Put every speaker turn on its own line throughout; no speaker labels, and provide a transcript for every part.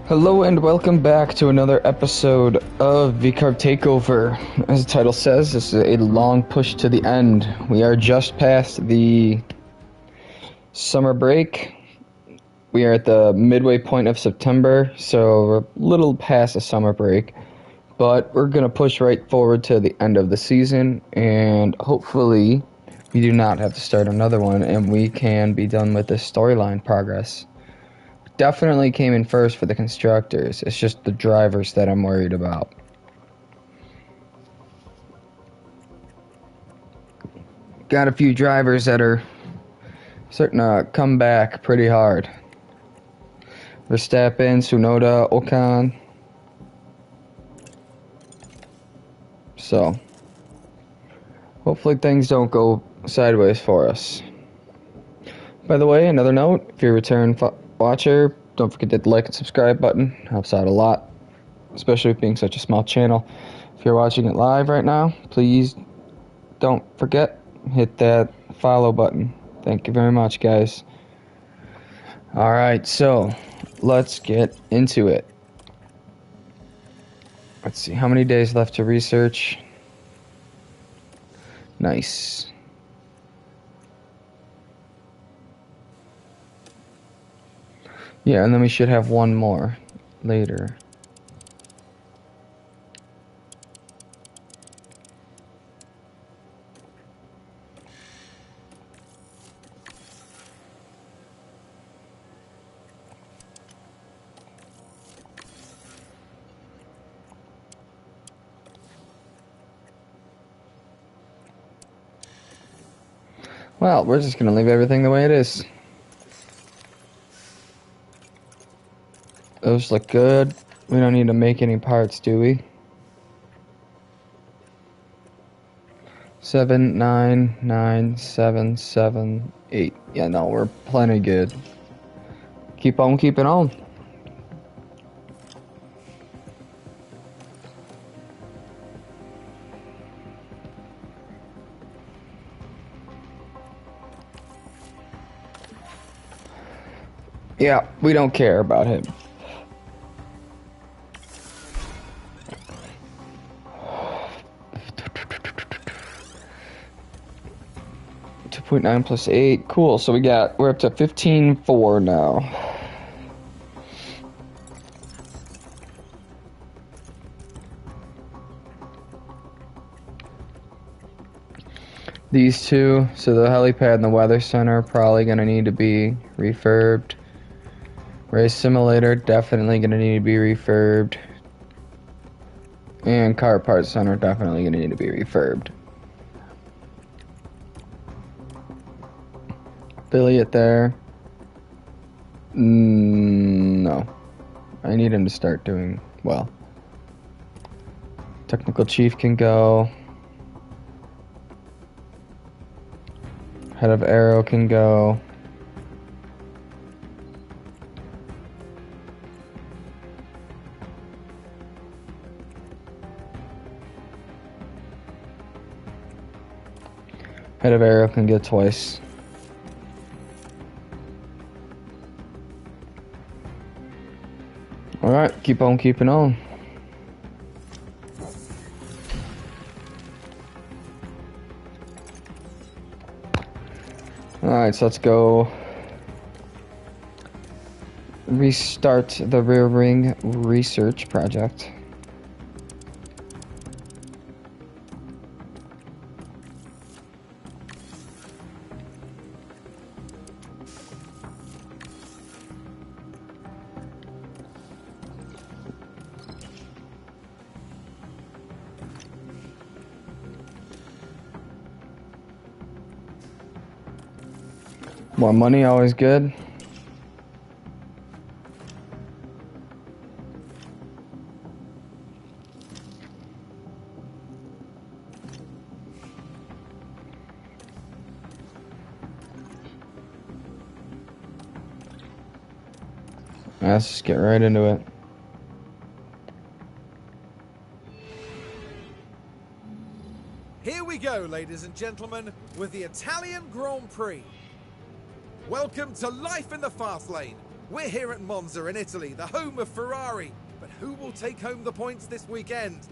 Hello and welcome back to another episode of VCARB Takeover. As the title says, this is a long push to the end. We are just past the summer break. We are at the midway point of September, so we're a little past the summer break. But we're going to push right forward to the end of the season, and hopefully we do not have to start another one, and we can be done with this storyline progress. Definitely came in first for the constructors. It's just the drivers that I'm worried about. Got a few drivers that are starting to come back pretty hard. Verstappen, Tsunoda, Ocon. So, hopefully things don't go sideways for us. By the way, another note, if you're a return watcher, don't forget to hit the like and subscribe button. Helps out a lot, especially with being such a small channel. If you're watching it live right now, please don't forget, hit that follow button. Thank you very much, guys. Alright, so let's get into it. Let's see, how many days left to research? Nice. Yeah, and then we should have one more later. Well, we're just going to leave everything the way it is. Those look good. We don't need to make any parts, do we? 7, 9, 9, 7, 7, 8. Yeah, no, we're plenty good. Keep on keeping on. Yeah, we don't care about him. 2.9 plus 8. Cool. So we're up to 15.4 now. These two, so the helipad and the weather center are probably going to need to be refurbed. Race simulator, definitely going to need to be refurbed. And car parts center, definitely going to need to be refurbed. Affiliate there. No. I need him to start doing well. Technical chief can go. Head of aero can go. Head of aero can get twice. Alright, keep on keeping on. Alright, so let's go restart the rear ring research project. More money, always good. Let's just get right into it.
Here we go, ladies and gentlemen, with the Italian Grand Prix. Welcome to life in the fast lane. We're here at Monza in Italy, the home of Ferrari. But who will take home the points this weekend?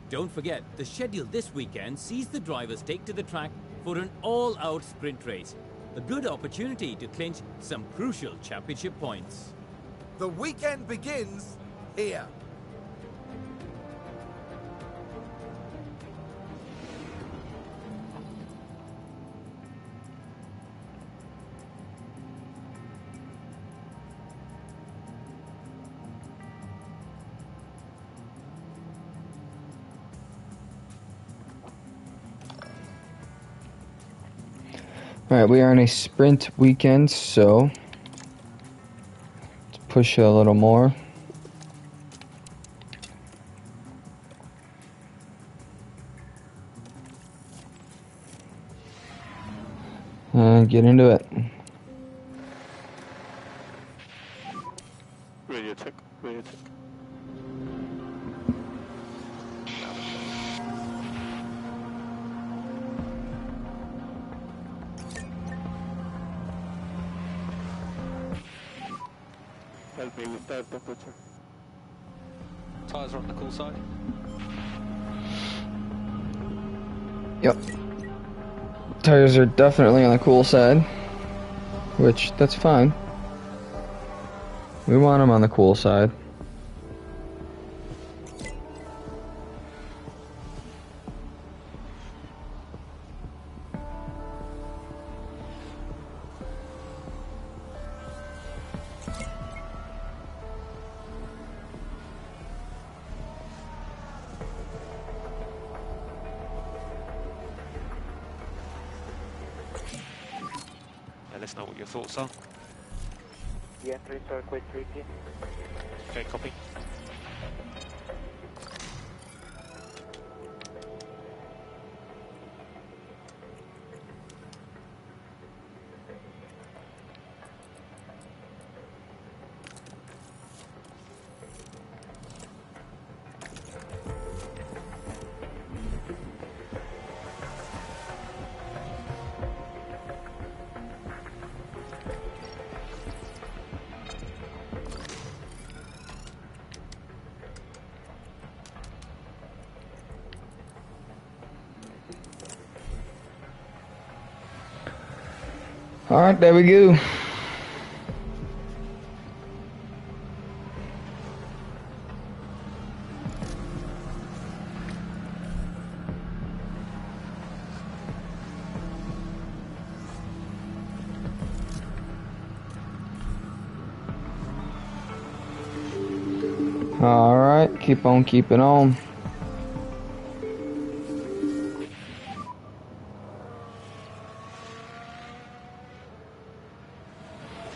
Don't forget, the schedule this weekend sees the drivers take to the track for an all-out sprint race. A good opportunity to clinch some crucial championship points.
The weekend begins here.
Alright, we are on a sprint weekend, so let's push it a little more. And get into it.
Radio check, radio check. Help me with that temperature.
Tyres are on the cool side.
Yep. Tires are definitely on the cool side, which, that's fine. We want them on the cool side.
Let us know what your thoughts are.
The entries are quite tricky.
Okay, copy.
Alright, there we go. Alright, keep on keeping on.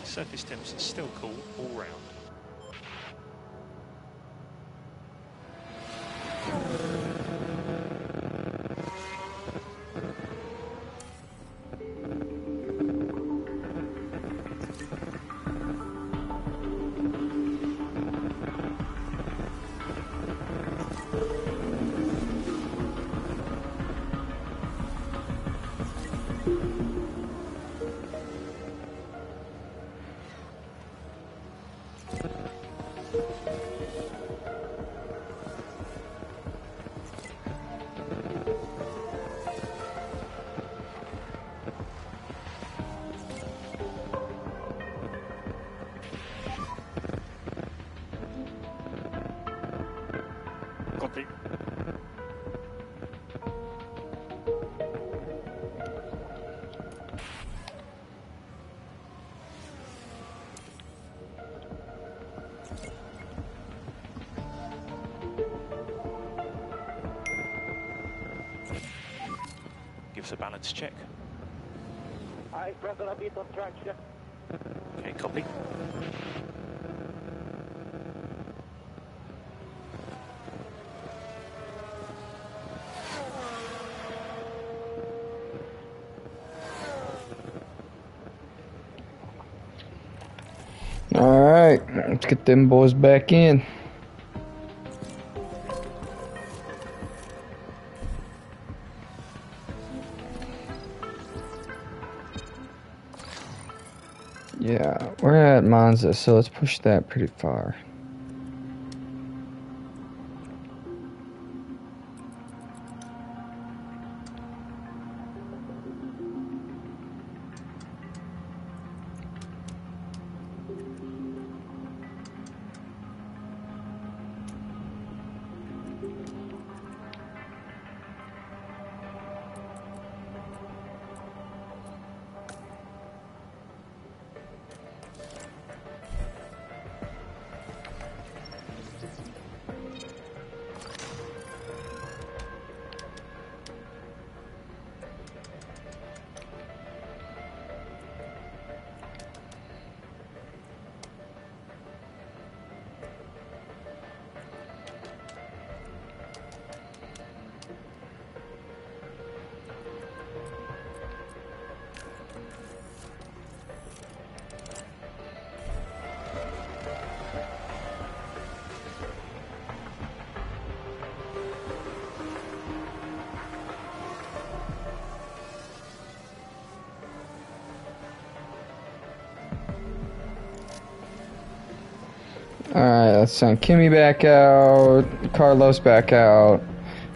Surface temps are still cool all round. Copy. Give us a balance check.
I struggle a bit on traction.
Okay, copy.
Alright, let's get them boys back in. Yeah, we're at Monza, so let's push that pretty far. Alright, let's send Kimmy back out, Carlos back out,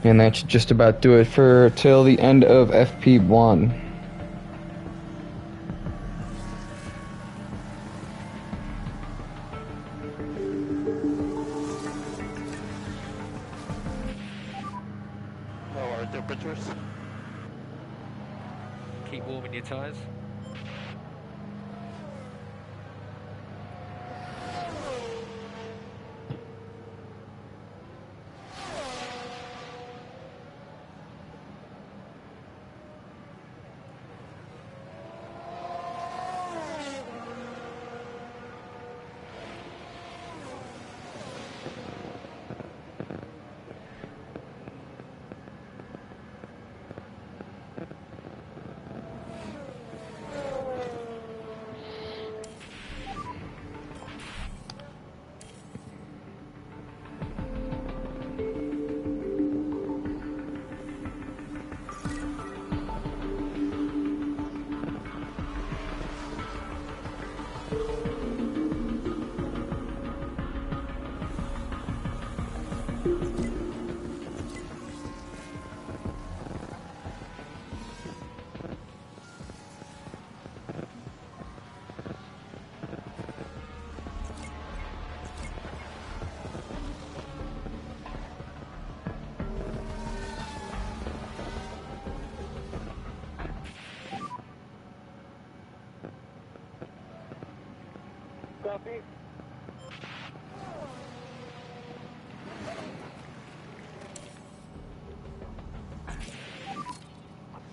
and that should just about do it for till the end of FP1.
How are temperatures?
Keep warming your tyres.
Copy.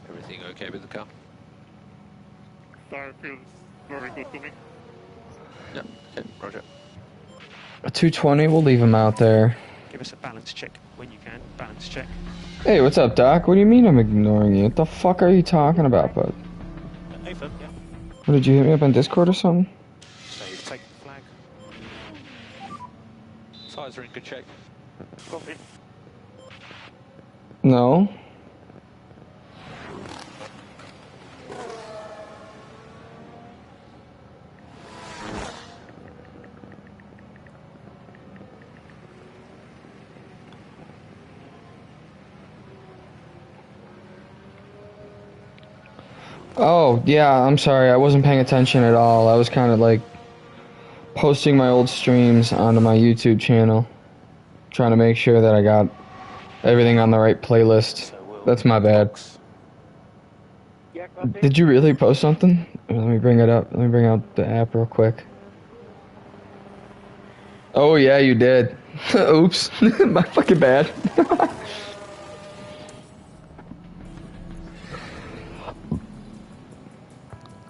Everything okay with the car?
Tire feels very good to me.
Yeah, okay, roger.
A 220, we'll leave him out there.
Give us a balance check when you can. Balance check.
Hey, what's up, Doc? What do you mean I'm ignoring you? What the fuck are you talking about, bud?
Over, yeah.
What, did you hit me up on Discord or something?
So you take the flag.
Tyres are in good shape.
Copy.
No. Oh, yeah, I'm sorry. I wasn't paying attention at all. I was kind of like posting my old streams onto my YouTube channel, trying to make sure that I got everything on the right playlist. That's my bad.
Yeah, copy.
Did you really post something? Let me bring it up. Let me bring out the app real quick. Oh, yeah, you did. Oops. My fucking bad.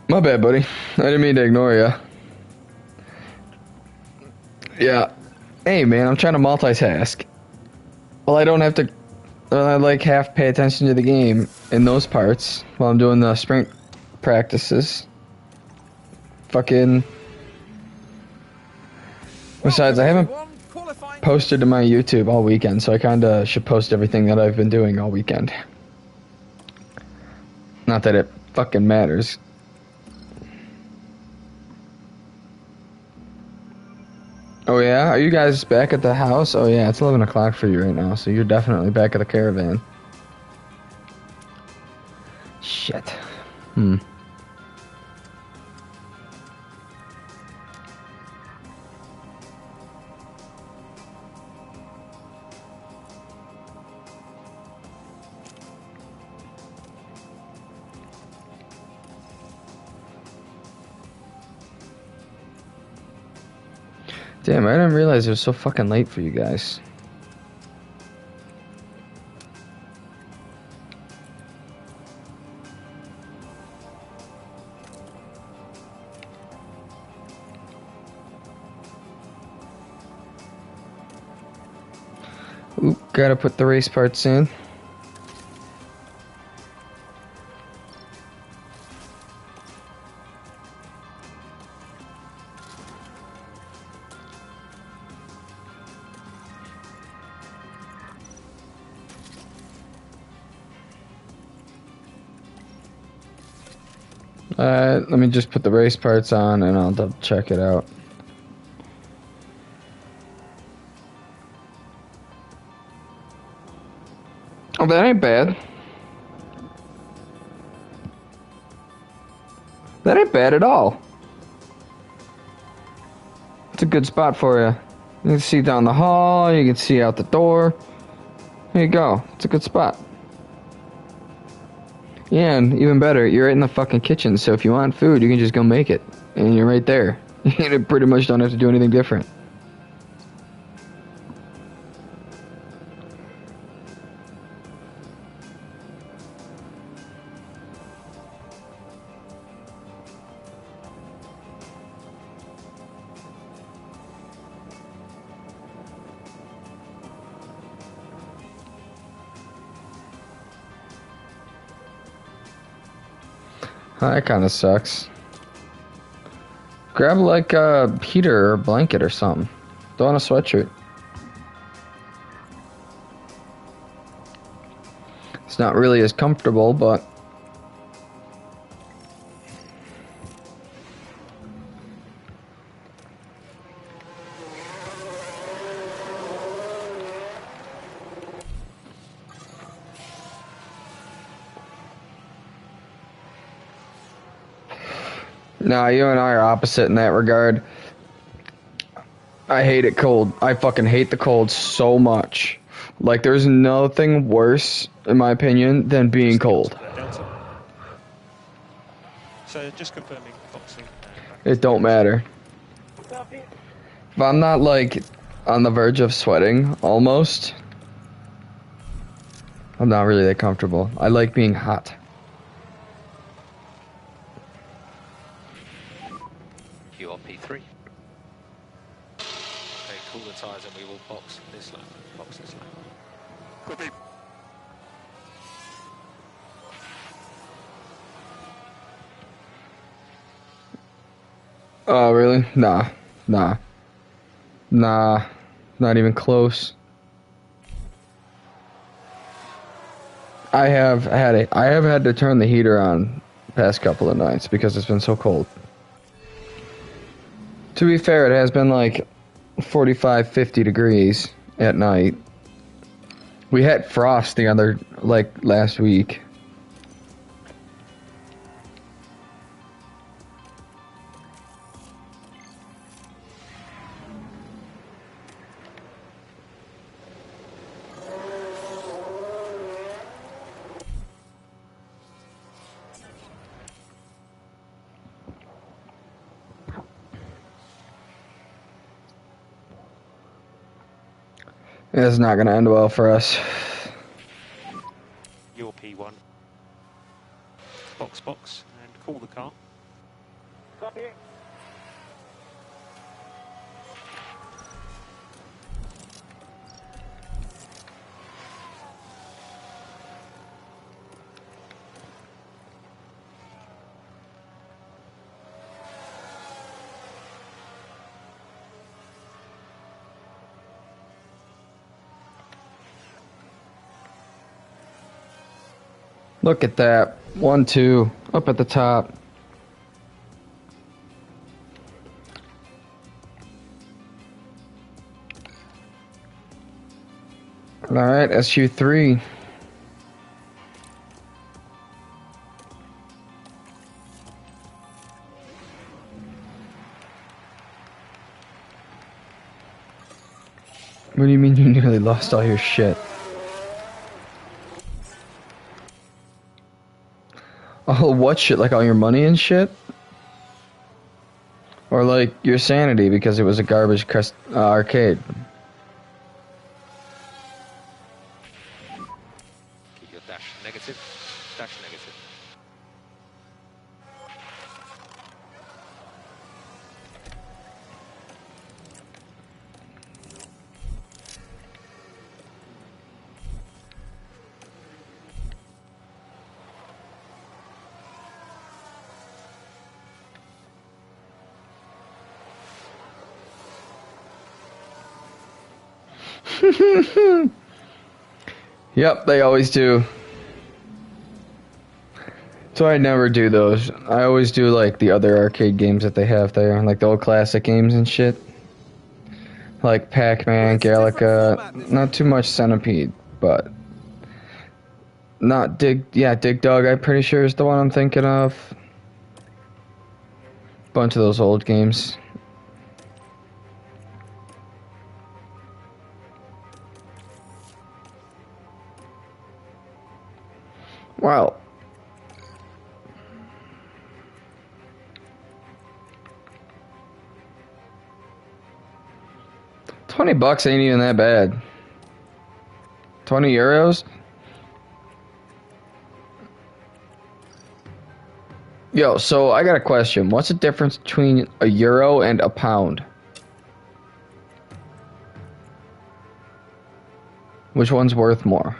My bad, buddy. I didn't mean to ignore you. Yeah. Hey, man, I'm trying to multitask. Well, I don't have to... I like half pay attention to the game in those parts while I'm doing the sprint practices. Fucking... Besides, I haven't posted to my YouTube all weekend, so I kinda should post everything that I've been doing all weekend. Not that it fucking matters. Oh yeah? Are you guys back at the house? Oh yeah, it's 11 o'clock for you right now, so you're definitely back at the caravan. Shit. Hmm. Damn, I didn't realize it was so fucking late for you guys. Oop, gotta put the race parts in. Let me just put the race parts on and I'll double check it out. Oh, that ain't bad. That ain't bad at all. It's a good spot for you. You can see down the hall, you can see out the door. There you go. It's a good spot. Yeah, and even better, you're right in the fucking kitchen, so if you want food, you can just go make it. And you're right there. You pretty much don't have to do anything different. That kind of sucks. Grab like a heater or a blanket or something. Throw on a sweatshirt. It's not really as comfortable, but... Nah, you and I are opposite in that regard. I hate it cold. I fucking hate the cold so much. Like, there's nothing worse, in my opinion, than being cold.
So just confirming Foxy.
It don't matter. If I'm not, like, on the verge of sweating, almost, I'm not really that comfortable. I like being hot.
You are P3. Okay, cool the tyres and we will box this lane. Box this lane.
Copy.
Oh, really? Nah. Nah. Nah. Not even close. I have had to turn the heater on the past couple of nights because it's been so cold. To be fair, it has been like 45, 50 degrees at night. We had frost the other, like, last week. It's not going to end well for us.
Your P1. Box, and call the car.
Copy.
Look at that. 1, 2, up at the top. Alright, SU3. What do you mean you nearly lost all your shit? Oh, what shit? Like all your money and shit? Or like your sanity because it was a garbage arcade?
Keep your dash negative. Dash negative.
Yep, they always do. So I never do those. I always do like the other arcade games that they have there, like the old classic games and shit. Like Pac-Man, Galaga, not too much Centipede, but not Dig Dug, I'm pretty sure is the one I'm thinking of. Bunch of those old games. Wow. $20 ain't even that bad. 20 euros? Yo, so I got a question. What's the difference between a euro and a pound? Which one's worth more?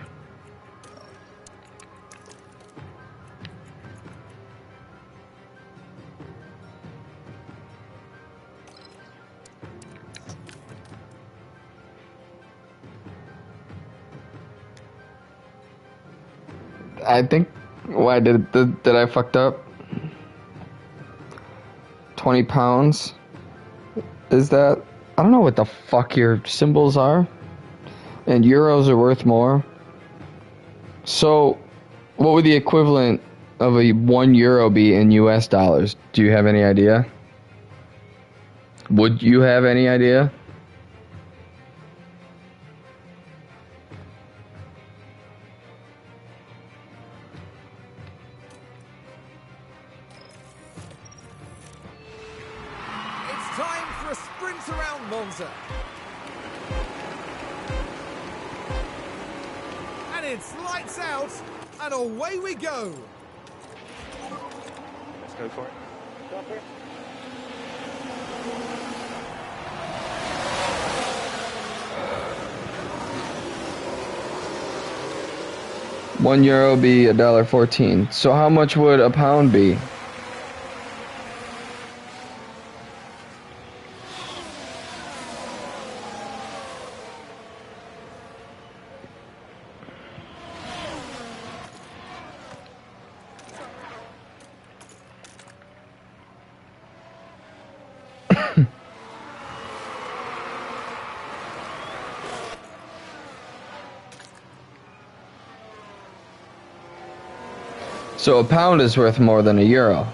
I think, why did I fucked up? 20 pounds? Is that? I don't know what the fuck your symbols are. And euros are worth more. So, what would the equivalent of a 1 euro be in US dollars? Do you have any idea? Would you have any idea?
It's time for a sprint around Monza. And it's lights out, and away we go.
Let's go for it.
Copy.
1 euro be $1.14. So how much would a pound be? So a pound is worth more than a euro.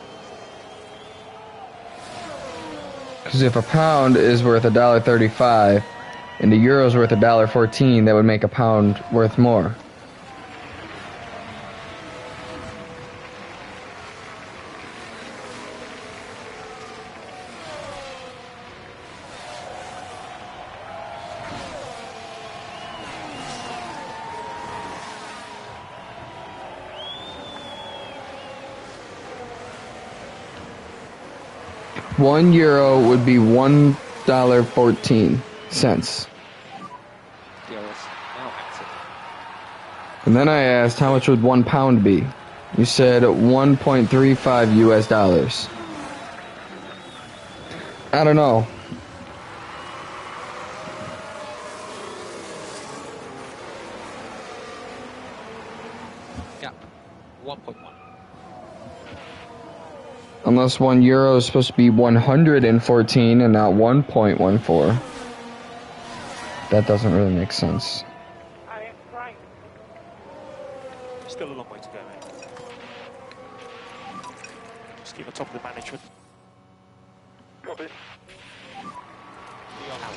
Because if a pound is worth $1.35 and a euro is worth $1.14, that would make a pound worth more. €1 would be $1.14.
DRS now active.
And then I asked how much would 1 pound be? You said $1.35 US. I don't know.
Yeah, 1.1.
Unless 1 euro is supposed to be 114 and not 1.14. That doesn't really make sense.
I
Still a long way to go, mate. Just keep on top of the management.
Copy.
We are out.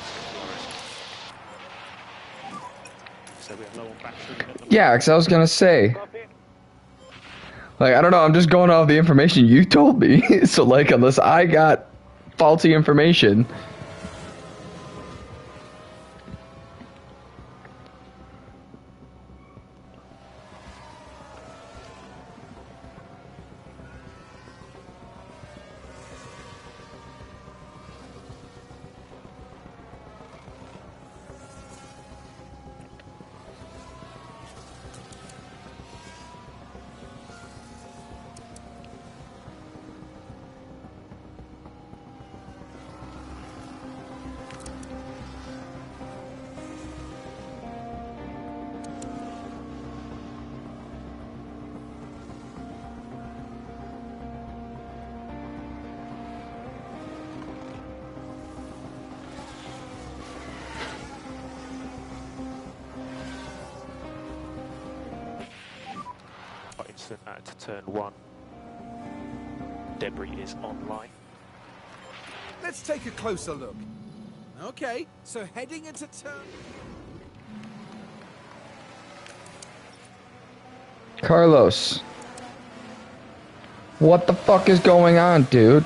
So we are low on battery at the
Yeah, because I was gonna say,
Copy.
like, I don't know, I'm just going off the information you told me. So, like, unless I got faulty information.
instant at turn 1. Debris is online.
Let's take a closer look. Okay, so heading into turn...
Carlos. What the fuck is going on, dude?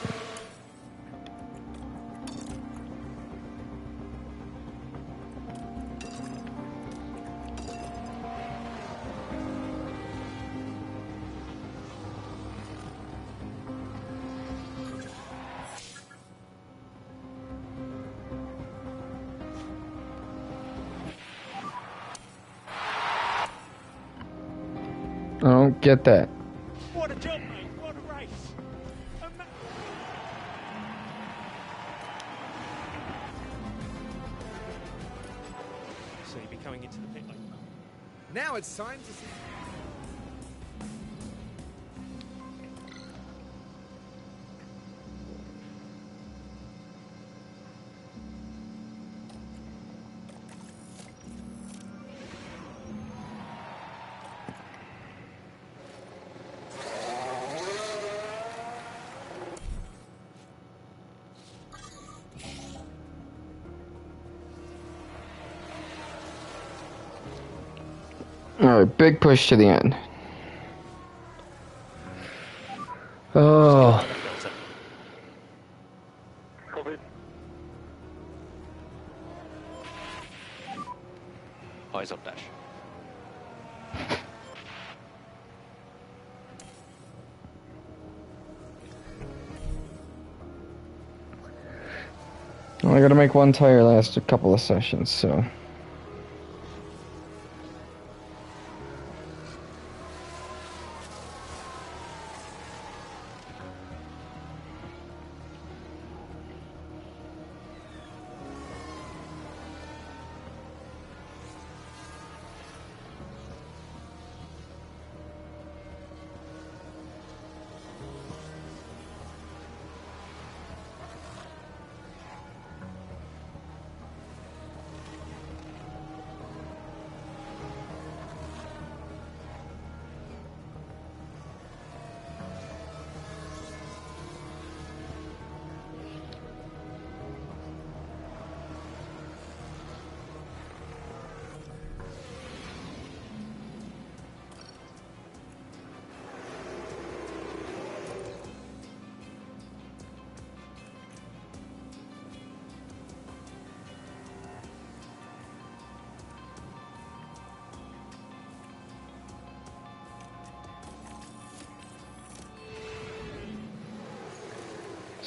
I don't get that.
What a job, mate! What a race! So you'll be coming into the pit lane.
Now it's time to see...
Alright, big push to the end. Oh.
Copy.
Eyes on dash.
Well, I gotta make one tire last a couple of sessions, so.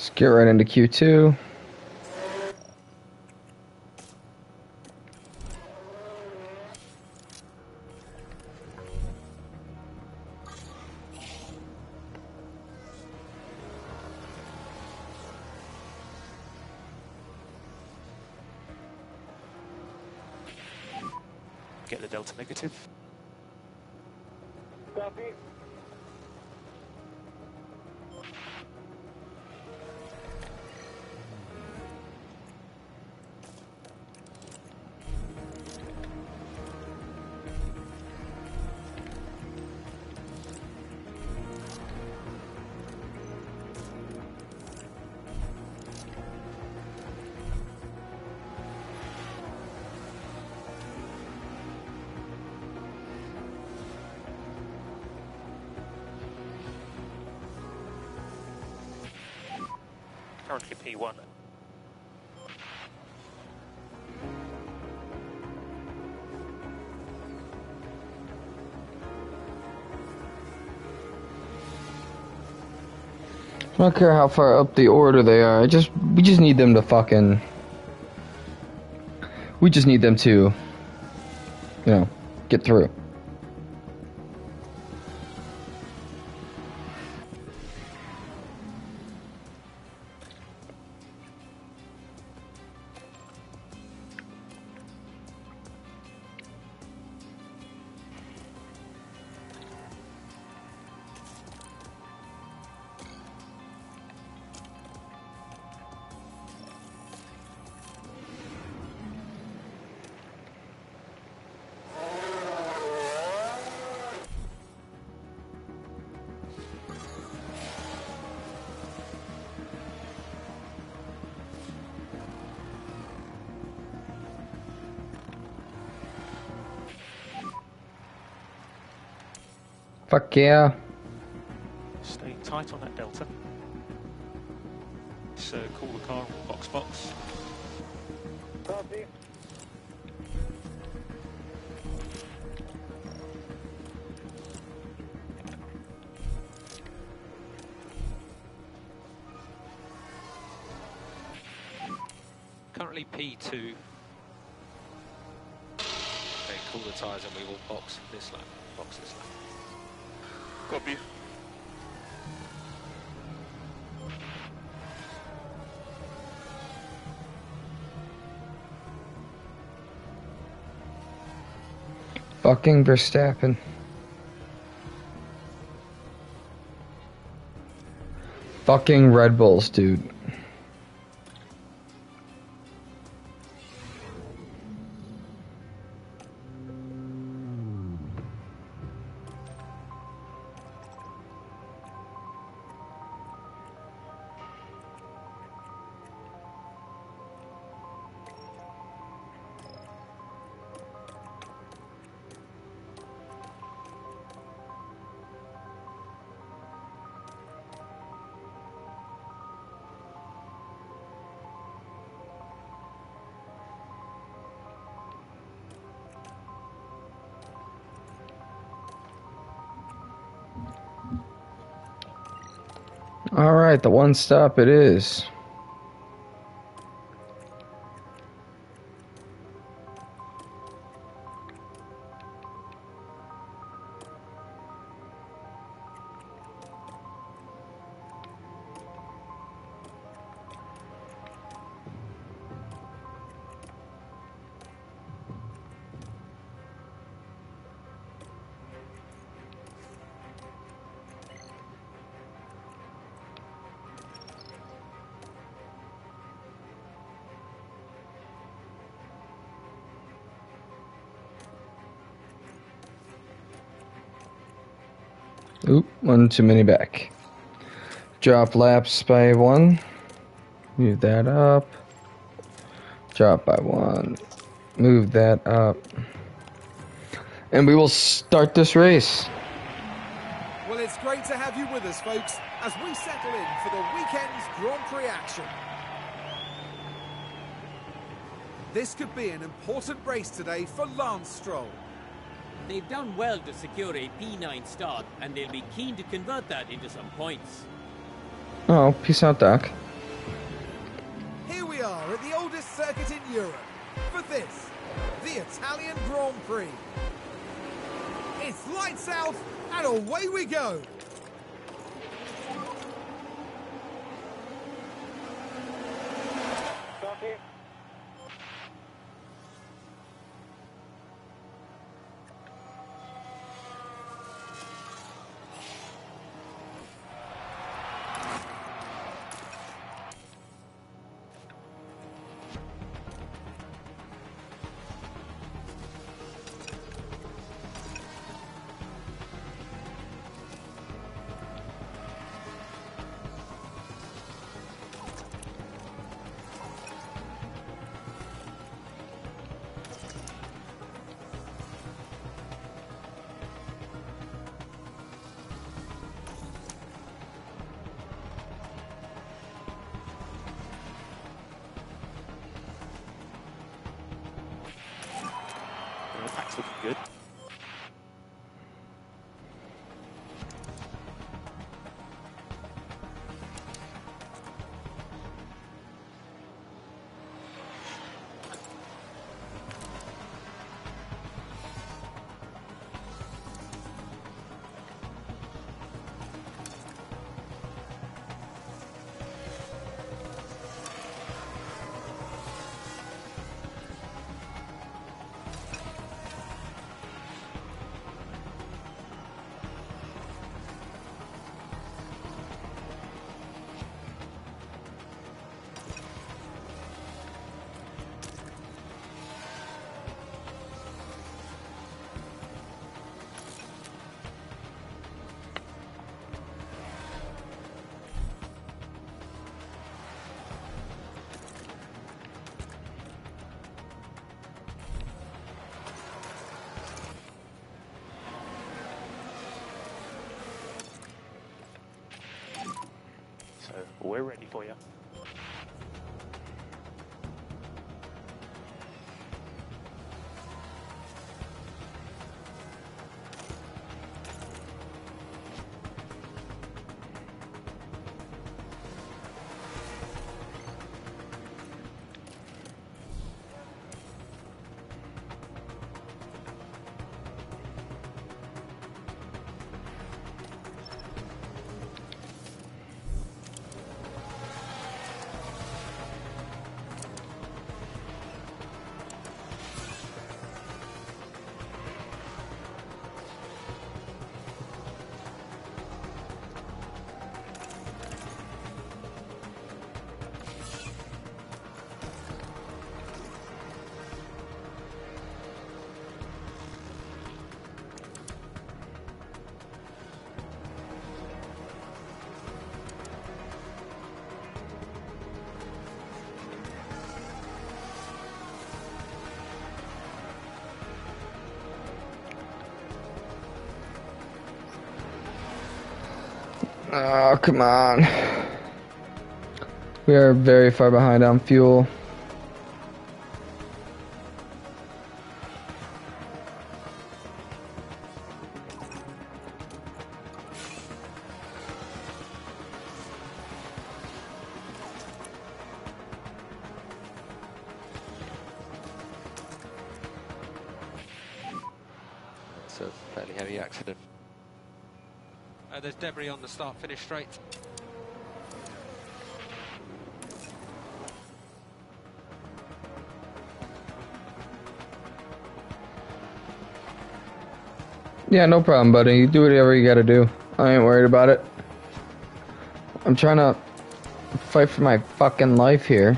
Let's get right into Q2.
Get the delta negative.
Copy.
currently P1.
I don't care how far up the order they are. We just need them to fucking. We just need them to, get through. Fuck yeah.
Stay tight on that delta. So call the car box.
Copy.
Currently P2. Okay, cool the tyres and we will box this lap. Box this lap.
Copy.
Fucking Verstappen. Fucking Red Bulls, dude. Alright, the one stop it is. Oop, one too many back. Drop laps by 1. Move that up. Drop by 1. Move that up. And we will start this race.
Well, it's great to have you with us, folks, as we settle in for the weekend's Grand Prix action. This could be an important race today for Lance Stroll.
They've done well to secure a P9 start, and they'll be keen to convert that into some points.
Oh, peace out, Doc.
Here we are at the oldest circuit in Europe for this, the Italian Grand Prix. It's lights out and away we go.
Copy.
Track's looking good. So we're ready for you.
Oh, come on. We are very far behind on fuel.
It's a fairly heavy accident. There's debris on the start-finish straight.
Yeah, no problem, buddy. You do whatever you gotta do. I ain't worried about it. I'm trying to fight for my fucking life here.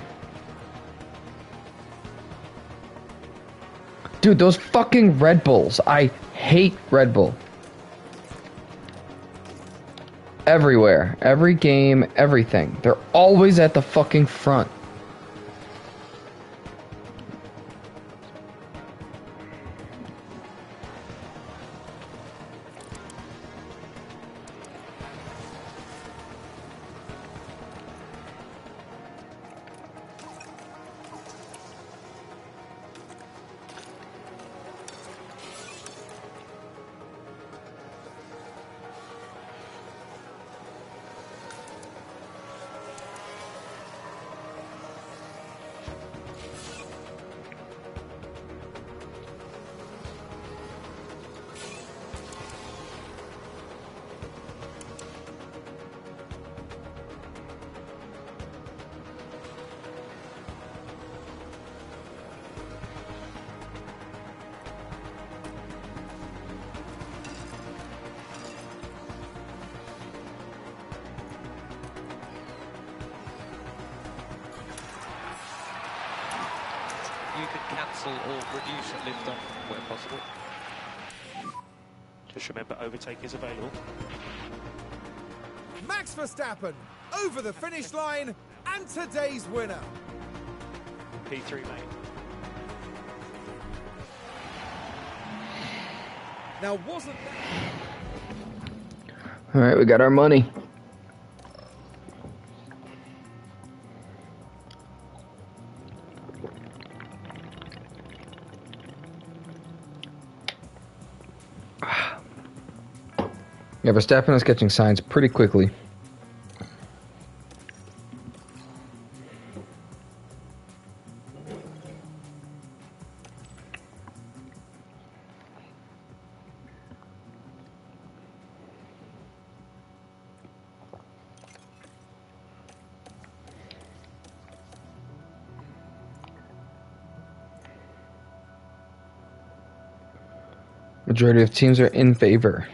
Dude, those fucking Red Bulls. I hate Red Bull. Everywhere. Every game, everything. They're always at the fucking front.
You can cancel or reduce at lift-off where possible.
Just remember, overtake is available.
Max Verstappen over the finish line and today's winner.
P3, mate.
Now wasn't that...
Alright, we got our money. Yeah, Verstappen is catching signs pretty quickly. Majority of teams are in favor.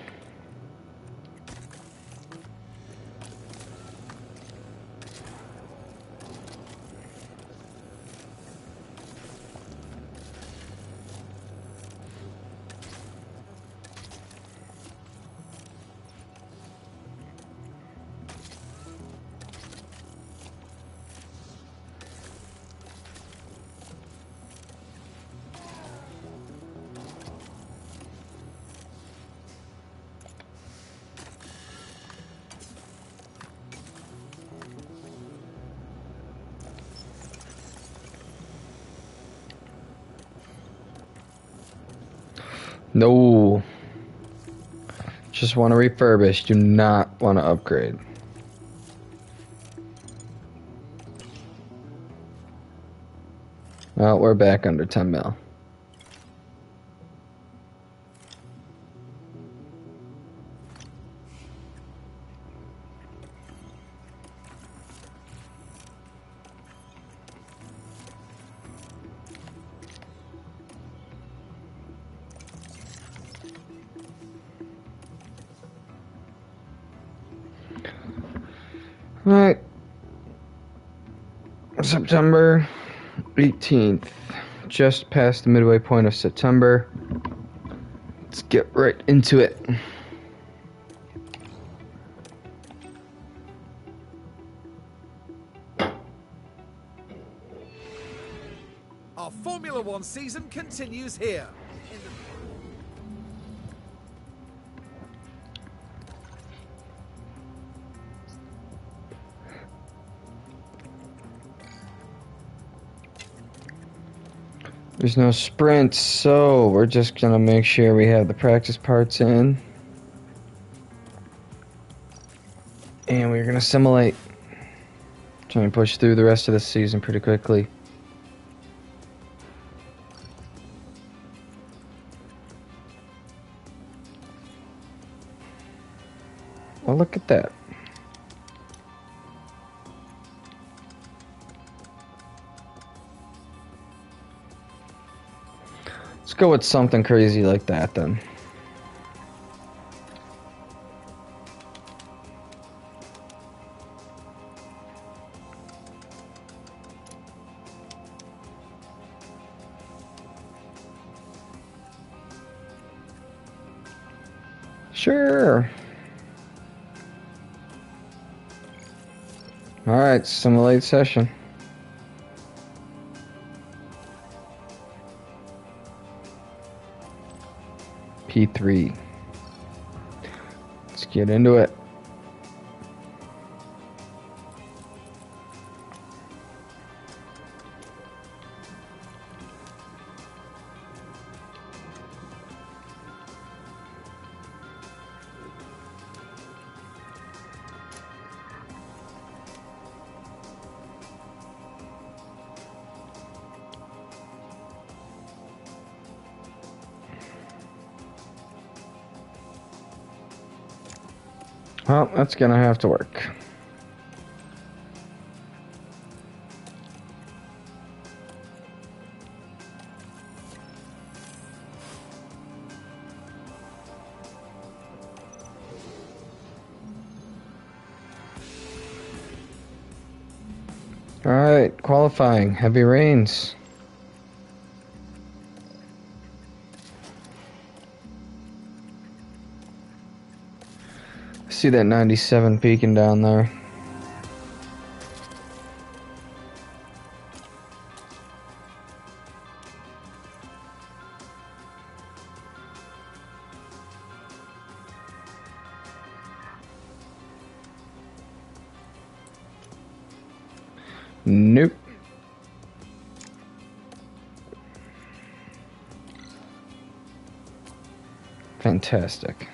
No. Just want to refurbish. Do not want to upgrade. Well, we're back under 10 mil. Alright. September 18th. Just past the midway point of September. Let's get right into it.
Our Formula One season continues here.
There's no sprints, so we're just gonna make sure we have the practice parts in. And we're gonna simulate. Try and push through the rest of the season pretty quickly. Well, look at that. Let's go with something crazy like that then. Sure. Alright, simulate session. P3. Let's get into it. Well, that's gonna have to work. Alright, qualifying. Heavy rains. See that 97 peeking down there. Nope. Fantastic.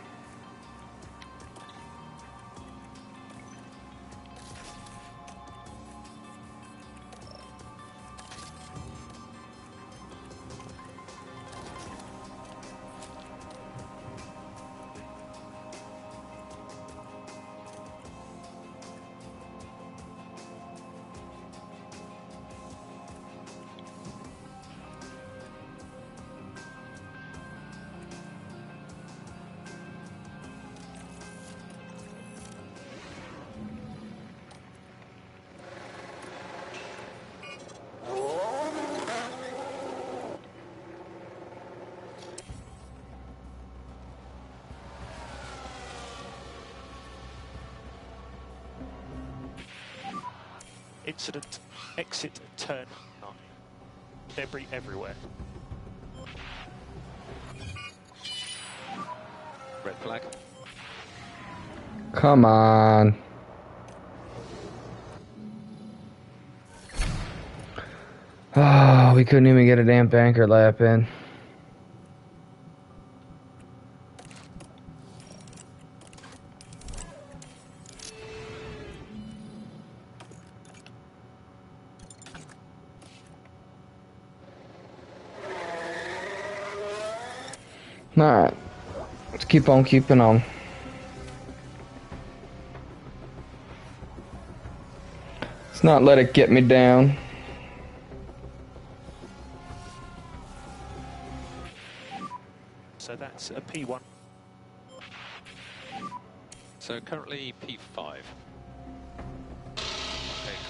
Incident. Exit turn 9. Debris everywhere.
Red flag.
Come on. Oh, we couldn't even get a damn banker lap in. Alright. Let's keep on keeping on. Let's not let it get me down.
So that's a P1.
So currently P5. Okay,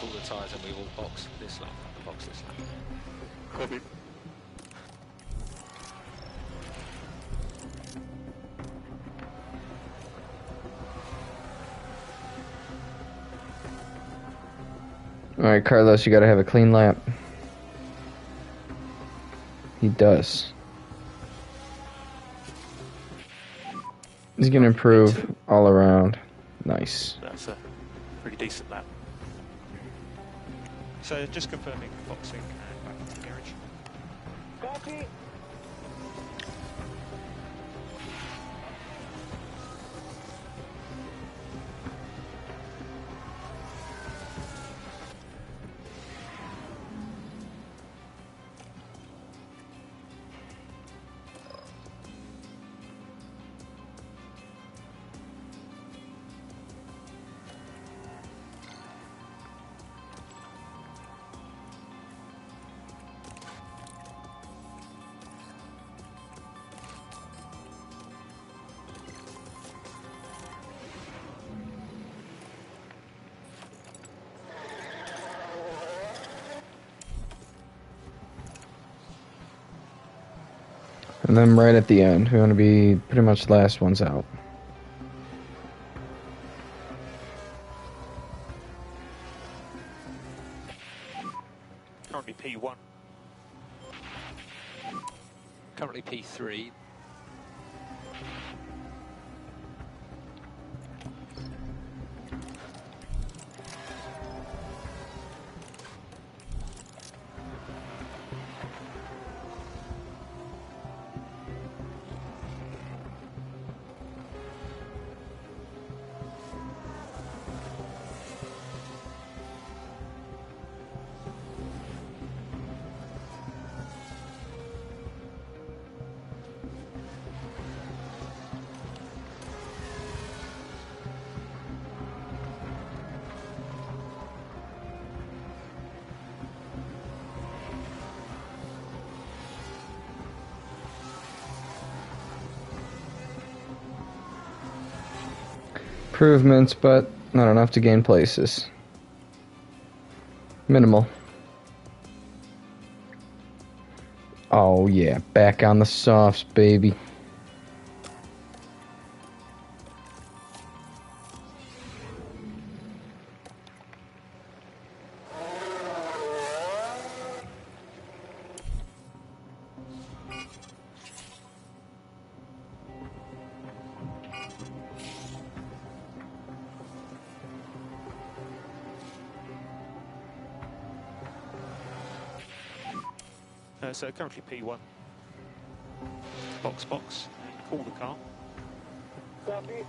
cool the tyres and we will box this lap. Box this lap.
Copy.
Alright, Carlos, you gotta have a clean lap. He does. He's gonna improve all around. Nice.
That's a pretty decent lap. So just confirming boxing and back to the garage.
Copy.
And then right at the end, we want to be pretty much the last ones out.
Currently P1.
Currently P3.
Improvements, but not enough to gain places. Minimal. Oh yeah, back on the softs, baby.
So currently P1. Box. cool the car.
Copy.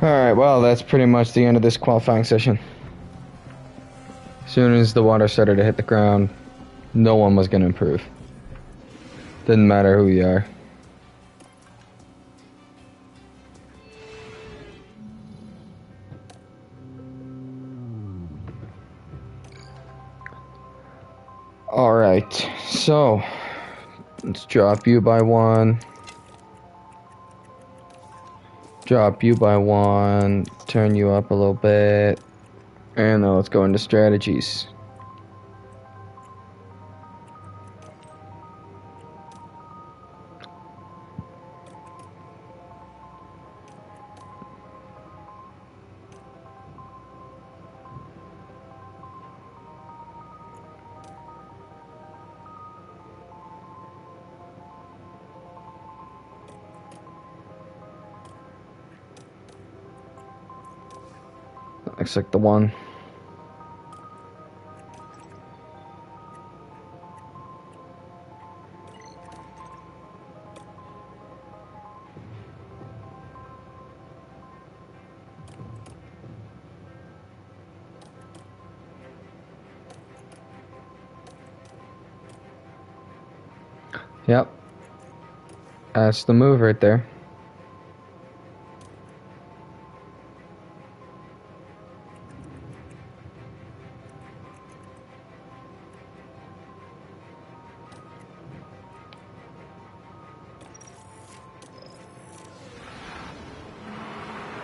Alright, well, that's pretty much the end of this qualifying session. As soon as the water started to hit the ground, no one was going to improve. Didn't matter who you are. Alright, so let's drop you by one. Drop you by one, turn you up a little bit, and then let's go into strategies. Looks like the one. Yep. That's the move right there.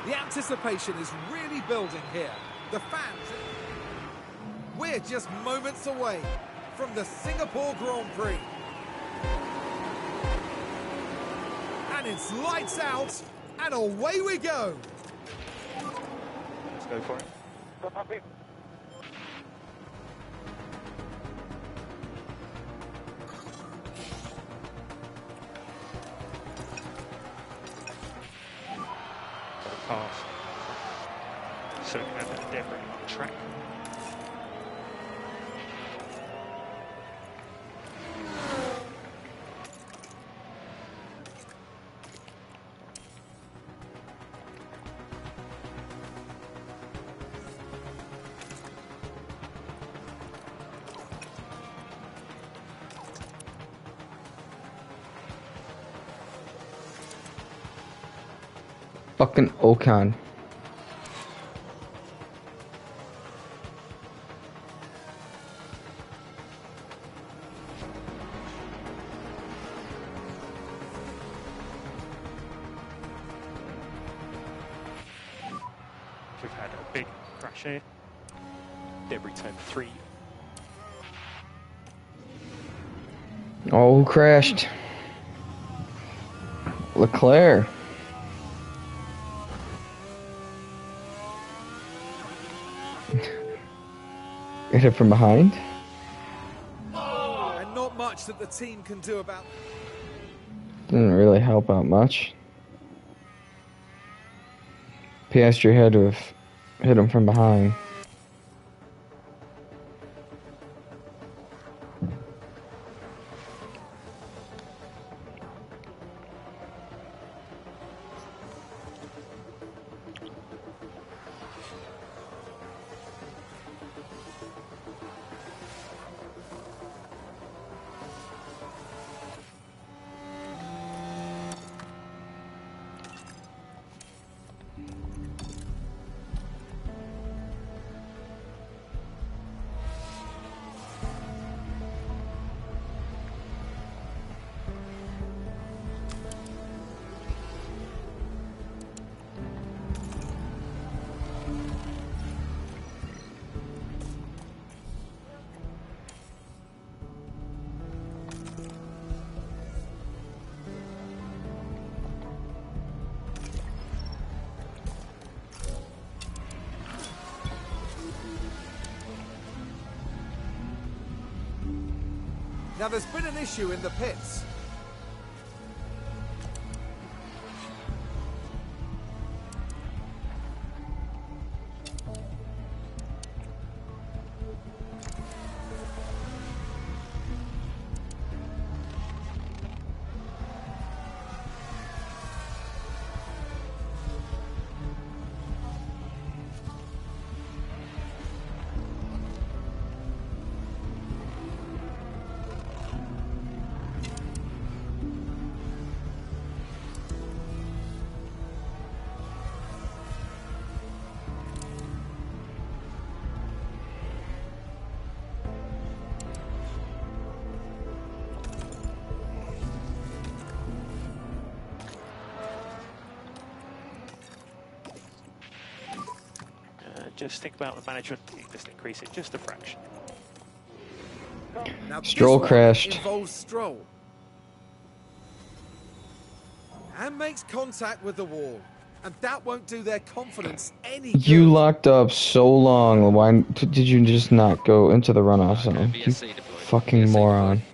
The anticipation is really building here. The fans... We're just moments away from the Singapore Grand Prix. And it's lights out, and away we go.
Let's go for it.
Copy.
Pass. So we can have that debris on track.
Fucking Ocon.
We've had a big crash here. Debris turn 3.
Oh, who crashed? Leclerc. Hit it from behind.
And not much that the team can do about...
Didn't really help out much. Piastri had to have hit him from behind.
Now there's been an issue in the pits.
Just think about the management. Just increase it just a fraction.
Now
Stroll
this one
crashed.
involves Stroll. And makes contact with the wall. And that won't do their confidence any good.
You locked up so long. Why did you just not go into the runoff zone? You
VSC deployed.
fucking
VSC
moron.
deployed.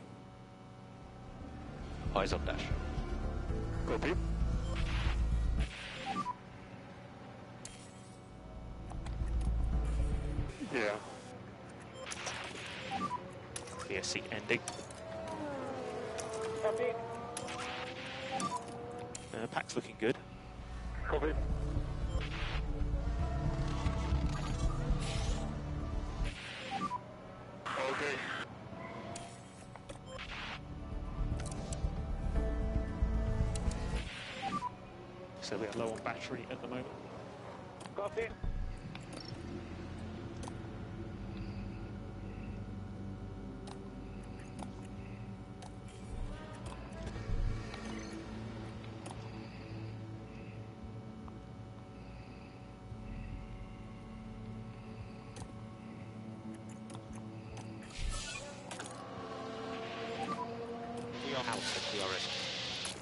Eyes on dash.
Copy. Yeah.
VSC ending.
Copy.
Pack's looking good.
Copy. Okay.
So we are low on battery at the moment.
Copy.
We are out of DRS.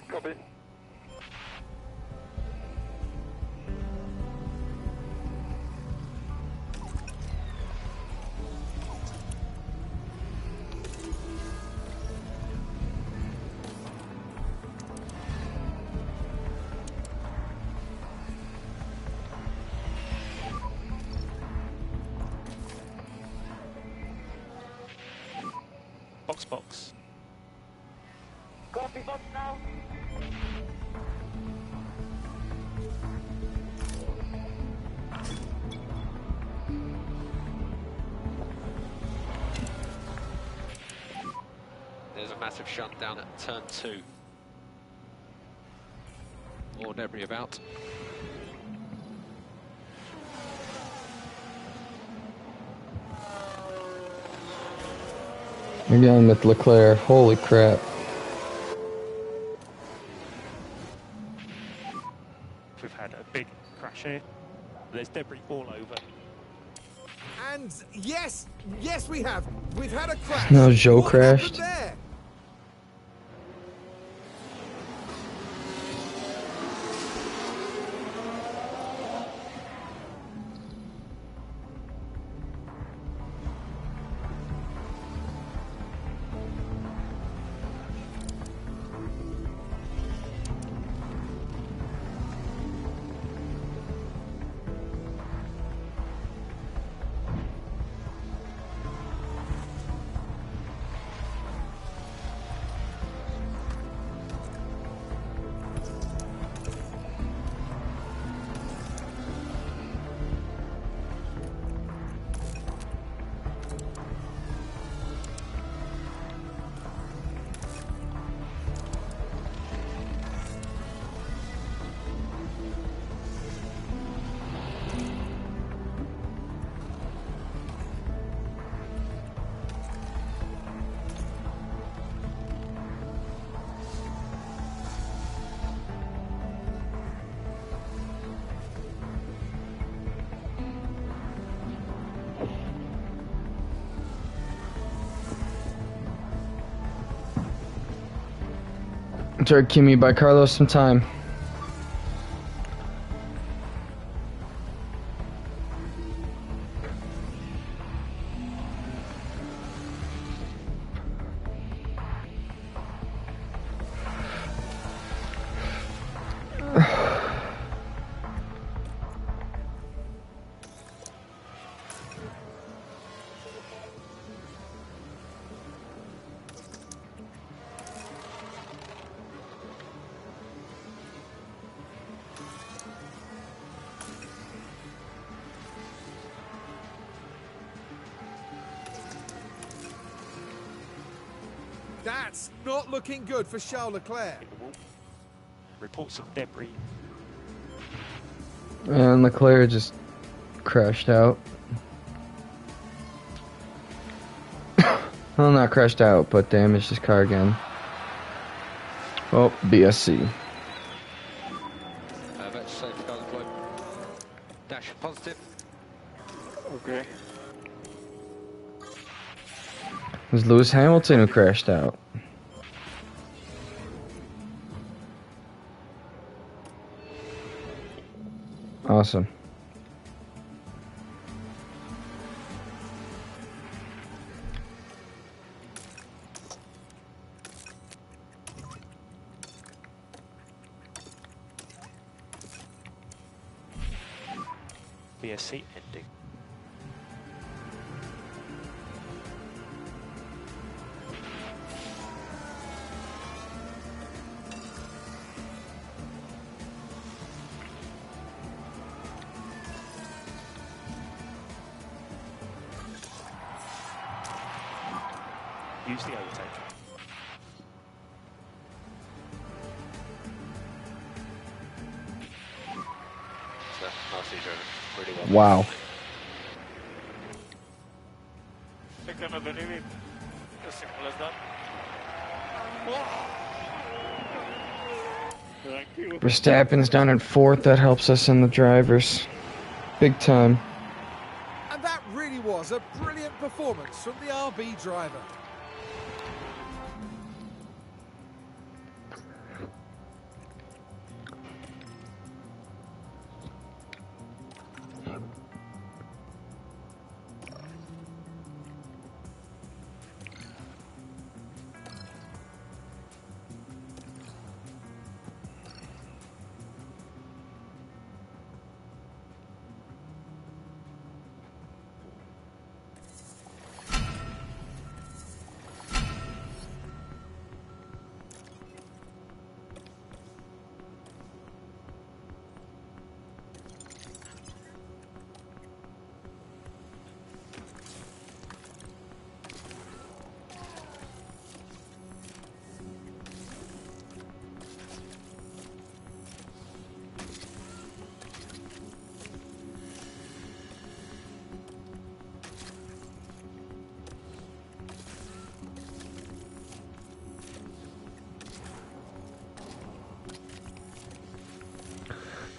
Copy.
Box.
Copy, box now.
There's a massive shunt down at turn 2. More debris about.
Again with Leclerc. Holy crap.
We've had a big crash here. There's debris all over.
And yes, we have. We've had a crash.
No, Joe
What
crashed.
happened there?
Sorry, Kimmy, buy Carlos some time.
That's not looking good for Charles Leclerc.
Reports of debris.
And Leclerc just crashed out. Well, not crashed out, but damaged his car again. Oh, BSC.
Batch safety car deployed. Dash positive.
Okay.
It was Lewis Hamilton who crashed out. Awesome.
VSC ending. Use the overtake.
So, nicely driven. Really well.
Wow.
I cannot believe it. As simple as that. Thank you.
Verstappen's down in 4th. That helps us in the drivers. Big time.
And that really was a brilliant performance from the RB driver.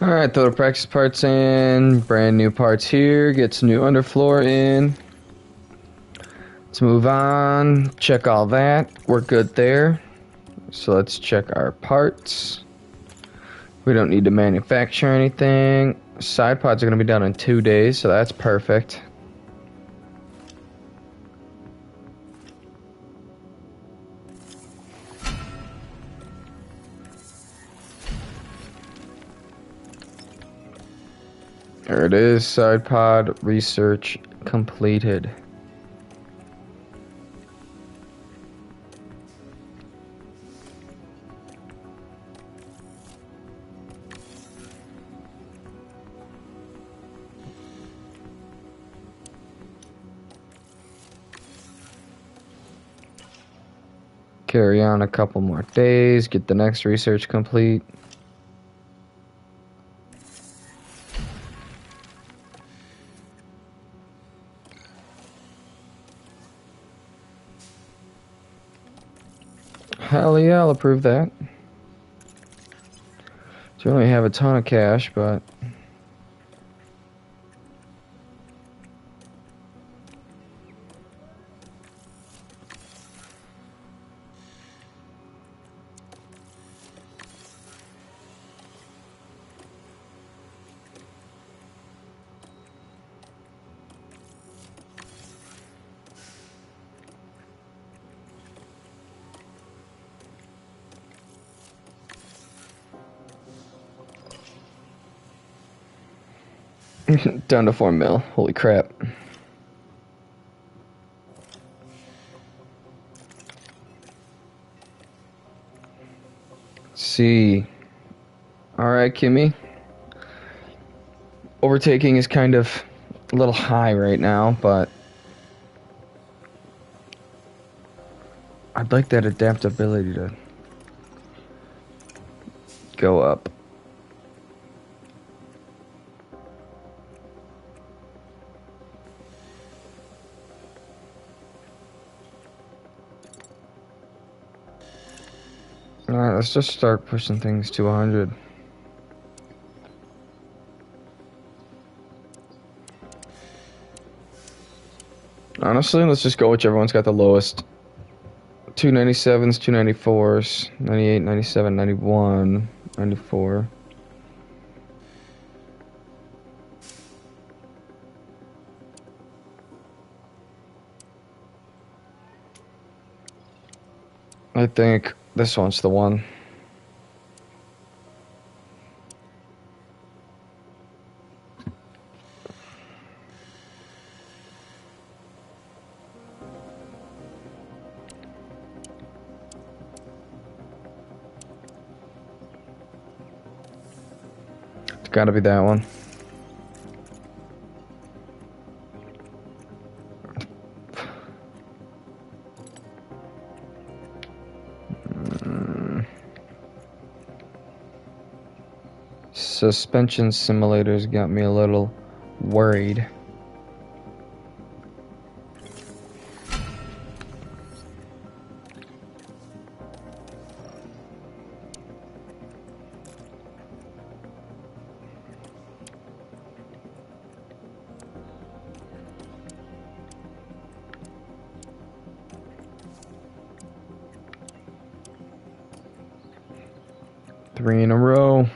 Alright, throw the practice parts in. Brand new parts here. Gets new underfloor in. Let's move on. Check all that. We're good there. So let's check our parts. We don't need to manufacture anything. Side pods are going to be done in 2 days, so that's perfect. There it is, side pod research completed. Carry on a couple more days, get the next research complete. Hell yeah, I'll approve that. Don't really have a ton of cash, but down to 4 mil. Holy crap. Let's see. Alright, Kimmy. Overtaking is kind of a little high right now, but I'd like that adaptability to go up. Alright, let's just start pushing things to 100. Honestly, let's just go whichever one's got the lowest. 297s, 294s, 98, 97, 91, 94. I think this one's the one. It's gotta be that one. Suspension simulators got me a little worried. Three in a row.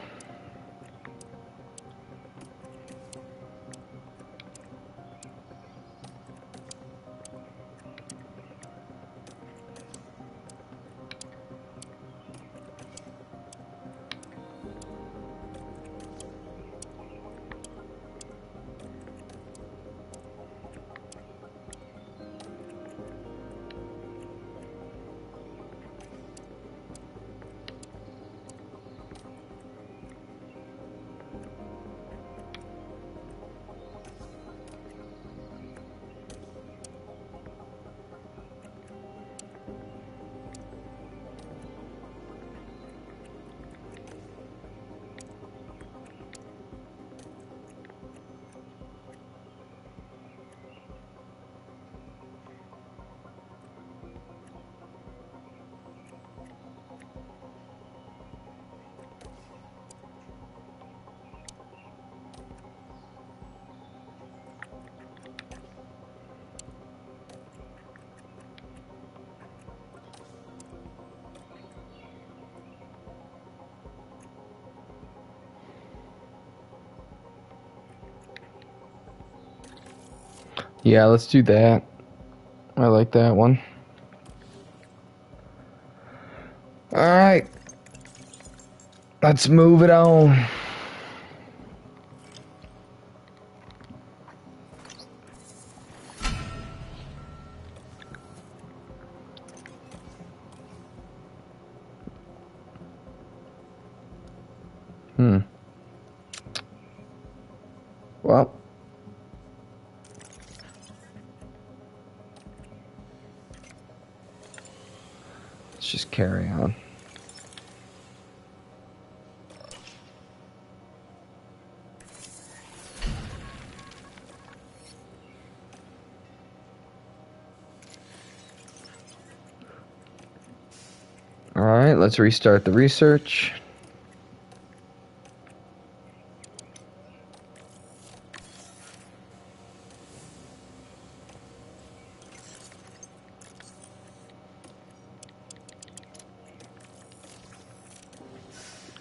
Yeah, let's do that. I like that one. Alright. Let's move it on. Well. Let's just carry on. Alright, let's restart the research.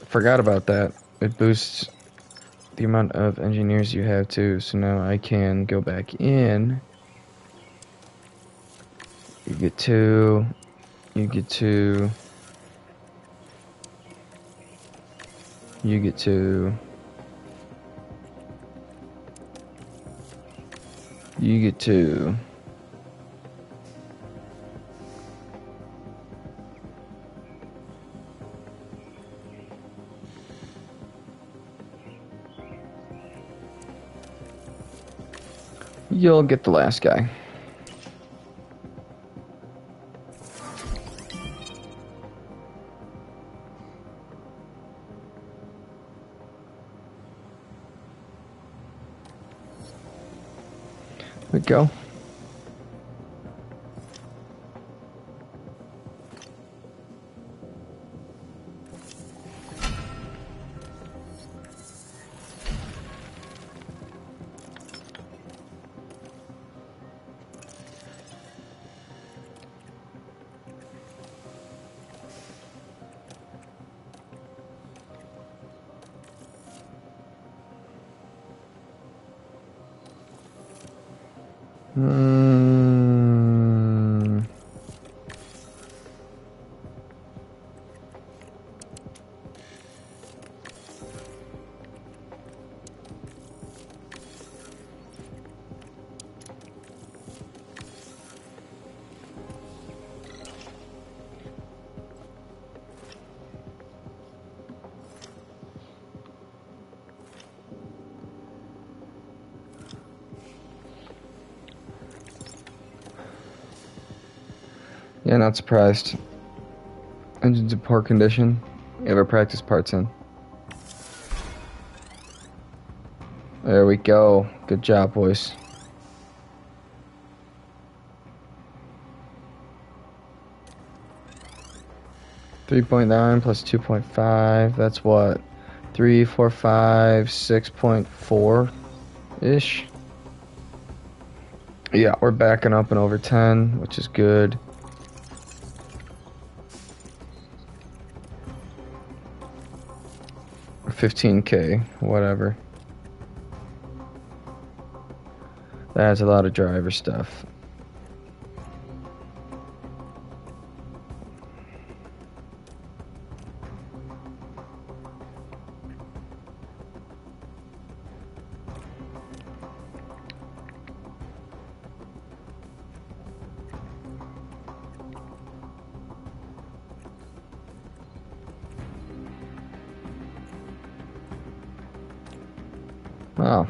Forgot about that. It boosts the amount of engineers you have too, so now I can go back in. You get two. You get two. You get two. You get two. You'll get the last guy. we go. Yeah, not surprised. Engine's in poor condition. We have our practice parts in. There we go. Good job, boys. $3.9 plus 2.5. That's what? 3, 4, 5, 6.4 ish. Yeah, we're backing up and over 10, which is good. $15K, whatever. That's a lot of driver stuff. Wow.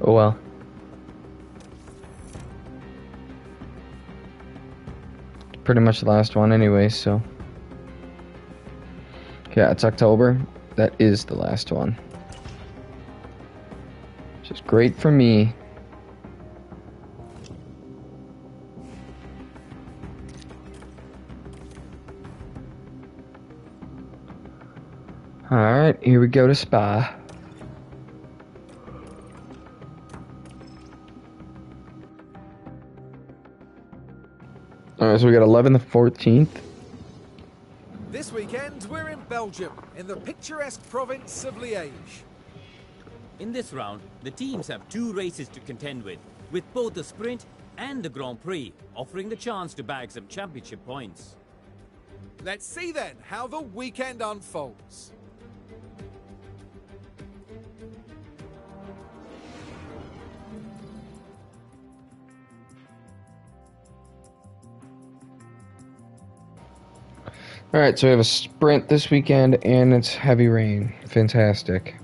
Oh well. Pretty much the last one anyway, so. Yeah, it's October. That is the last one. Which is great for me. Alright, here we go to Spa. Alright, so we got 11 the 14th.
This weekend, we're in Belgium, in the picturesque province of Liège.
In this round, the teams have 2 races to contend with both the sprint and the Grand Prix offering the chance to bag some championship points.
Let's see then how the weekend unfolds.
Alright, so we have a sprint this weekend and it's heavy rain. Fantastic.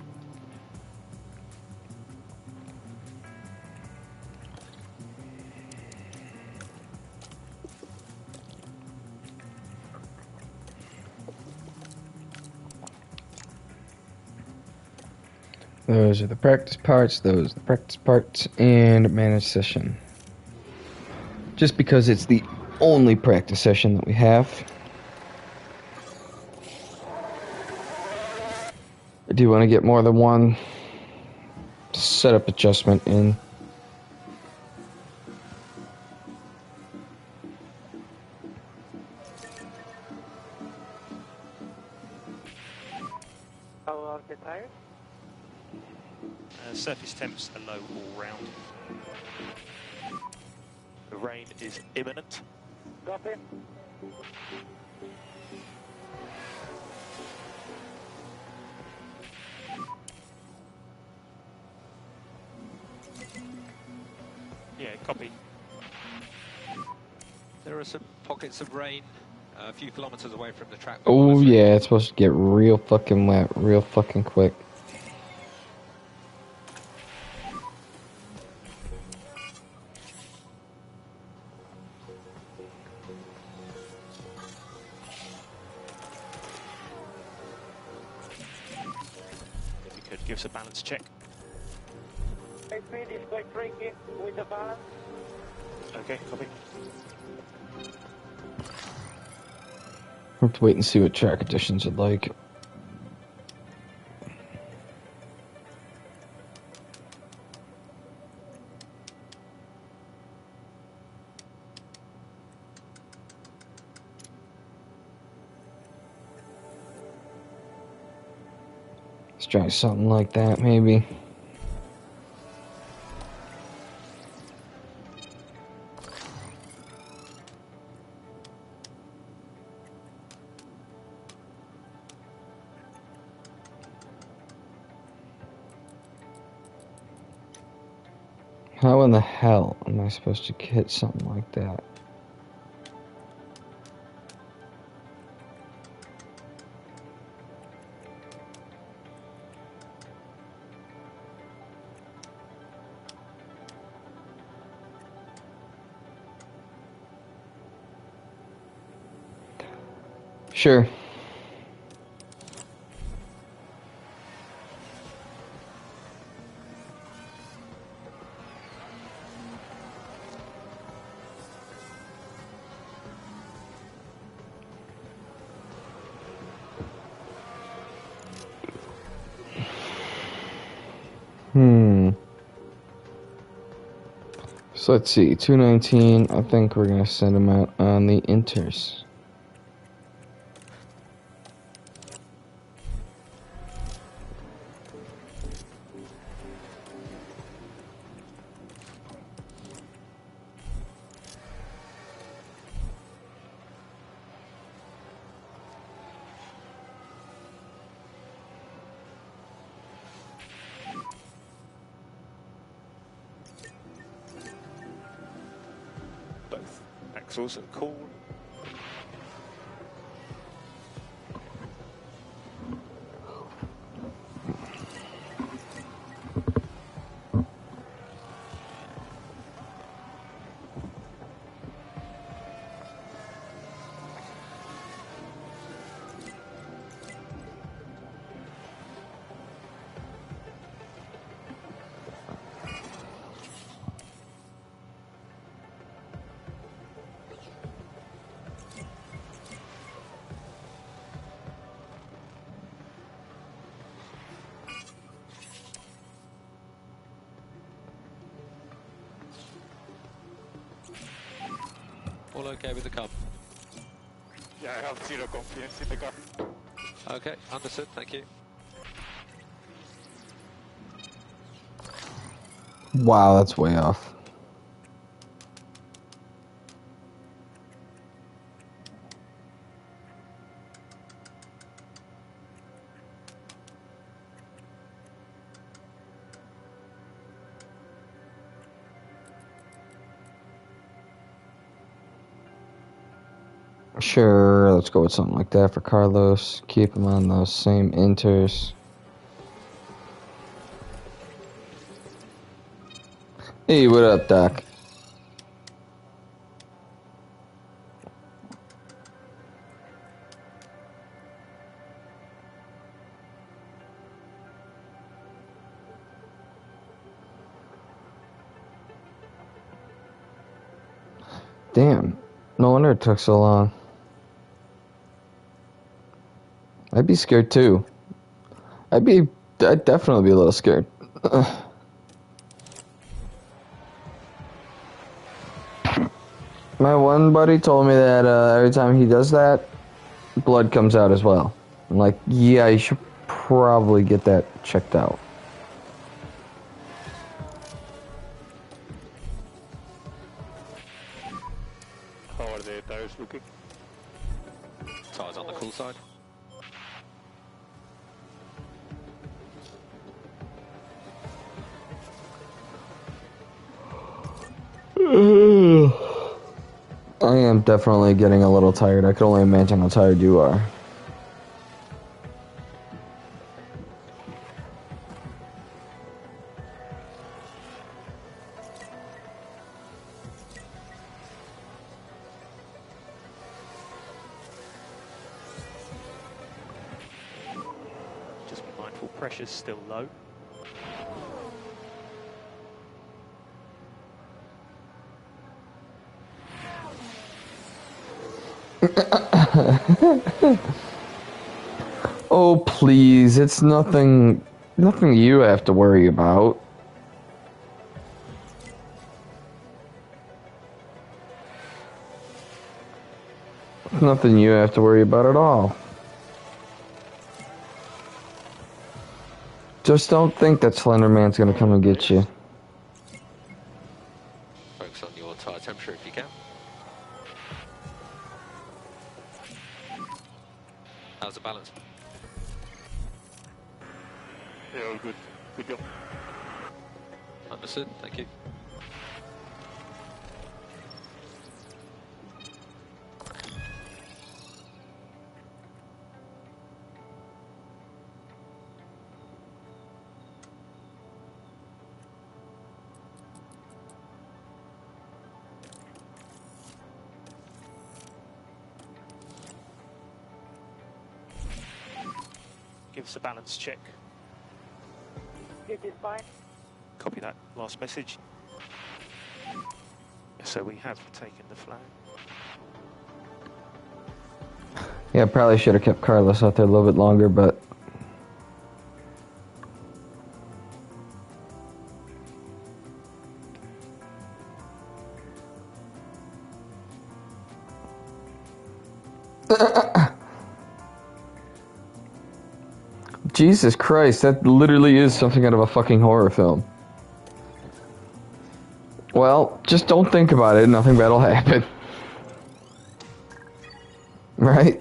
Those are the practice parts, those are the practice parts, and managed session. Just because it's the only practice session that we have. I do want to get more than one setup adjustment in.
How are the tires?
Surface temps are low all round. The rain is imminent.
Copy.
Yeah, copy.
There are some pockets of rain a few kilometers away from the track.
Oh yeah, it's supposed to get real fucking wet, real fucking quick.
give us a balance check.
Speed is quite tricky with the balance.
Okay, copy.
Have to wait and see what track conditions are like. Let's try something like that, maybe. How in the hell am I supposed to hit something like that? Sure. So let's see, 219, I think we're going to send him out on the inters.
Both axles are cool.
All okay with the car?
Yeah, I have zero confidence in the car.
Okay, understood, thank you.
Wow, that's way off. Sure, let's go with something like that for Carlos. Keep him on those same inters. Hey, what up, Doc? Damn, no wonder it took so long. I'd be scared too. I'd definitely be a little scared. My one buddy told me that every time he does that, blood comes out as well. I'm like, yeah, you should probably get that checked out.
How are the tires looking?
Tyres on the cool side.
I am definitely getting a little tired. I can only imagine how tired you are.
Just be mindful. pressure's still low.
Oh, please, it's nothing you have to worry about. Nothing you have to worry about at all. Just don't think that Slender Man's gonna come and get you.
Focus on your tyre temperature if you can. How's the balance?
Yeah, all good. Good job.
Understood, thank you.
Give us a balance check.
It is fine.
Copy that last message. So we have taken the flag.
Yeah, I probably should have kept Carlos out there a little bit longer, but... Jesus Christ, that literally is something out of a fucking horror film. Well, just don't think about it, nothing bad'll happen. Right?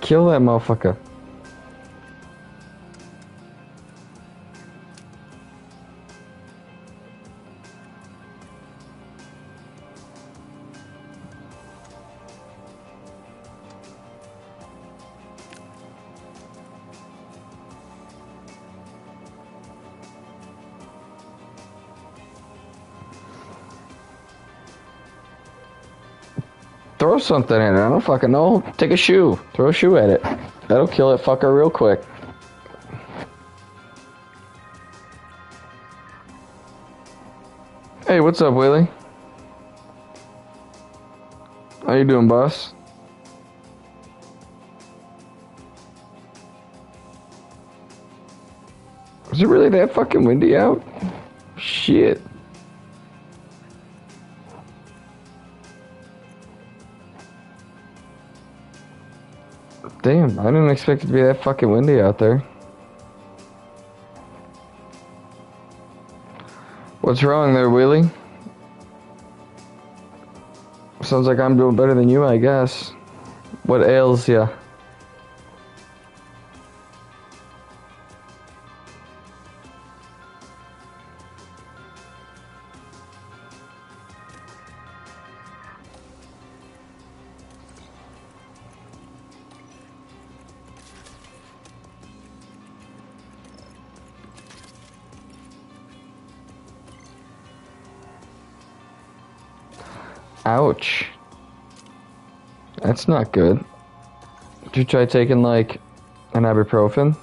Kill that motherfucker. Throw something at it. I don't fucking know. Take a shoe. Throw a shoe at it. That'll kill that fucker real quick. Hey, what's up, Willie? How you doing, boss? Is it really that fucking windy out? Shit. Damn, I didn't expect it to be that fucking windy out there. What's wrong there, Willie? Sounds like I'm doing better than you, I guess. What ails ya? Ouch. That's not good. Did you try taking, like, an ibuprofen?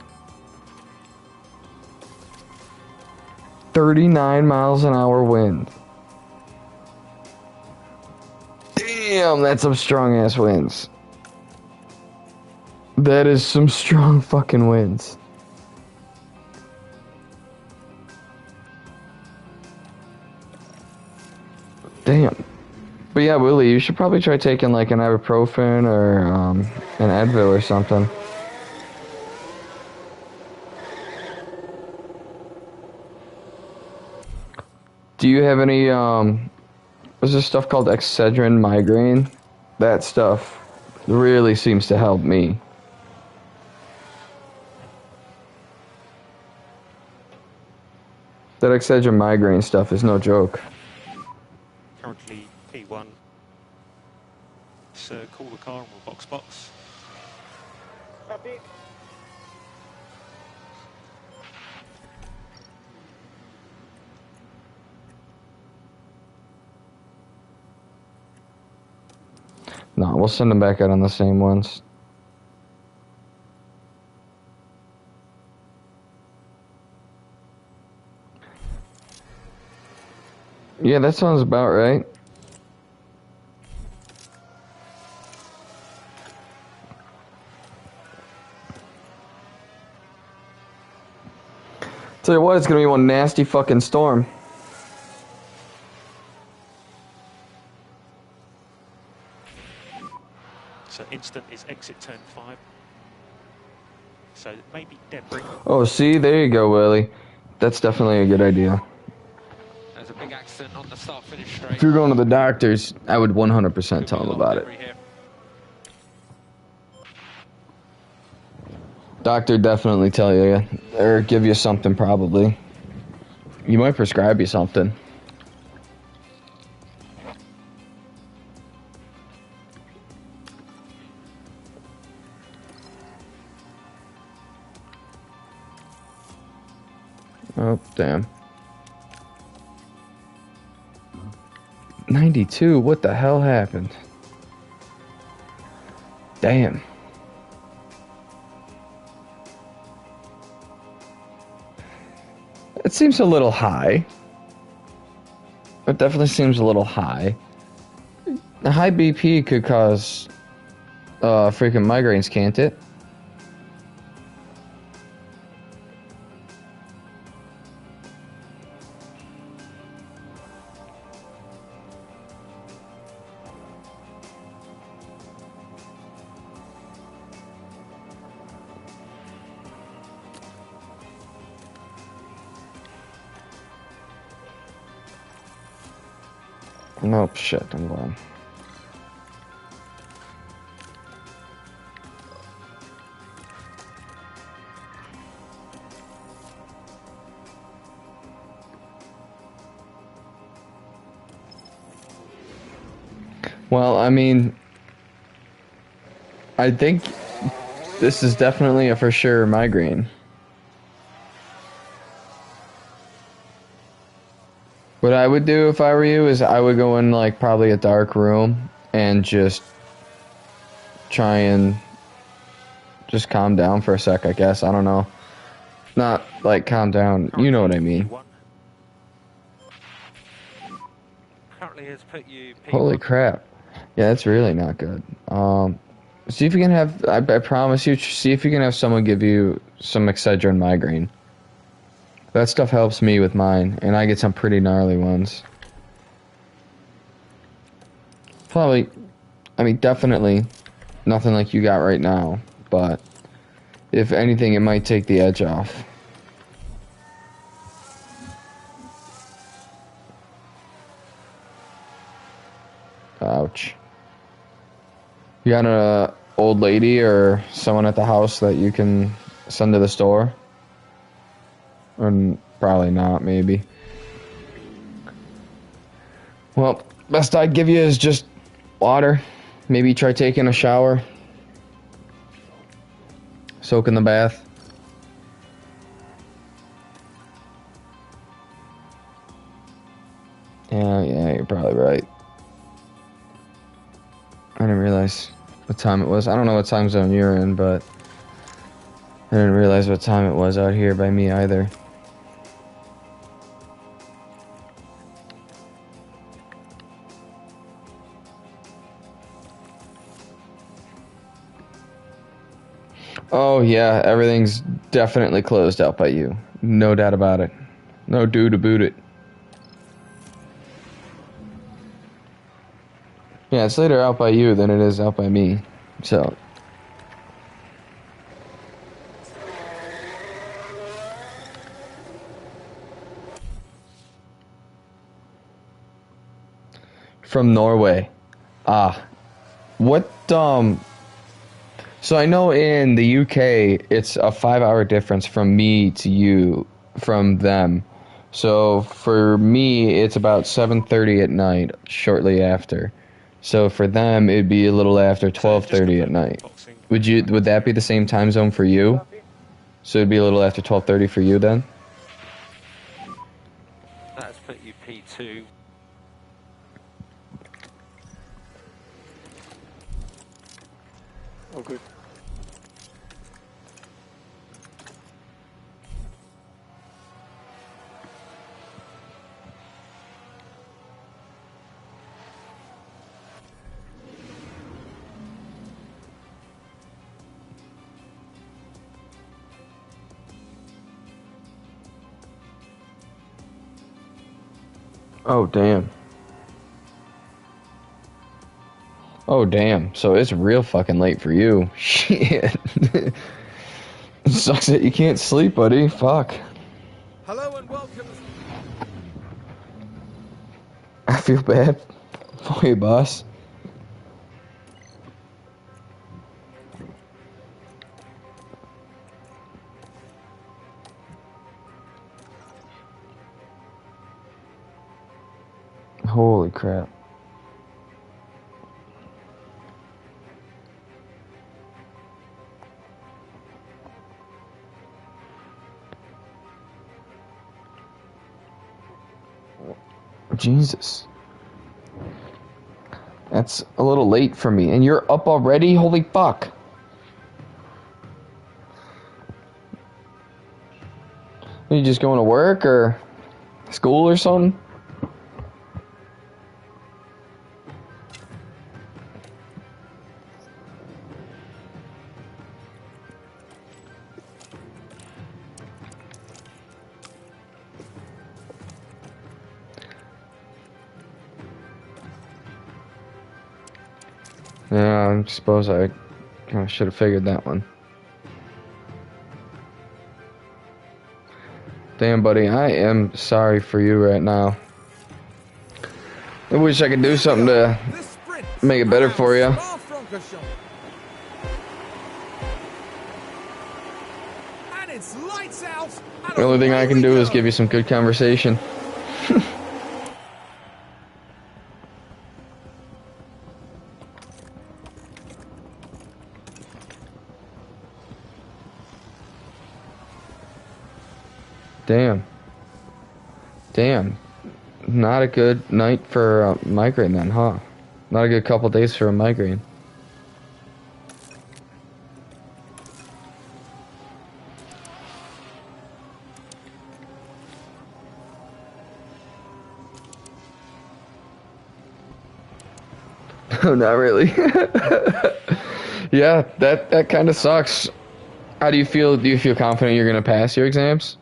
39 miles an hour wind. Damn, that's some strong-ass winds. That is some strong fucking winds. Damn. But yeah, Willie, you should probably try taking like an ibuprofen or an Advil or something. Do you have any, there's this stuff called Excedrin migraine? That stuff really seems to help me. That Excedrin migraine stuff is no joke.
Currently P1. So call the car and we'll box.
Copy.
No, we'll send them back out on the same ones. Yeah, that sounds about right. Tell you what, it's gonna be one nasty fucking storm.
So instant is exit turn 5. So maybe debris.
Oh, see, there you go, Willie. That's definitely a good idea.
There's a big accident on the start-finish straight.
If you're going to the doctors, I would 100% tell them about it.
Here.
Doctor definitely tell you, or give you something probably. You might prescribe you something. Oh, damn. 92, what the hell happened? Damn. It seems a little high. It definitely seems a little high. A high BP could cause freaking migraines, can't it? Nope, shit, I'm going. Well, I mean, I think this is definitely a for sure migraine. What I would do if I were you is I would go in like probably a dark room and just try and just calm down for a sec, I guess. I don't know. Not like calm down. You know what I mean.
Currently has put you P1.
Holy crap. Yeah, that's really not good. See if you can have, I promise you, see if you can have someone give you some Excedrin migraine. That stuff helps me with mine, and I get some pretty gnarly ones. Probably, I mean, definitely nothing like you got right now, but if anything, it might take the edge off. Ouch. You got an old lady or someone at the house that you can send to the store? Or probably not, maybe. Well, best I'd give you is just water. Maybe try taking a shower. Soak in the bath. Yeah, you're probably right. I didn't realize what time it was. I don't know what time zone you're in, but I didn't realize what time it was out here by me either. Oh yeah, everything's definitely closed out by you. No doubt about it. No do to boot it. Yeah, it's later out by you than it is out by me. So. From Norway. Ah. What, So I know in the UK, it's a 5-hour difference from me to you, from them. So for me, it's about 7:30 at night, shortly after. So for them, it'd be a little after 12:30 at night. Would that be the same time zone for you? So it'd be a little after 12:30 for you then?
That's put you P2.
Oh, good.
Oh damn. Oh damn. So it's real fucking late for you. Shit. Sucks that you can't sleep, buddy. Fuck.
Hello and welcome.
I feel bad for you, boss. Holy crap. Jesus. That's a little late for me. And you're up already? Holy fuck. Are you just going to work or school or something? Yeah, I suppose I kind of should have figured that one. Damn, buddy, I am sorry for you right now. I wish I could do something to
The sprint
make it better for you.
And it's lights out. And
The only thing
away
I can
we
do is
go.
give you some good conversation. Damn. Damn. Not a good night for a migraine then, huh? Not a good couple days for a migraine. No, not really. Yeah, that kind of sucks. How do you feel? Do you feel confident you're gonna pass your exams?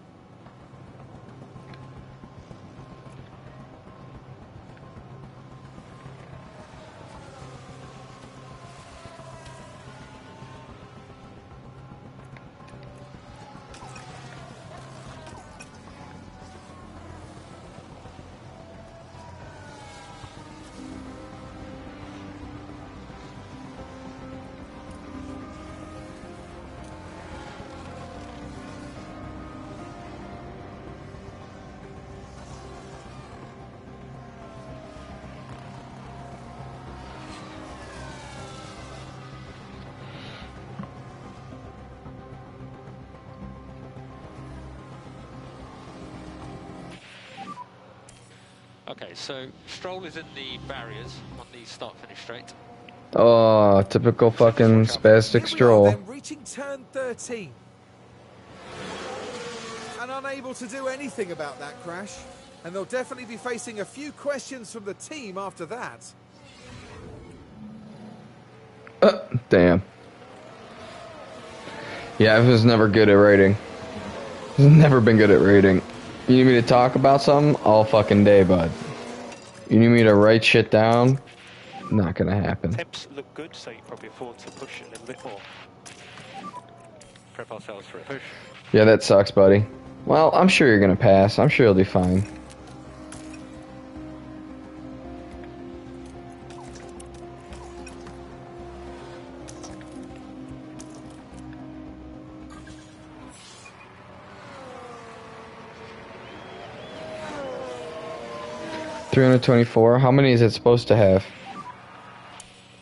Okay, so Stroll is in the barriers on the start-finish straight.
Oh, typical fucking spastic
Here we are
stroll.
then, reaching turn 13. And unable to do anything about that crash. And they'll definitely be facing a few questions from the team after that.
Damn. Yeah, I was never good at writing. Never been good at writing. You need me to talk about something all fucking day, bud. You need me to write shit down? Not gonna happen.
Temps look good, so you probably afford to push a little bit more.
Prep ourselves for a push.
Yeah, that sucks, buddy. Well, I'm sure you're gonna pass. I'm sure you'll do fine. $324. How many is it supposed to have?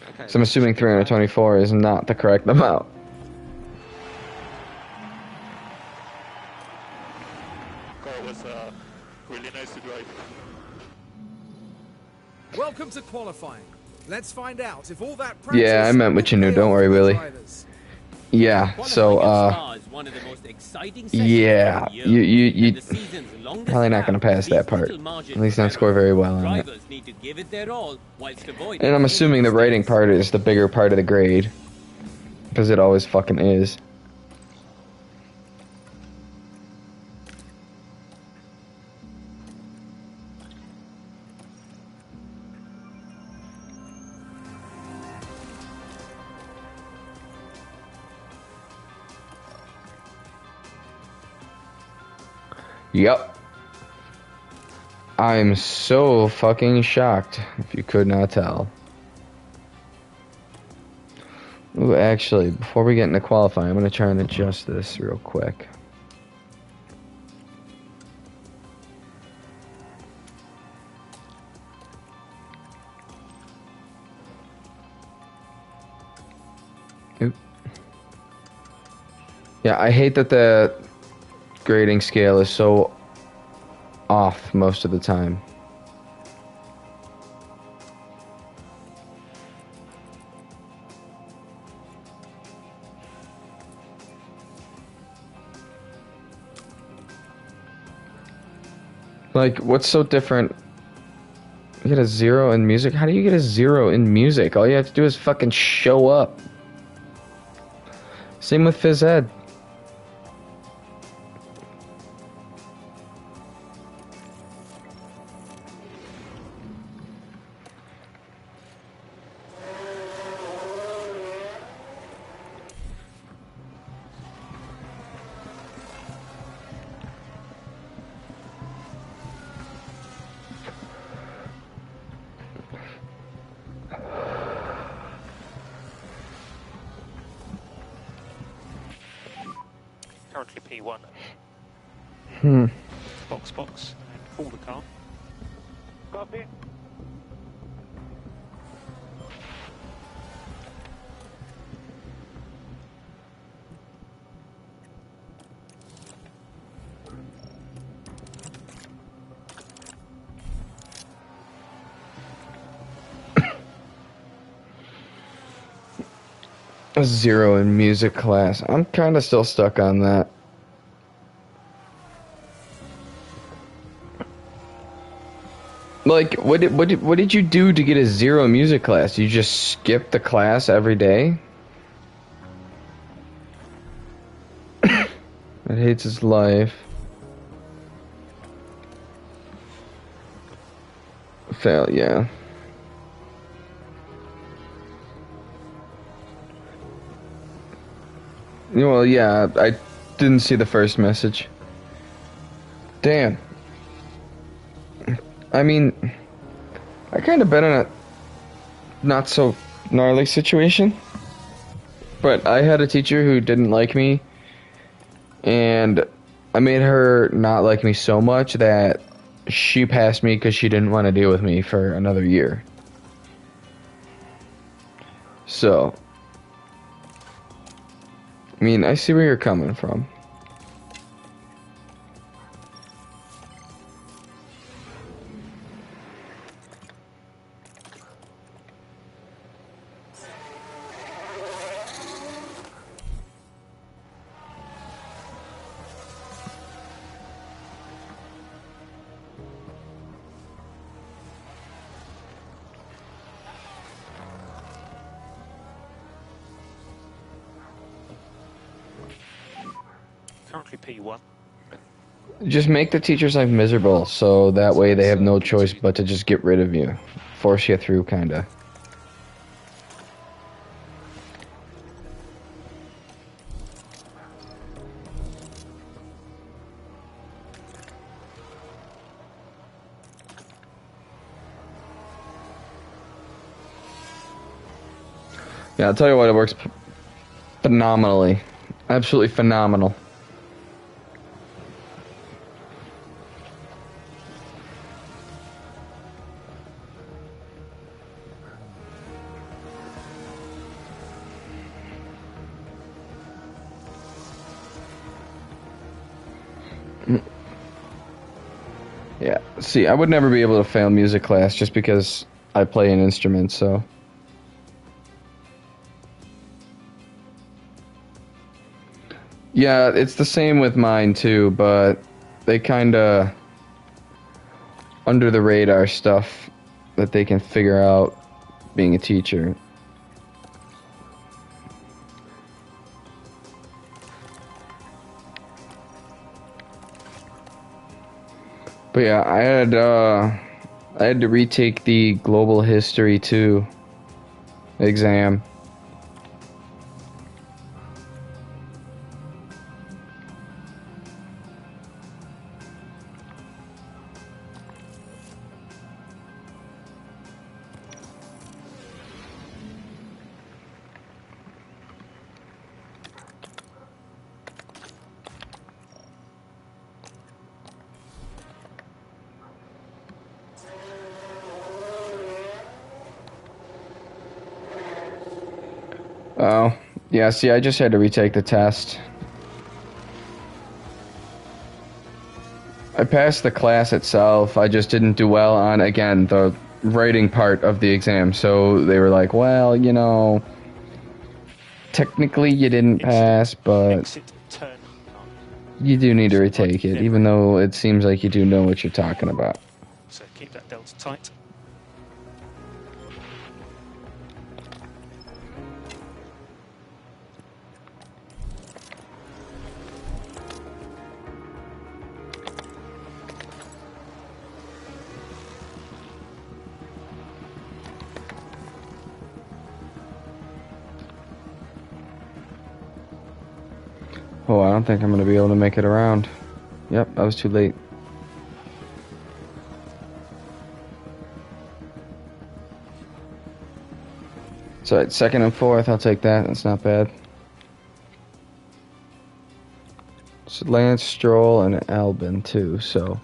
Okay,
So I'm assuming 324 is not the correct amount.
Car was really nice to drive.
Welcome to qualifying. Let's find out if all that practice
Yeah, I meant what you knew.
will pay
Don't
off
worry,
for the
Willie.
drivers.
Yeah, so,
Qualifying at Spa is one of the most exciting sessions
yeah,
of the year,
you
and the season's longest
probably not going to
lap
pass that
leaves
part.
little margin
At least
for
not score very well on it.
Drivers need to give it their all whilst avoiding
And I'm
any
assuming the rating
mistakes.
part is the bigger part of the grade. Because it always fucking is. Yep. I'm so fucking shocked, if you could not tell. Ooh, actually, before we get into qualifying, I'm going to try and adjust this real quick. Oop. Yeah, I hate that the grading scale is so off most of the time. Like, what's so different? You get a 0 in music? How do you get a 0 in music? All you have to do is fucking show up. Same with phys ed.
Currently P1. Box, and pull the car.
Copy.
A 0 in music class. I'm kind of still stuck on that. Like, what did you do to get a 0 in music class? You just skip the class every day? It hates his life. Fail, yeah. Well, yeah, I didn't see the first message. Damn. I mean, I kind of been in a not so gnarly situation. But I had a teacher who didn't like me, and I made her not like me so much that she passed me because she didn't want to deal with me for another year. So, I mean, I see where you're coming from.
Currently P1.
Just make the teacher's life miserable, so that way they have no choice but to just get rid of you. Force you through, kinda. Yeah, I'll tell you what, it works phenomenally. Absolutely phenomenal. See, I would never be able to fail music class just because I play an instrument, so. Yeah, it's the same with mine too, but they kinda under the radar stuff that they can figure out being a teacher. But yeah, I had to retake the global history 2 exam. Oh, yeah, see, I just had to retake the test. I passed the class itself, I just didn't do well on, again, the writing part of the exam, so they were like, well, you know, technically you didn't pass, but you do need to retake it, even though it seems like you do know what you're talking about.
So keep that delta tight.
Oh, I don't think I'm going to be able to make it around. Yep, I was too late. So at 2nd and 4th, I'll take that. That's not bad. So Lance, Stroll, and Albin too, so.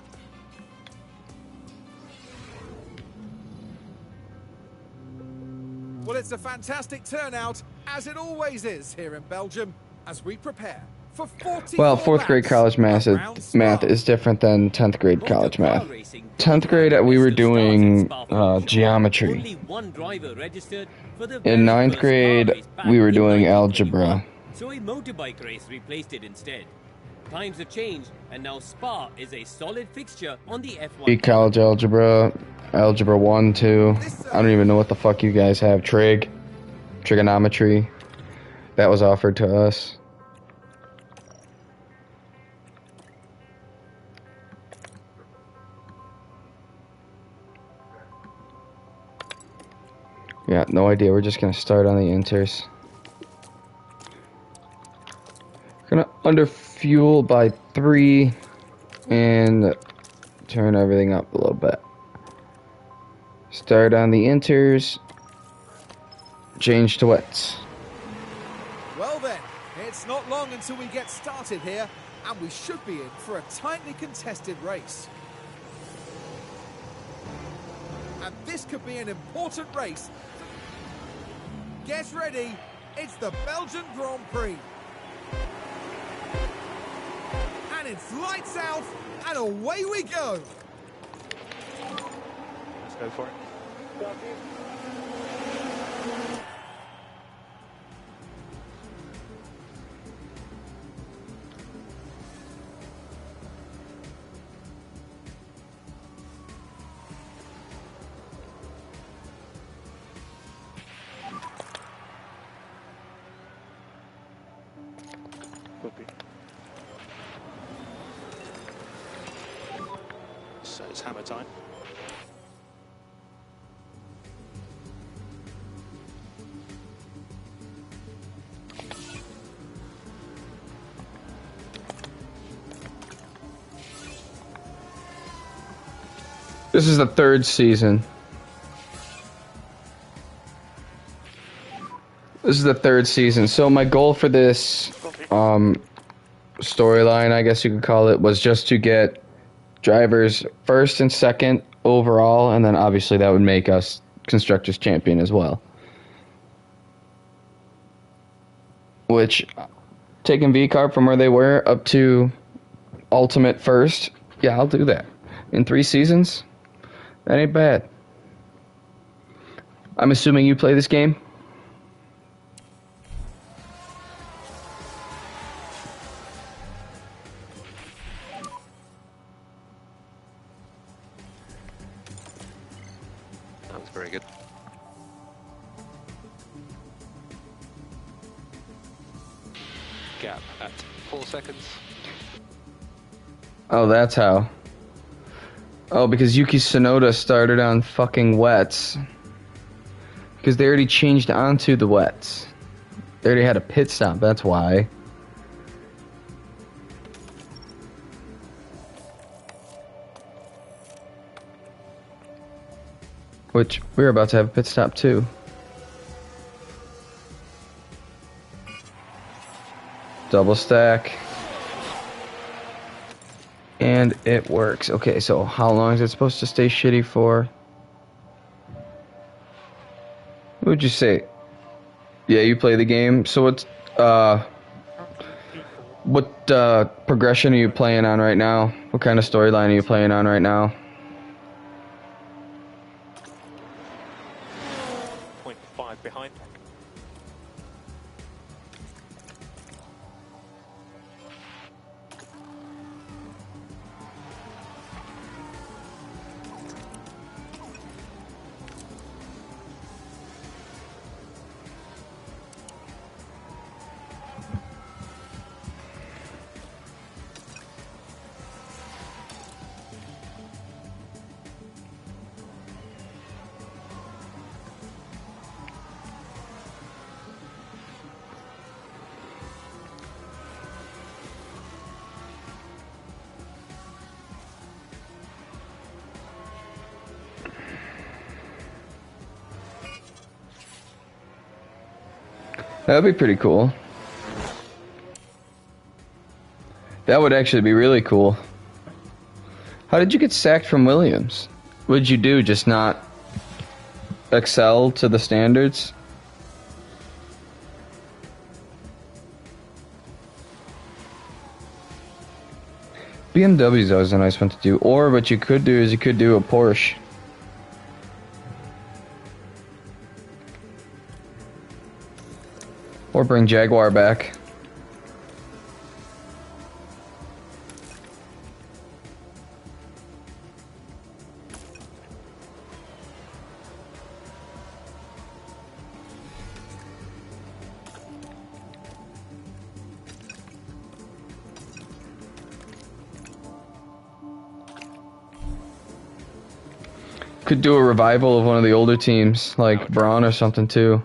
Well, it's a fantastic turnout, as it always is here in Belgium, as we prepare for 40.
Well, 4th grade college math is different than 10th grade college math. 10th grade, we were doing geometry. In 9th grade, we were doing algebra.
So a motorbike race replaced it instead. Times have changed, and now Spa is a solid fixture on the F1.
College algebra, algebra 1, 2. I don't even know what the fuck you guys have. Trigonometry. That was offered to us. Yeah, no idea. We're just gonna start on the inters. Gonna under fuel by 3 and turn everything up a little bit. Start on the inters. Change to wets.
Well then, it's not long until we get started here, and we should be in for a tightly contested race. And this could be an important race. Get ready, it's the Belgian Grand Prix. And it's lights out, and away we go.
Let's go for it. So it's hammer time.
This is the 3rd season. This is the 3rd season. So my goal for this storyline, I guess you could call it, was just to get drivers 1st and 2nd overall, and then obviously that would make us Constructors Champion as well. Which, taking VCARB from where they were up to Ultimate 1st, yeah, I'll do that. in 3 seasons. That ain't bad. I'm assuming you play this game?
That was very good. Gap at 4 seconds.
Oh, that's how. Oh, because Yuki Tsunoda started on fucking wets. Because they already changed onto the wets. They already had a pit stop, that's why. Which, we're about to have a pit stop too. Double stack. And it works. Okay, so how long is it supposed to stay shitty for? What would you say? Yeah, you play the game. So what progression are you playing on right now? What kind of storyline are you playing on right now?
0.5 behind.
That'd be pretty cool. That would actually be really cool. How did you get sacked from Williams? What did you do? Just not excel to the standards? BMW's always a nice one to do. Or what you could do is you could do a Porsche. Or bring Jaguar back. Could do a revival of one of the older teams, like Braun or something too.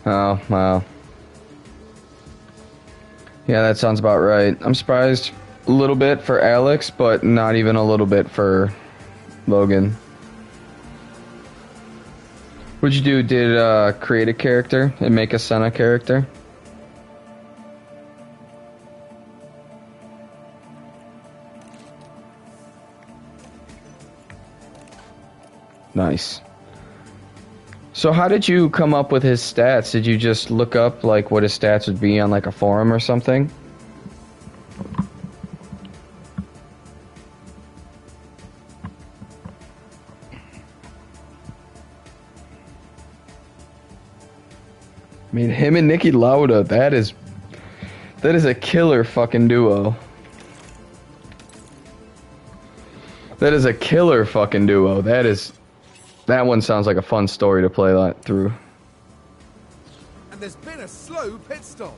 Oh, wow. Yeah, that sounds about right. I'm surprised a little bit for Alex, but not even a little bit for Logan. What'd you do? Did create a character and make a Senna character? Nice. So how did you come up with his stats? Did you just look up like what his stats would be on like a forum or something? I mean, him and Niki Lauda, that is a killer fucking duo. That is a killer fucking duo. That one sounds like a fun story to play that through.
And there's been a slow pit stop.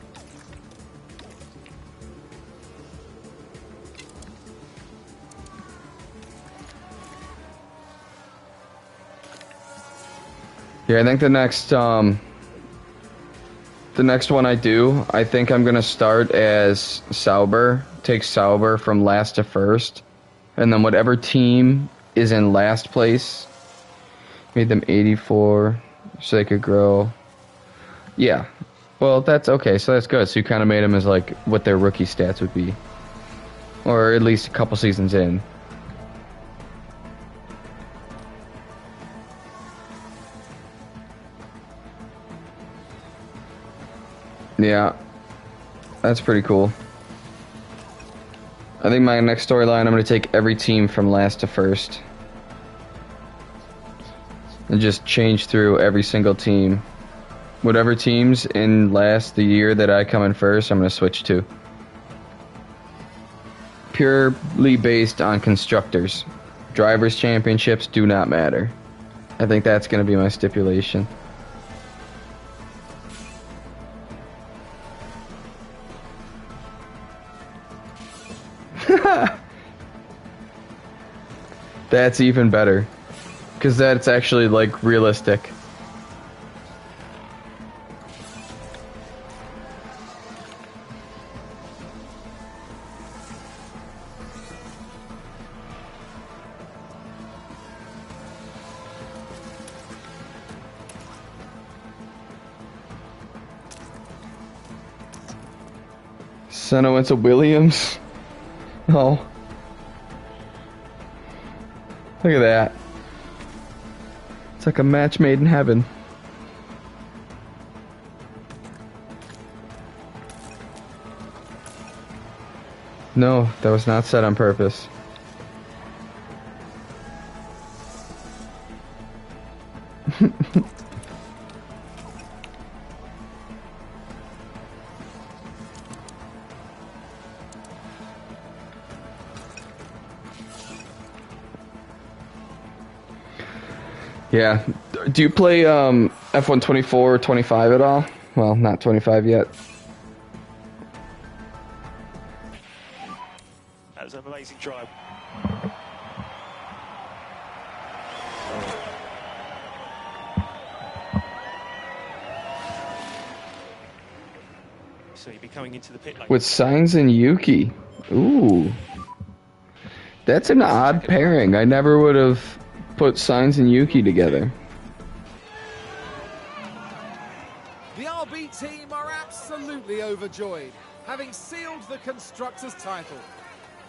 Yeah, I think the next one I do, I think I'm gonna start as Sauber, take Sauber from last to first, and then whatever team is in last place, made them 84 so they could grow. Yeah, Well, that's okay, so that's good. So you kind of made them as, like, what their rookie stats would be. Or at least a couple seasons in. Yeah. That's pretty cool. I think my next storyline, I'm going to take every team from last to first. And just change through every single team. Whatever teams in last the year that I come in first, I'm going to switch to. Purely based on constructors. Drivers' championships do not matter. I think that's going to be my stipulation. That's even better. Because that's actually, like, realistic. Senna went to Williams. Oh. Look at that. It's like a match made in heaven. No, that was not said on purpose. Yeah. Do you play F1 24 or 25 at all? Well, not 25 yet.
That was an amazing drive. So you'll be coming into the pit lane.
With Sainz and Yuki. Ooh. That's an odd pairing. I never would have put Sainz and Yuki together.
The RB team are absolutely overjoyed, having sealed the Constructors' title.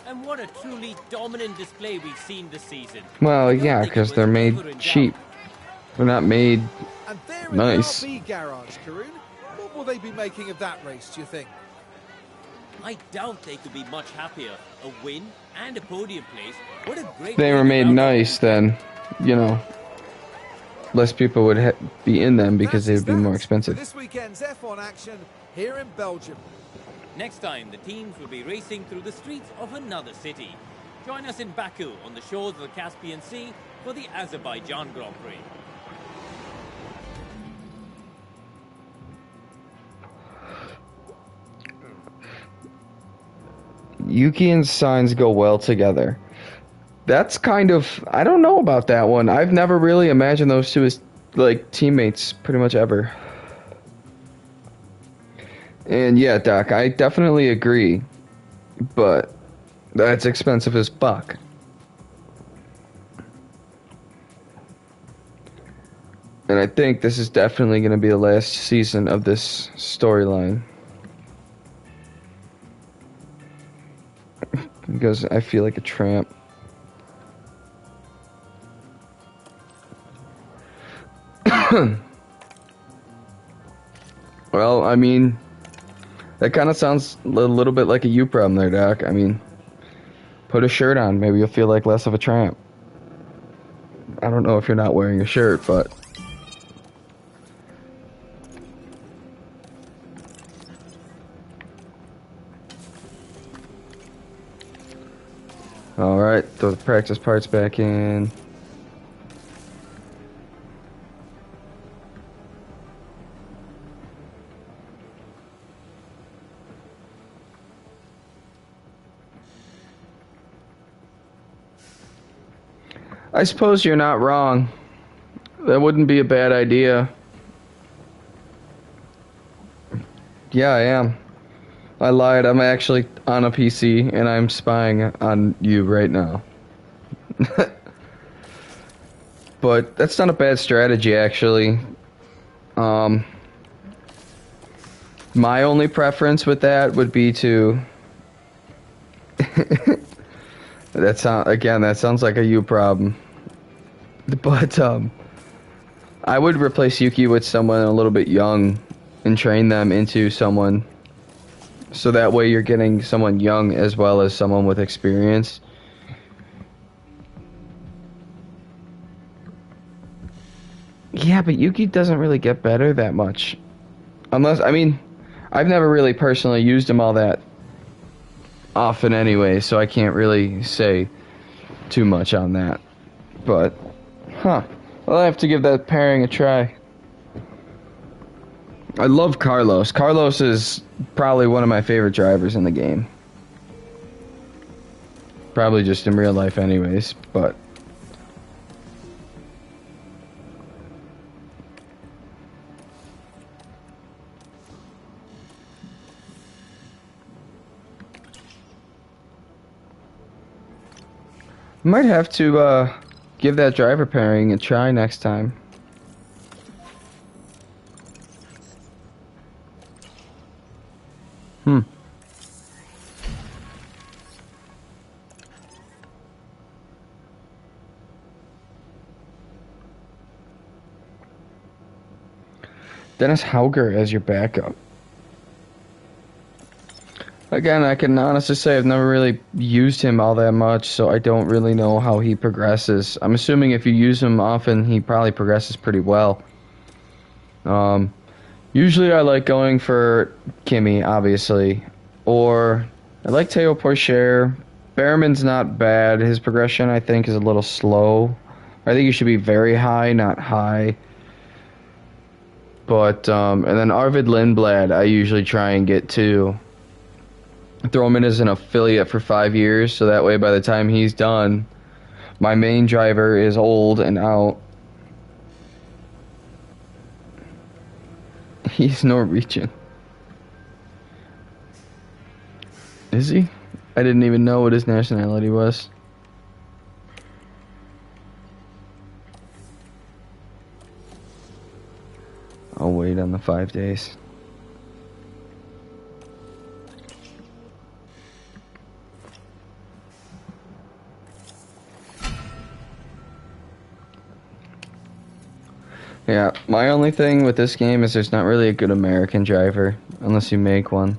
And what a truly dominant display we've seen this season.
Well, yeah, because they're made cheap. They're not made
And they're
nice.
in the RB garage, Karun. What will they be making of that race, do you think?
I doubt they could be much happier. A win and a podium place. What a great...
They were made nice, then, you know, less people would be in them because they would be more expensive.
This weekend's F1 action here in Belgium.
Next time, the teams will be racing through the streets of another city. Join us in Baku on the shores of the Caspian Sea for the Azerbaijan Grand Prix.
Yuki and Sainz go well together. That's kind of... I don't know about that one. I've never really imagined those two as, like, teammates pretty much ever. And yeah, Doc, I definitely agree. But that's expensive as fuck. And I think this is definitely going to be the last season of this storyline. Because I feel like a tramp. Well, I mean, that kind of sounds a little bit like a you problem there, Doc. I mean, put a shirt on. Maybe you'll feel like less of a tramp. I don't know if you're not wearing a shirt, but... Alright, throw the practice parts back in. I suppose you're not wrong. That wouldn't be a bad idea. Yeah, I am. I lied. I'm actually on a PC and I'm spying on you right now. But that's not a bad strategy, actually. My only preference with that would be to... that sounds like a you problem. But, I would replace Yuki with someone a little bit young and train them into someone. So that way you're getting someone young as well as someone with experience. Yeah, but Yuki doesn't really get better that much. Unless, I mean, I've never really personally used him all that often anyway, so I can't really say too much on that. But, well, I have to give that pairing a try. I love Carlos. Carlos is probably one of my favorite drivers in the game. Probably just in real life anyways, but... Might have to give that driver pairing a try next time. Dennis Hauger as your backup. Again, I can honestly say I've never really used him all that much, so I don't really know how he progresses. I'm assuming if you use him often, he probably progresses pretty well. Usually I like going for Kimi, obviously, or I like Teo Porcher. Behrman's not bad. His progression, I think, is a little slow. I think he should be very high, not high. But, and then Arvid Lindblad, I usually try and get too. Throw him in as an affiliate for 5 years, so that way by the time he's done, my main driver is old and out. He's Norwegian. Is he? I didn't even know what his nationality was. I'll wait on the 5 days. Yeah, my only thing with this game is there's not really a good American driver, unless you make one.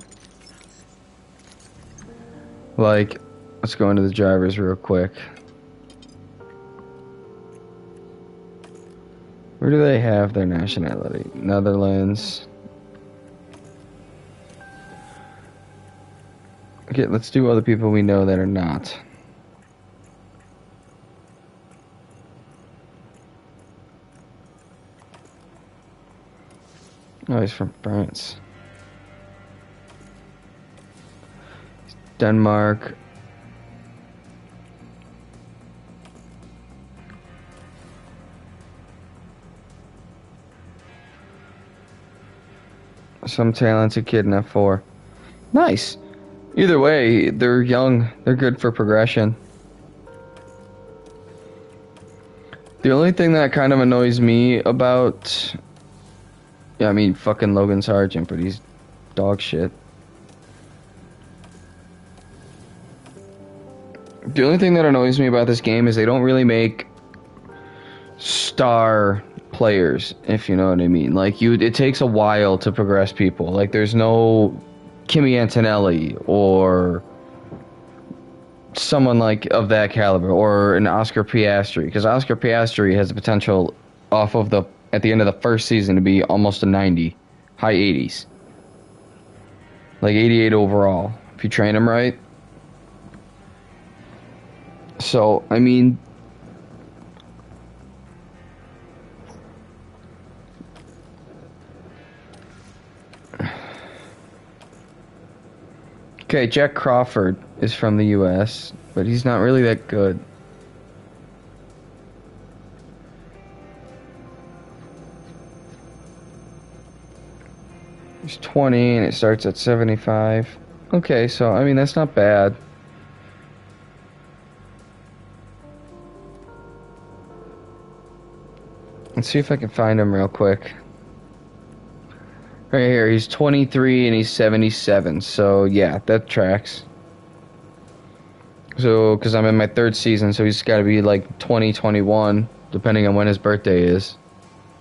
Like, let's go into the drivers real quick. Where do they have their nationality? Netherlands. Okay, let's do other people we know that are not. Oh, he's from France. Denmark. Some talented kid in F4. Nice. Either way, they're young. They're good for progression. The only thing that kind of annoys me about... Yeah, I mean, fucking Logan Sargent, but he's dog shit. The only thing that annoys me about this game is they don't really make star players, if you know what I mean. Like, it takes a while to progress people. Like, there's no Kimi Antonelli or someone like of that caliber, or an Oscar Piastri, because Oscar Piastri has the potential off of at the end of the first season to be almost a 90, high 80s, like 88 overall if you train him right. So I mean, okay, Jack Crawford is from the US, but he's not really that good. He's 20 and it starts at 75. Okay, so I mean, that's not bad. Let's see if I can find him real quick. Right here, he's 23 and he's 77. So yeah, that tracks. So, because I'm in my 3rd season, so he's got to be like 20, 21, depending on when his birthday is.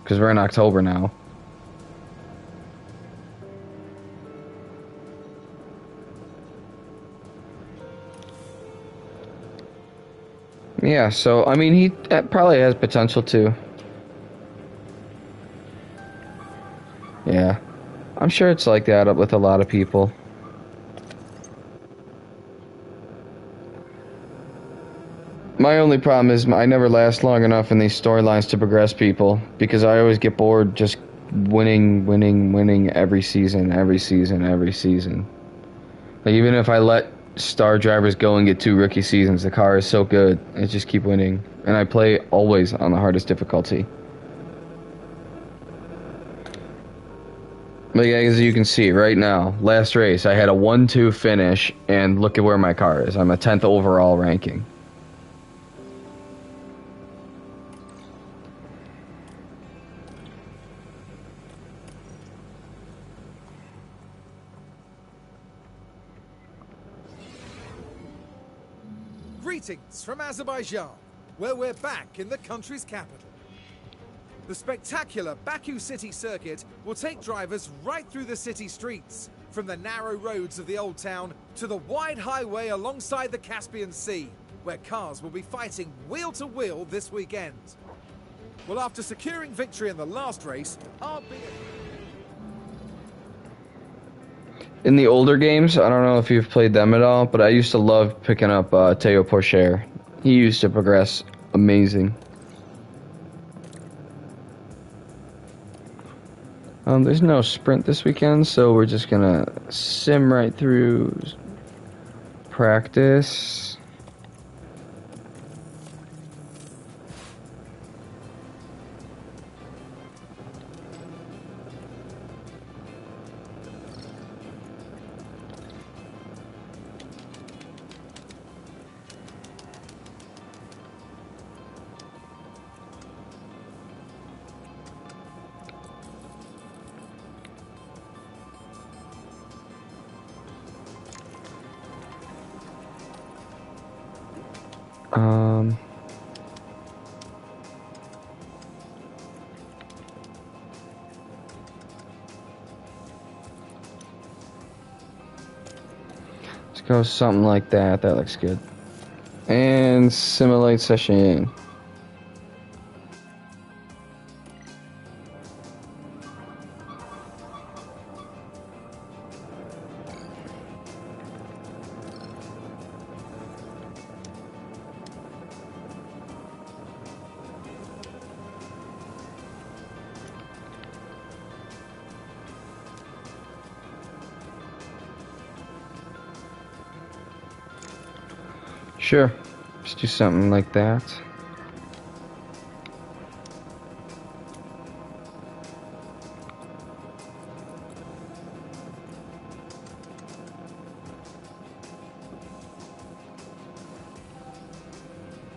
Because we're in October now. Yeah, so, I mean, he probably has potential too. Yeah. I'm sure it's like that with a lot of people. My only problem is I never last long enough in these storylines to progress people, because I always get bored just winning every season. Like, even if I let star drivers go and get 2 rookie seasons, the car is so good. I just keep winning. And I play always on the hardest difficulty. But yeah, as you can see right now, last race, I had a 1-2 finish, and look at where my car is. I'm a 10th overall ranking.
Greetings from Azerbaijan, where we're back in the country's capital. The spectacular Baku City Circuit will take drivers right through the city streets, from the narrow roads of the old town to the wide highway alongside the Caspian Sea, where cars will be fighting wheel to wheel this weekend. Well, after securing victory in the last race,
In the older games, I don't know if you've played them at all, but I used to love picking up Teo Porcher. He used to progress amazing. There's no sprint this weekend, so we're just gonna sim right through practice. Let's go something like that. That looks good. And simulate session. Sure, let's do something like that.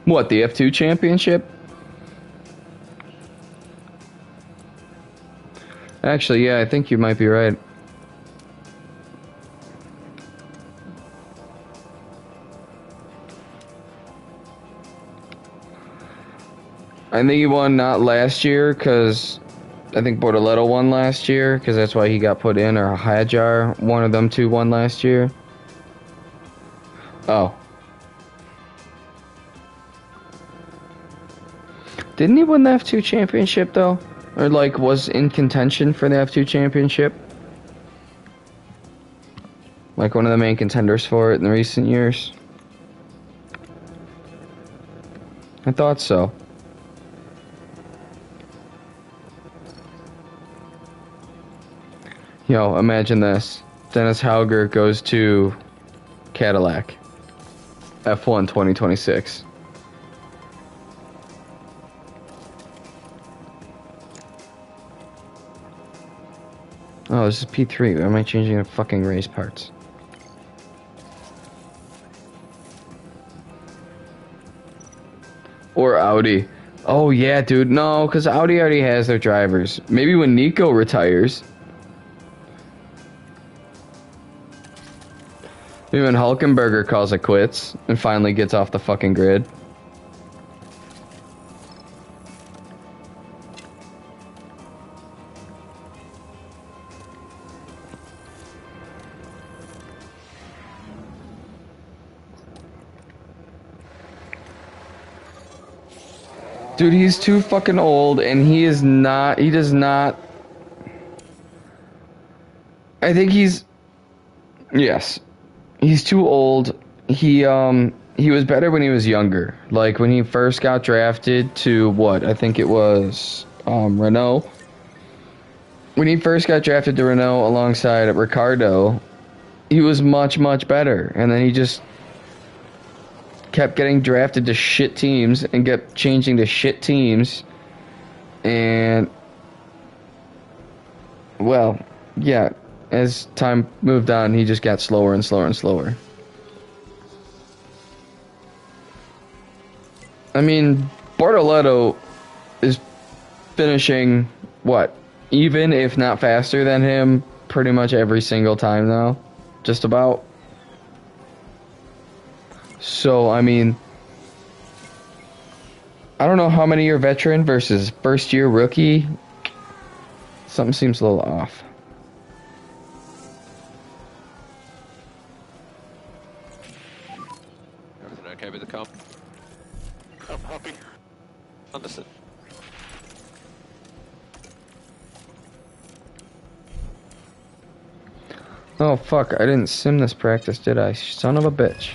What, the F2 championship? Actually, yeah, I think you might be right. I think he won not last year, because I think Bortoletto won last year, because that's why he got put in, or Hajar, one of them two won last year. Oh. Didn't he win the F2 championship, though? Or, like, was in contention for the F2 championship? Like, one of the main contenders for it in the recent years? I thought so. Yo, imagine this. Dennis Hauger goes to Cadillac. F1 2026. Oh, this is P3. Why am I changing the fucking race parts? Or Audi. Oh, yeah, dude. No, because Audi already has their drivers. Maybe when Nico retires. Even Hulkenberger calls it quits and finally gets off the fucking grid. Dude, he's too fucking old, and he does not... I think he's... Yes. He's too old. He was better when he was younger. Like, when he first got drafted to, what? I think it was, Renault. When he first got drafted to Renault alongside Ricardo, he was much, much better. And then he just kept getting drafted to shit teams and kept changing to shit teams. And, well, yeah, as time moved on, he just got slower and slower and slower. I mean, Bortoleto is finishing, what, even if not faster than him pretty much every single time now, just about. So, I mean, I don't know how many year veteran versus first year rookie. Something seems a little off.
Everything okay with the car?
I'm happy.
Understood.
Oh fuck, I didn't sim this practice, did I? Son of a bitch.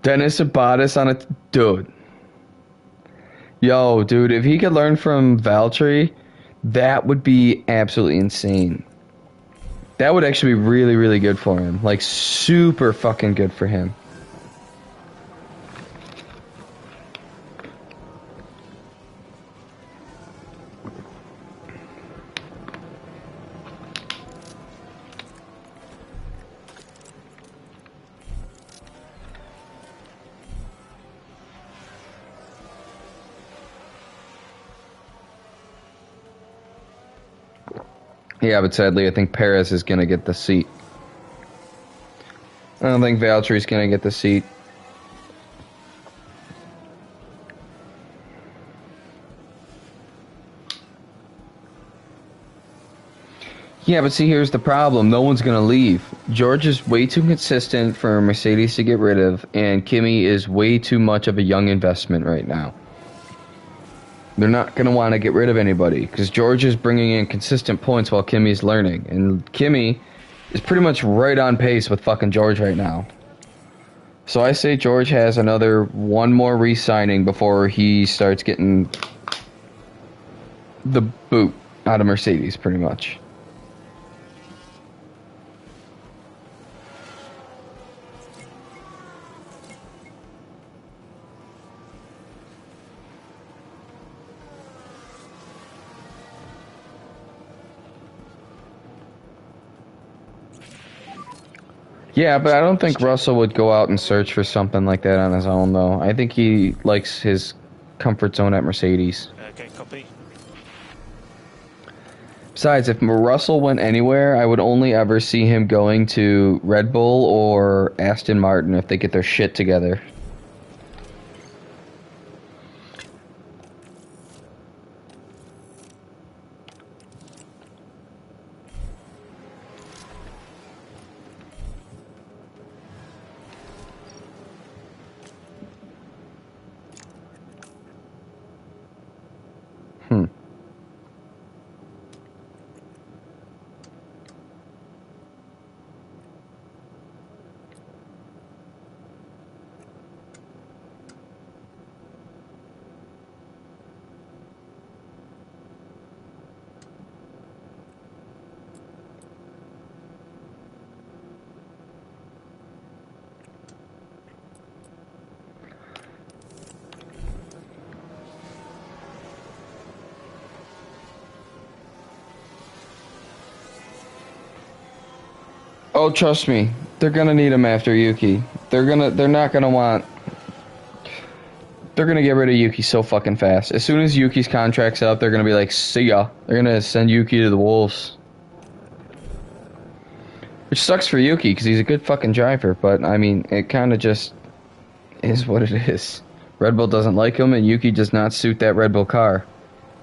Dennis Abatis on a... Dude. Yo, dude, if he could learn from Valtteri, that would be absolutely insane. That would actually be really, really good for him. Like, super fucking good for him. Yeah, but sadly, I think Perez is going to get the seat. I don't think Valtteri's going to get the seat. Yeah, but see, here's the problem. No one's going to leave. George is way too consistent for Mercedes to get rid of, and Kimi is way too much of a young investment right now. They're not going to want to get rid of anybody, because George is bringing in consistent points while Kimi's learning. And Kimi is pretty much right on pace with fucking George right now. So I say George has one more re-signing before he starts getting the boot out of Mercedes, pretty much. Yeah, but I don't think Russell would go out and search for something like that on his own, though. I think he likes his comfort zone at Mercedes.
Okay, copy.
Besides, if Russell went anywhere, I would only ever see him going to Red Bull or Aston Martin if they get their shit together. Oh, trust me, they're gonna need him after Yuki. They're not gonna want. They're gonna get rid of Yuki so fucking fast. As soon as Yuki's contract's up, they're gonna be like, see ya. They're gonna send Yuki to the Wolves. Which sucks for Yuki, because he's a good fucking driver, but, I mean, it kind of just is what it is. Red Bull doesn't like him, and Yuki does not suit that Red Bull car.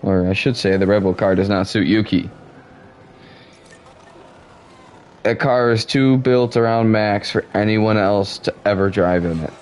Or I should say, the Red Bull car does not suit Yuki. That car is too built around Max for anyone else to ever drive in it.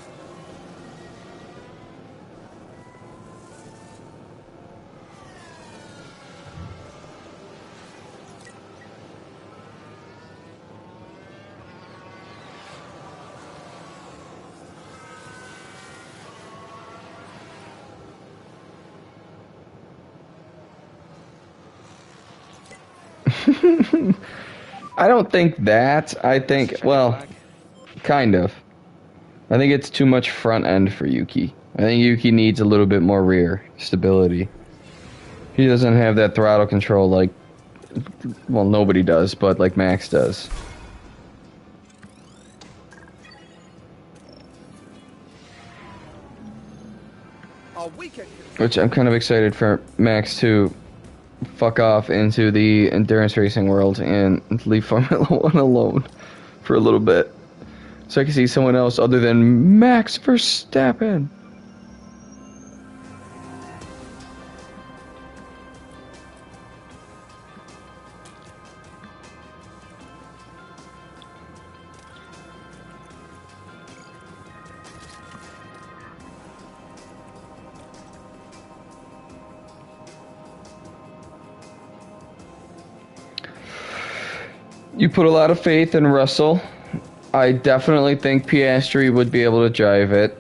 I don't think that. I think, well, kind of. I think it's too much front end for Yuki. I think Yuki needs a little bit more rear stability. He doesn't have that throttle control like, well, nobody does, but like Max does. Which I'm kind of excited for Max to fuck off into the endurance racing world and leave Formula 1 alone for a little bit. So I can see someone else other than Max Verstappen. You put a lot of faith in Russell. I definitely think Piastri would be able to drive it.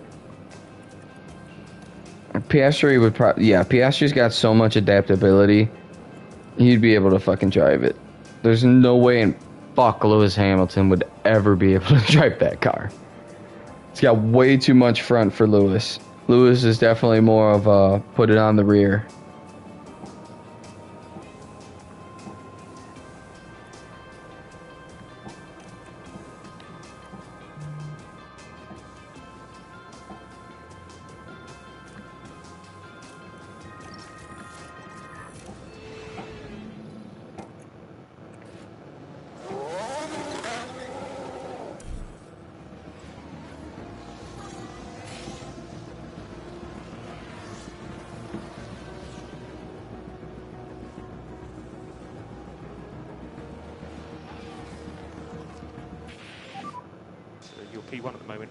Piastri would probably... Yeah, Piastri's got so much adaptability. He'd be able to fucking drive it. There's no way in fuck Lewis Hamilton would ever be able to drive that car. It's got way too much front for Lewis. Lewis is definitely more of a put it on the rear.
P1 at the moment.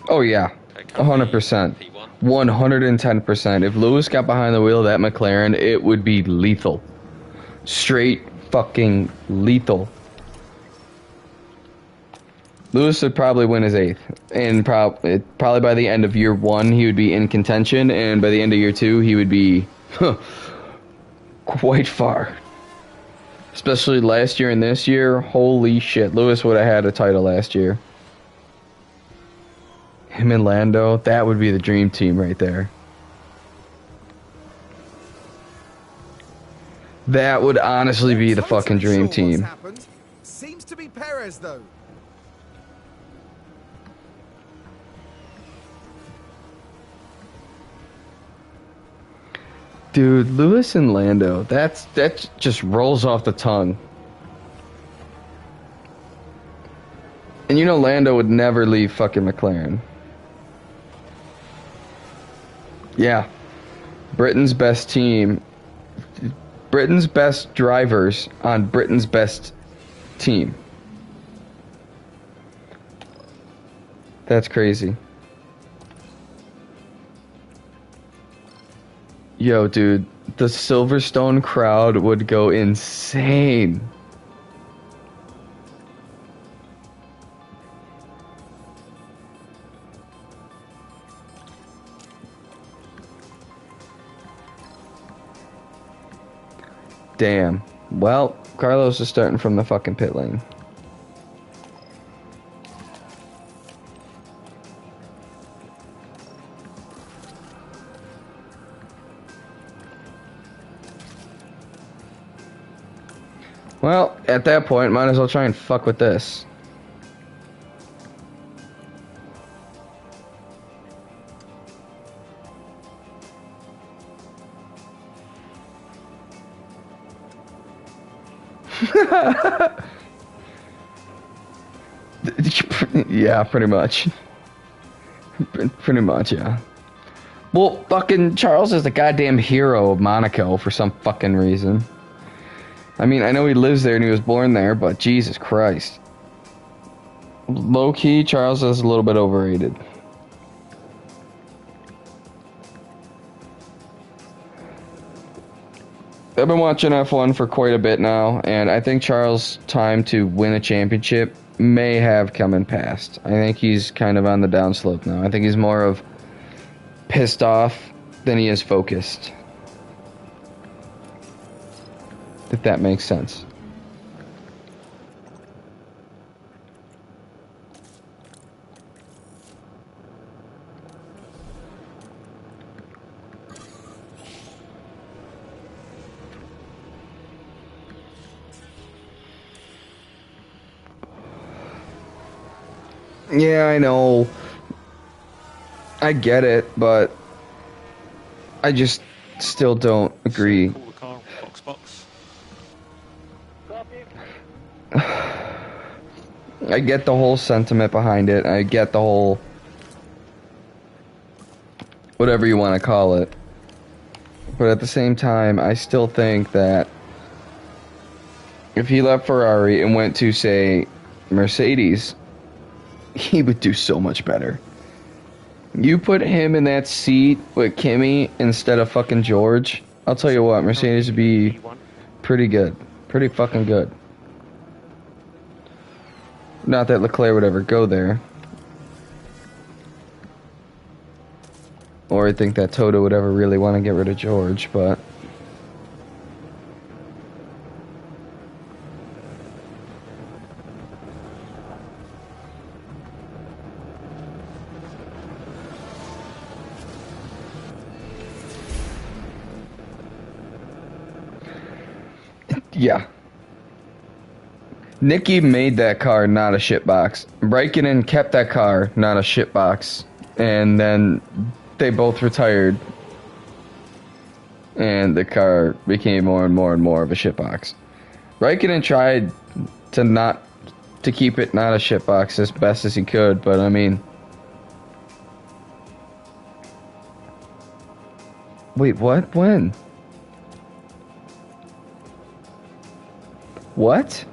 Oh yeah, 100%, 110%. If Lewis got behind the wheel of that McLaren, it would be lethal, straight fucking lethal. Lewis would probably win his 8th, and probably by the end of year 1 he would be in contention, and by the end of year 2 he would be quite far. Especially last year and this year, holy shit, Lewis would have had a title last year. Him and Lando, that would be the dream team right there. That would honestly be the fucking dream team.
Seems to be Perez though.
Dude, Lewis and Lando, that just rolls off the tongue. And you know Lando would never leave fucking McLaren. Yeah. Britain's best team. Britain's best drivers on Britain's best team. That's crazy. Yo, dude, the Silverstone crowd would go insane. Damn. Well, Carlos is starting from the fucking pit lane. Well, at that point, might as well try and fuck with this. Yeah, pretty much. Pretty much, yeah. Well, fucking Charles is the goddamn hero of Monaco for some fucking reason. I mean, I know he lives there and he was born there, but Jesus Christ. Low-key, Charles is a little bit overrated. I've been watching F1 for quite a bit now, and I think Charles' time to win a championship may have come and passed. I think he's kind of on the downslope now. I think he's more of pissed off than he is focused. If that makes sense. Yeah, I know. I get it, but I just still don't agree.
Call the car, box.
I get the whole sentiment behind it. I get the whole whatever you want to call it. But at the same time, I still think that if he left Ferrari and went to, say, Mercedes, he would do so much better. You put him in that seat with Kimi instead of fucking George, I'll tell you what, Mercedes would be pretty good. Pretty fucking good. Not that Leclerc would ever go there. Or I think that Toto would ever really want to get rid of George, but... Yeah. Nicky made that car not a shitbox. Raikkonen kept that car not a shitbox. And then they both retired. And the car became more and more and more of a shitbox. Raikkonen tried to keep it not a shitbox as best as he could, but I mean... Wait, what? When? What?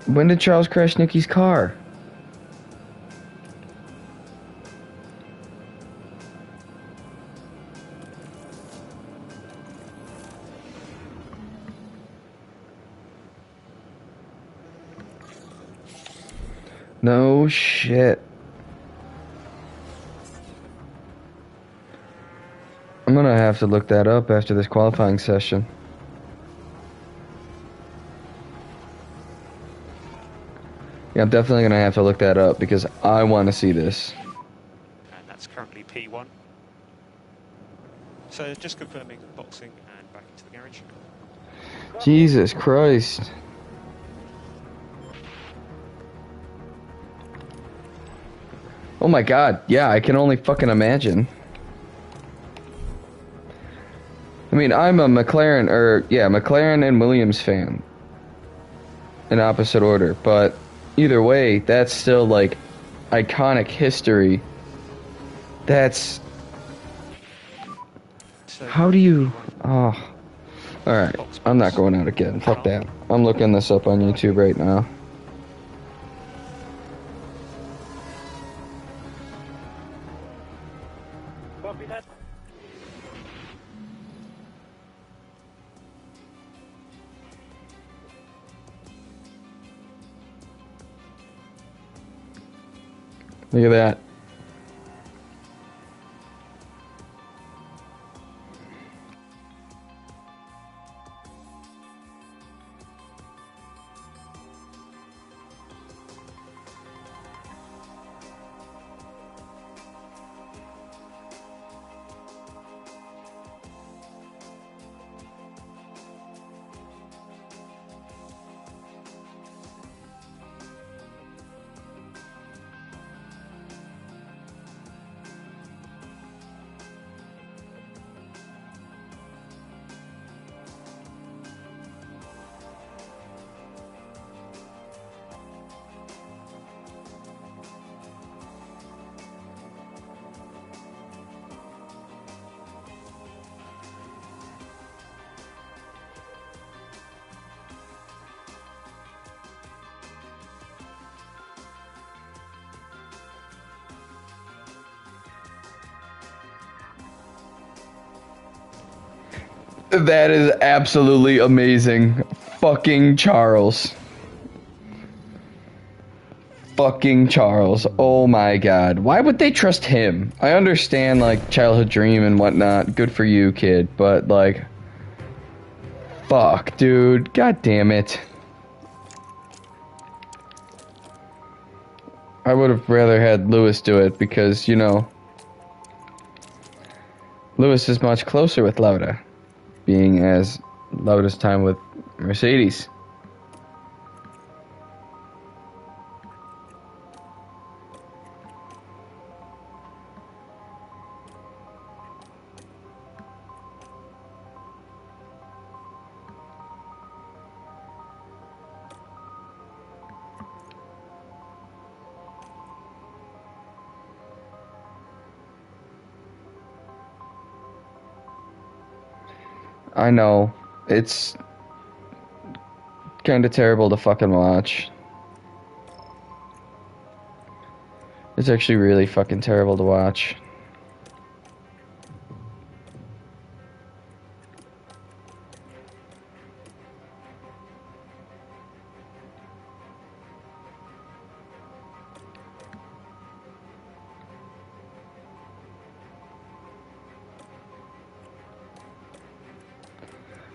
When did Charles crash Nicky's car? No shit. I'm gonna have to look that up after this qualifying session. Yeah, I'm definitely gonna have to look that up because I want to see this.
And that's currently P1. So just confirming boxing and back into the garage.
Jesus Christ. Oh my god, yeah, I can only fucking imagine. I mean, I'm a McLaren and Williams fan. In opposite order, but either way, that's still like iconic history. That's... How do you... Oh. Alright, I'm not going out again. Fuck that. I'm looking this up on YouTube right now. Look at that. That is absolutely amazing. Fucking Charles. Fucking Charles. Oh my god. Why would they trust him? I understand, like, childhood dream and whatnot. Good for you, kid. But, like... Fuck, dude. God damn it. I would have rather had Lewis do it because, you know... Lewis is much closer with Lauda. Being as Lauda's time with Mercedes. I know. It's kind of terrible to fucking watch. It's actually really fucking terrible to watch.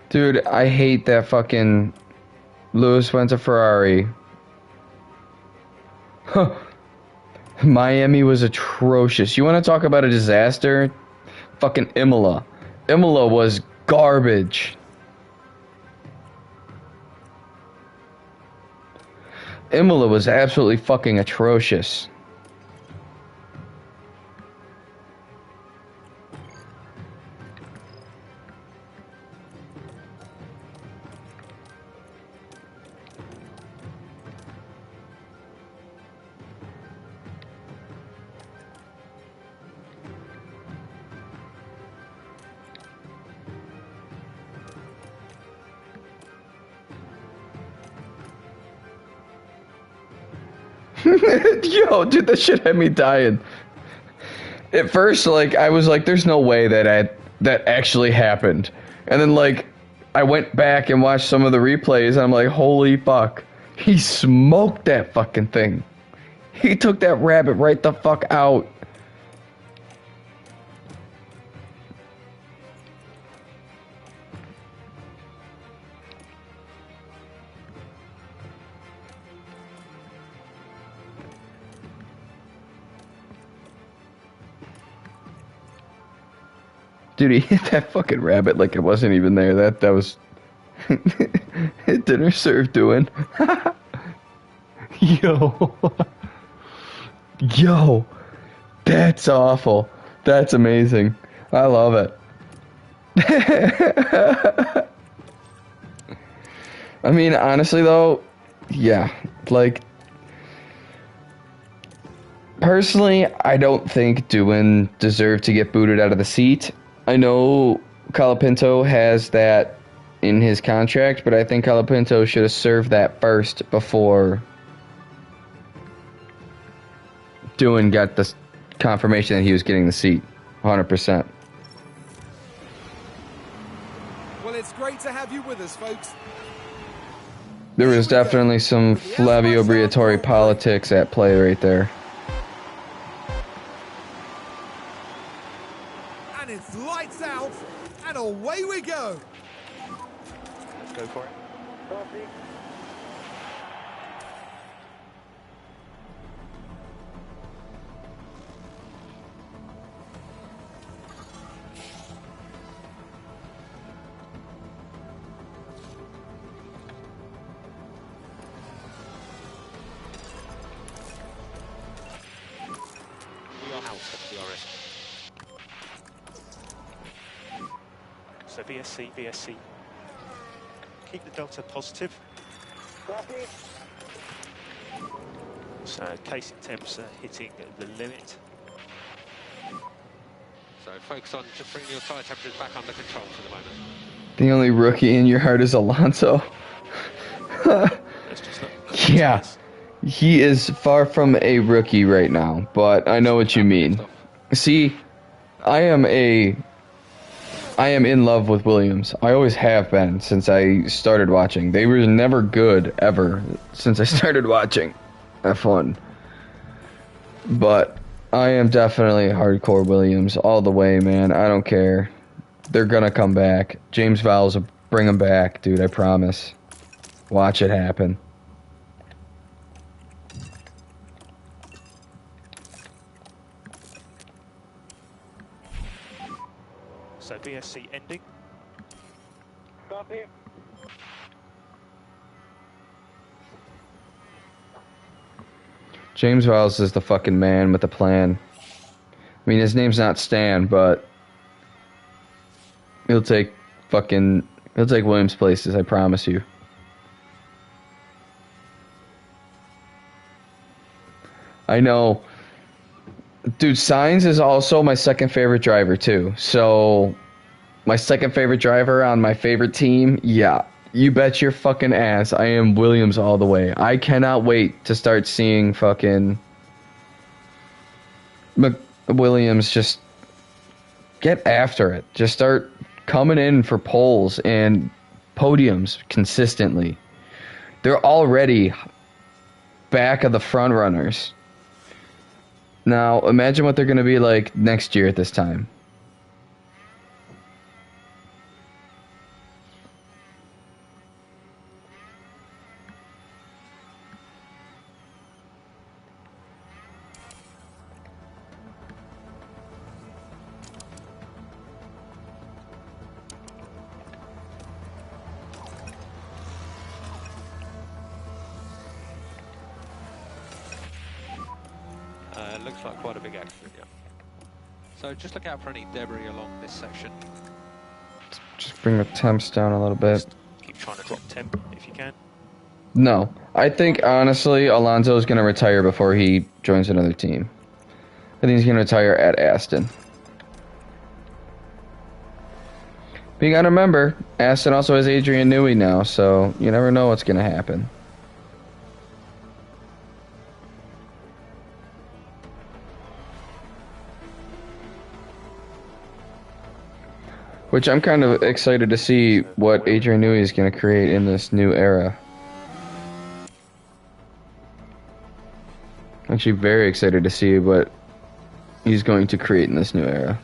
Dude, I hate that fucking Lewis went to Ferrari. Huh. Miami was atrocious. You want to talk about a disaster? Fucking Imola. Imola was garbage. Imola was absolutely fucking atrocious. Yo, dude, that shit had me dying. At first, like, I was like, there's no way that actually happened. And then, like, I went back and watched some of the replays, and I'm like, holy fuck. He smoked that fucking thing. He took that rabbit right the fuck out. Dude, he hit that fucking rabbit like it wasn't even there. That was dinner served doing. Yo. Yo. That's awful. That's amazing. I love it. I mean, honestly though, yeah, like, personally, I don't think Doohan deserved to get booted out of the seat. I know Colapinto has that in his contract, but I think Colapinto should have served that first before Doohan got the confirmation that he was getting the seat. 100%.
Well, it's great to have you with us, folks.
There was definitely some Flavio Briatore politics at play right there.
And it's lights out, and away we go.
Let's go for it.
Copy.
We are out of DRS. So VSC. Keep the delta positive.
Copy.
So casing temps are hitting the limit.
So focus on just bringing your tyre temperatures back under control for the moment.
The only rookie in your heart is Alonso.
Let's just look.
Yeah, he is far from a rookie right now, but I know what you mean. See, I am a I am in love with Williams. I always have been since I started watching. They were never good, ever, since I started watching F1. But I am definitely hardcore Williams all the way, man. I don't care. They're gonna come back. James Vowles will bring them back, dude, I promise. Watch it happen.
So VSC ending.
Copy.
James Vowles is the fucking man with the plan. I mean, his name's not Stan, but he'll take Williams places, I promise you. I know. Dude, Sainz is also my second favorite driver, too. So, my second favorite driver on my favorite team, yeah. You bet your fucking ass I am Williams all the way. I cannot wait to start seeing fucking Williams just get after it. Just start coming in for poles and podiums consistently. They're already back of the front runners. Now, imagine what they're going to be like next year at this time.
Looks like quite a big accident, yeah. So just look out for any debris along this section.
Just bring the temps down a little bit.
Just keep trying to drop temp if you can.
No. I think, honestly, Alonso is going to retire before he joins another team. I think he's going to retire at Aston. But you got to remember, Aston also has Adrian Newey now, so you never know what's going to happen. Which I'm kind of excited to see what Adrian Newey is going to create in this new era. Actually, very excited to see what he's going to create in this new era.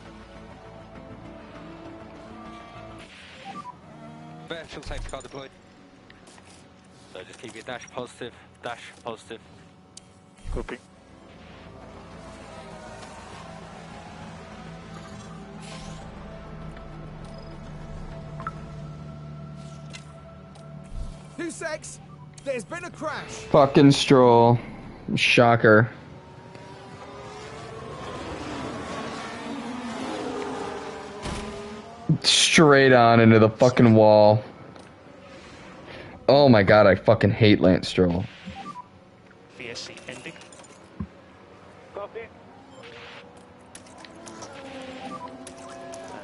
Virtual safety car deployed. So just keep your dash positive, dash positive.
Copy.
Two secs. There's been a crash.
Fucking Stroll. Shocker. Straight on into the fucking wall. Oh my god, I fucking hate Lance Stroll.
VSC ending.
Copy.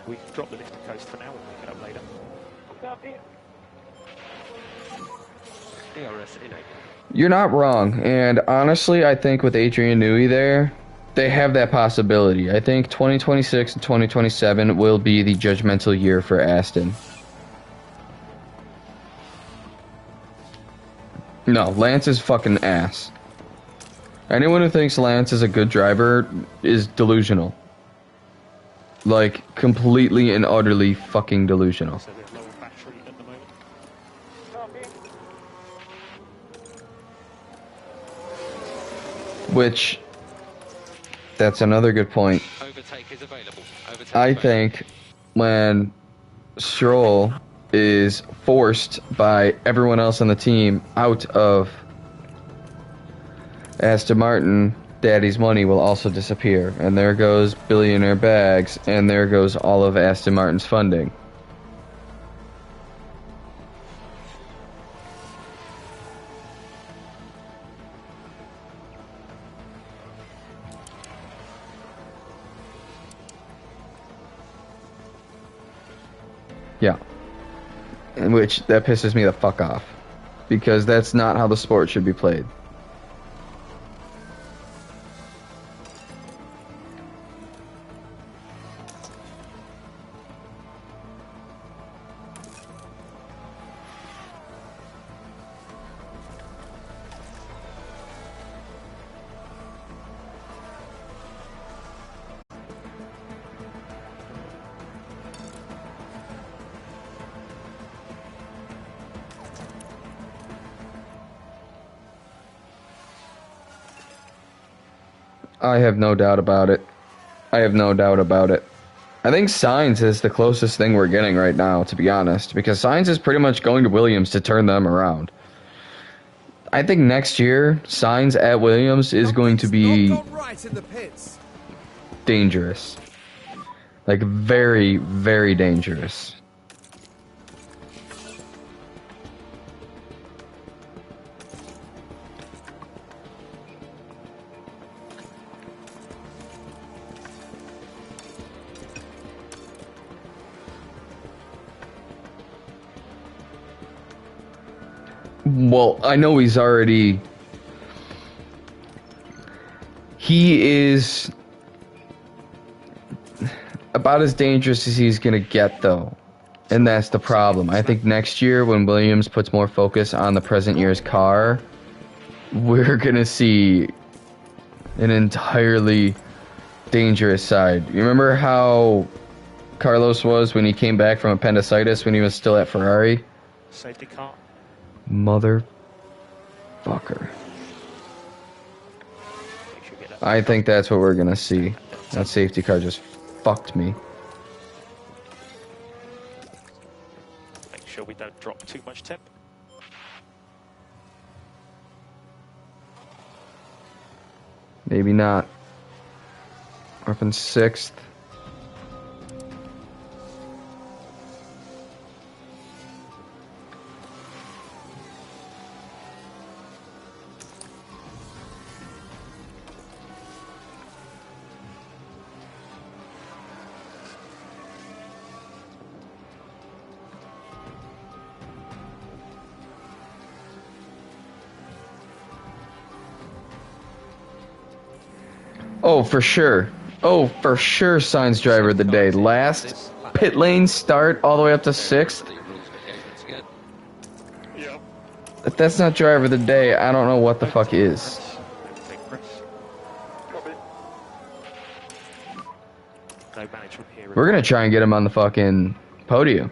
We can drop the lifting coast for now and pick it up later.
Copy.
DRS in 8.
You're not wrong, and honestly, I think with Adrian Newey there, they have that possibility. I think 2026 and 2027 will be the judgmental year for Aston. No, Lance is fucking ass. Anyone who thinks Lance is a good driver is delusional. Like, completely and utterly fucking delusional.
So they're low battery at the moment.
Copy.
Which, that's another good point.
Overtake is available. Overtake
I
available.
think when Stroll is forced by everyone else on the team out of Aston Martin, Daddy's money will also disappear. And there goes billionaire bags, and there goes all of Aston Martin's funding. Yeah. In which, that pisses me the fuck off. Because that's not how the sport should be played. I have no doubt about it. I have no doubt about it. I think Sainz is the closest thing we're getting right now, to be honest, because Sainz is pretty much going to Williams to turn them around. I think next year, Sainz at Williams is going to be
Not gone right in the pits.
dangerous. Like, very, very dangerous. Well, I know he's already... He is about as dangerous as he's going to get, though. And that's the problem. I think next year, when Williams puts more focus on the present year's car, we're going to see an entirely dangerous side. You remember how Carlos was when he came back from appendicitis when he was still at Ferrari?
Safety car.
Motherfucker. I think that's what we're gonna see. That safety car just fucked me.
Make sure we don't drop too much temp.
Maybe not. We're up in 6th. Oh, for sure. Oh, for sure, Sainz driver of the day. Last pit lane start all the way up to 6th.
Yeah.
If that's not driver of the day, I don't know what the fuck is.
Copy.
No management here.
We're gonna try and get him on the fucking podium.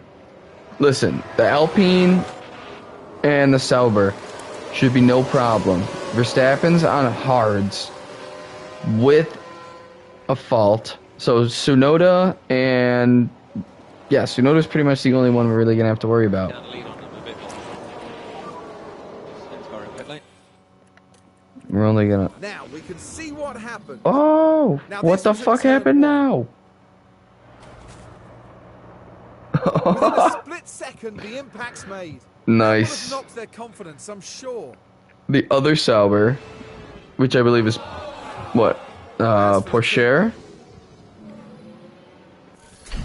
Listen, the Alpine and the Sauber should be no problem. Verstappen's on hards with a fault. So Tsunoda and... Yeah, Tsunoda's pretty much the only one we're really going to have to worry about. We're only going to...
Now we can see what happened.
Oh!
Now
What
this
the
is a
fuck
turn
happened
one.
now?
Within a split second, the impact's made. That would have
Nice.
knocked their confidence, I'm sure.
The other Sauber, which I believe is... What? Porsche?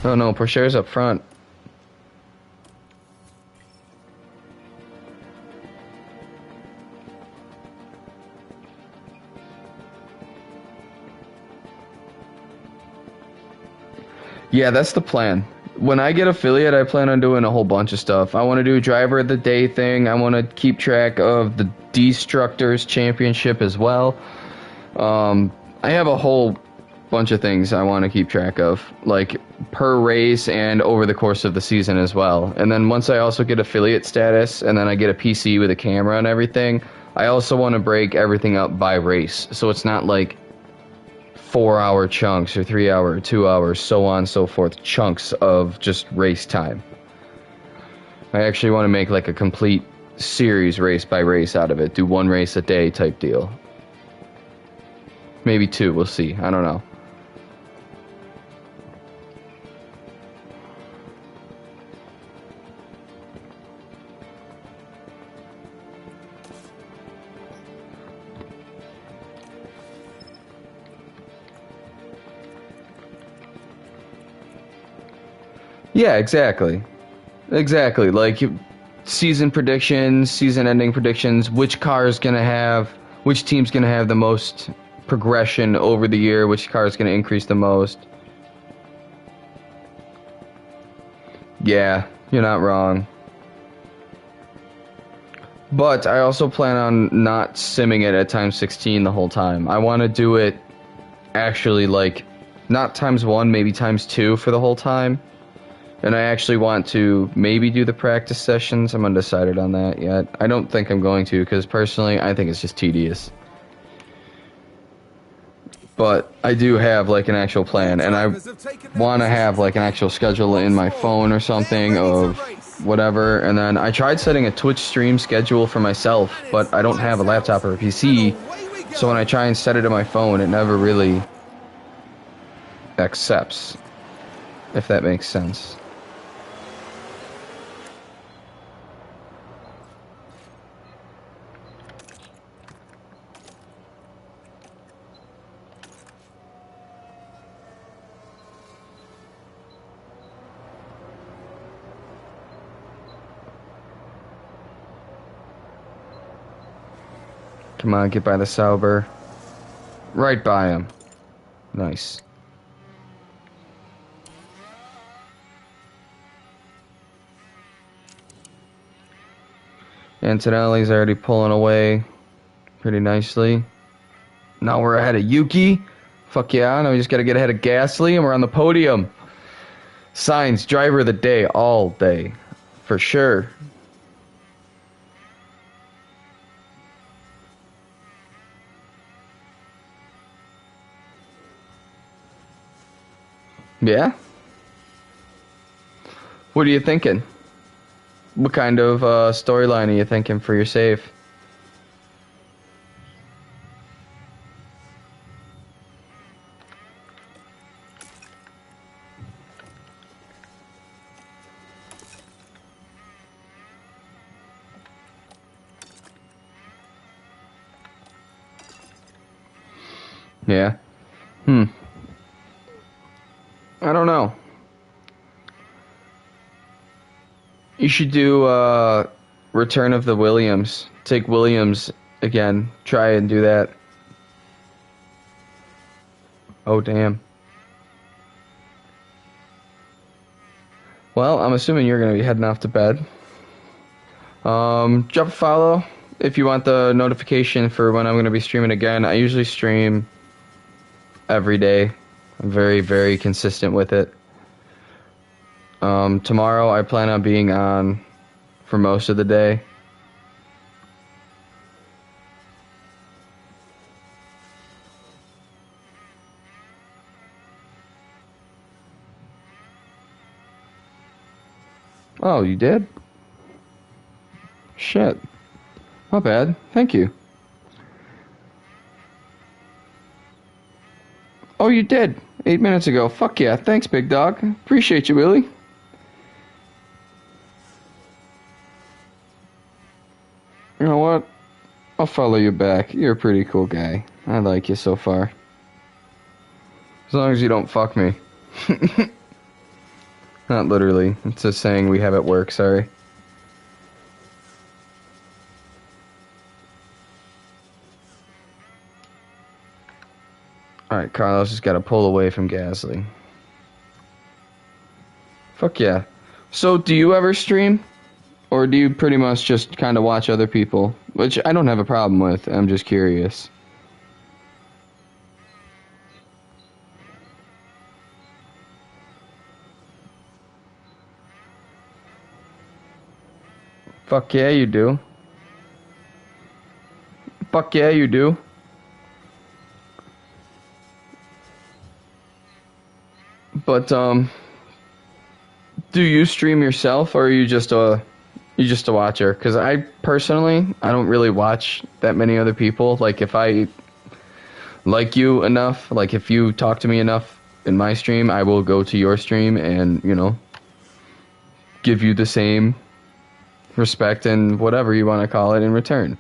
Oh no, Porsche's up front. Yeah, that's the plan. When I get affiliate, I plan on doing a whole bunch of stuff. I want to do a driver of the day thing. I want to keep track of the Destructors Championship as well. I have a whole bunch of things I want to keep track of, like per race and over the course of the season as well. And then once I also get affiliate status and then I get a PC with a camera and everything, I also want to break everything up by race. So it's not like 4-hour chunks or 3-hour or 2 hours, so on and so forth, chunks of just race time. I actually want to make like a complete series race by race out of it. Do one race a day type deal. Maybe 2, we'll see. I don't know. Yeah, exactly. Exactly. Like season predictions, season ending predictions, which car's going to have, which team's going to have the most progression over the year, which car is going to increase the most. Yeah, you're not wrong. But I also plan on not simming it at times 16 the whole time. I want to do it actually like not times 1, maybe times 2 for the whole time. And I actually want to maybe do the practice sessions. I'm undecided on that yet. I don't think I'm going to because personally I think it's just tedious. but I do have like an actual plan, and I want to have like an actual schedule in my phone or something of whatever. And then I tried setting a Twitch stream schedule for myself, but I don't have a laptop or a PC, so when I try and set it in my phone, it never really accepts, if that makes sense. Come on, get by the Sauber. Right by him. Nice. Antonelli's already pulling away pretty nicely. Now we're ahead of Yuki. Fuck yeah, now we just gotta get ahead of Gasly and we're on the podium. Sainz, driver of the day, all day. For sure. Yeah? What are you thinking? What kind of storyline are you thinking for your save? Yeah. I don't know. You should do Return of the Williams. Take Williams again. Try and do that. Oh, damn. Well, I'm assuming you're going to be heading off to bed. Drop a follow if you want the notification for when I'm going to be streaming again. I usually stream every day. I'm very, very consistent with it. Tomorrow I plan on being on for most of the day. Oh, you did? Shit. Not bad. Thank you. Oh, you did. 8 minutes ago. Fuck yeah. Thanks, big dog. Appreciate you, Willie. You know what? I'll follow you back. You're a pretty cool guy. I like you so far. As long as you don't fuck me. Not literally. It's a saying we have at work, sorry. Alright, Carlos just gotta pull away from Gasly. Fuck yeah. So, do you ever stream? Or do you pretty much just kind of watch other people? Which I don't have a problem with. I'm just curious. Fuck yeah, you do. Fuck yeah, you do. But, do you stream yourself, or are you just a watcher? Because I personally, I don't really watch that many other people. Like, if I like you enough, like if you talk to me enough in my stream, I will go to your stream and, you know, give you the same respect and whatever you want to call it in return.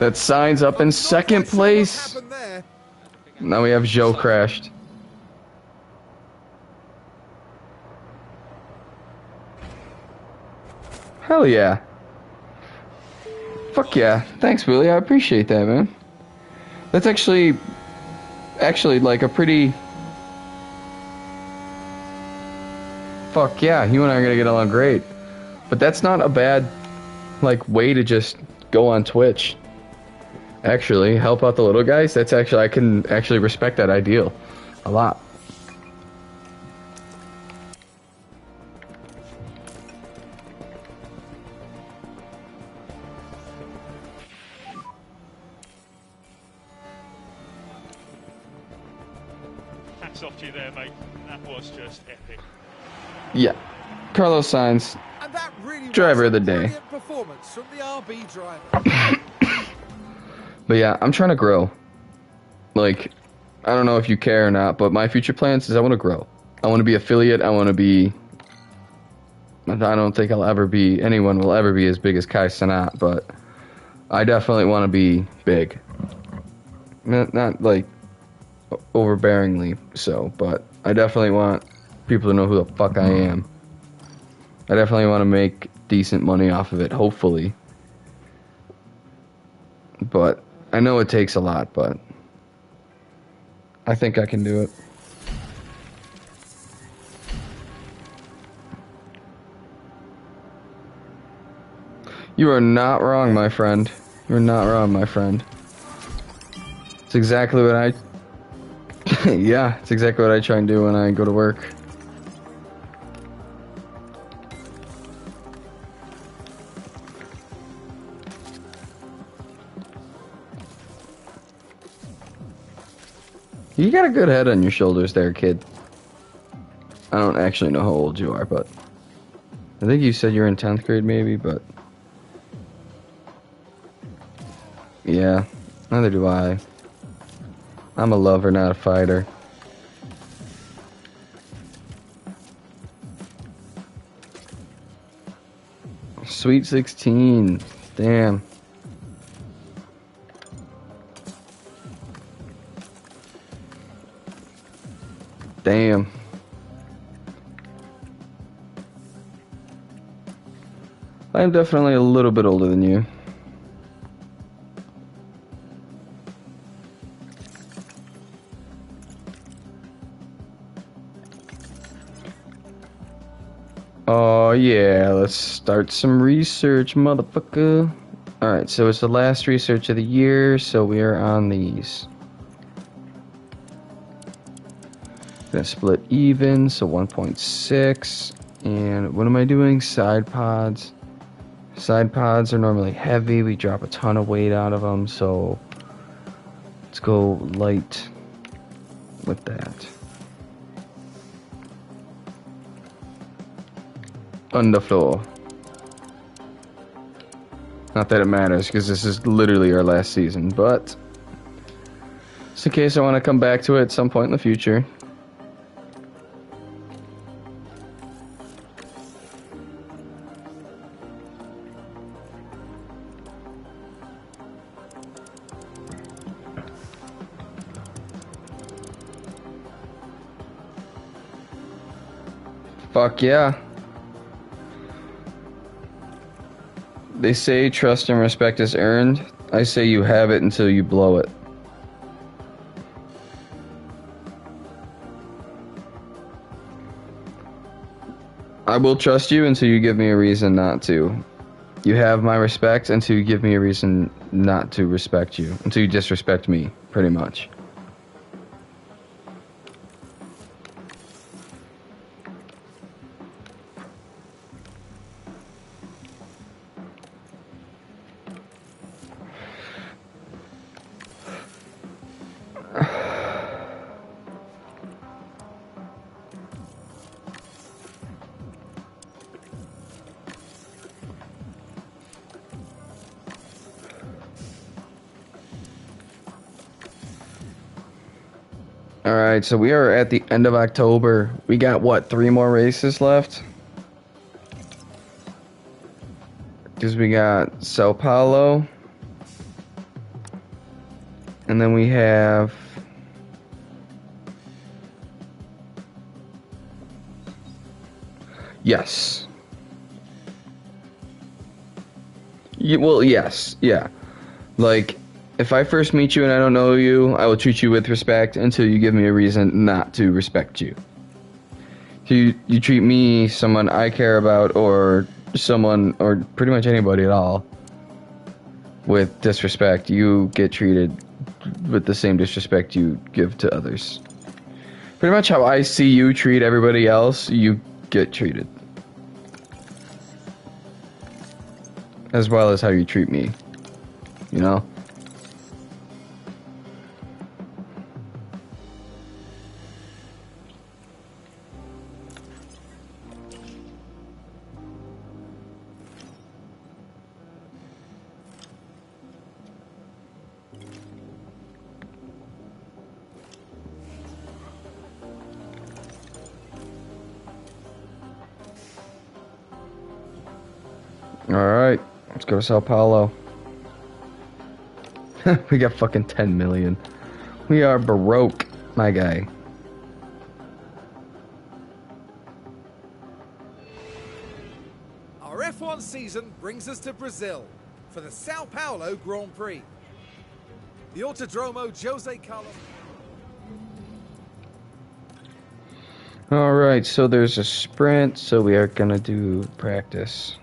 That Sainz up in second place. Now we have Joe crashed. Hell yeah. Fuck yeah. Thanks, Willie. I appreciate that, man. That's actually like a pretty... Fuck yeah, you and I are gonna get along great. But that's not a bad, like, way to just go on Twitch. Actually, help out the little guys. That's actually, I can actually respect that ideal a lot.
Hats off to you there, mate. That was just epic.
Yeah. Carlos Sainz,
And that really
driver
was
of the
a
day.
brilliant performance from the RB driver.
But yeah, I'm trying to grow. Like, I don't know if you care or not, but my future plans is I want to grow. I want to be affiliate. I want to be... I don't think anyone will ever be as big as Kai Cenat, but I definitely want to be big. Not like overbearingly so, but I definitely want people to know who the fuck I am. I definitely want to make decent money off of it, hopefully. But I know it takes a lot, but I think I can do it. You are not wrong, my friend. You're not wrong, my friend. It's exactly what I... yeah, it's exactly what I try and do when I go to work. You got a good head on your shoulders there, kid. I don't actually know how old you are, but... I think you said you're in 10th grade, maybe, but... Yeah, neither do I. I'm a lover, not a fighter. Sweet 16. Damn. Damn. I'm definitely a little bit older than you. Oh yeah, let's start some research, motherfucker. Alright, so it's the last research of the year, so we are on these. Gonna split even, so 1.6. And what am I doing? Side pods. Side pods are normally heavy, we drop a ton of weight out of them, so let's go light with that. On the floor. Not that it matters, because this is literally our last season, but just in case I want to come back to it at some point in the future. Fuck yeah. They say trust and respect is earned. I say you have it until you blow it. I will trust you until you give me a reason not to. You have my respect until you give me a reason not to respect you. Until you disrespect me, pretty much. Alright, so we are at the end of October. We got, what, 3 more races left? Because we got Sao Paulo. And then we have... Yes. Well, yes, yeah. Like, if I first meet you and I don't know you, I will treat you with respect until you give me a reason not to respect you. So you treat me, someone I care about, or someone, or pretty much anybody at all, with disrespect, you get treated with the same disrespect you give to others. Pretty much how I see you treat everybody else, you get treated. As well as how you treat me. You know? Alright, let's go to Sao Paulo. We got fucking 10 million. We are Baroque, my guy.
Our F1 season brings us to Brazil for the Sao Paulo Grand Prix. The Autodromo Jose Carlos.
Alright, so there's a sprint, so we are gonna do practice.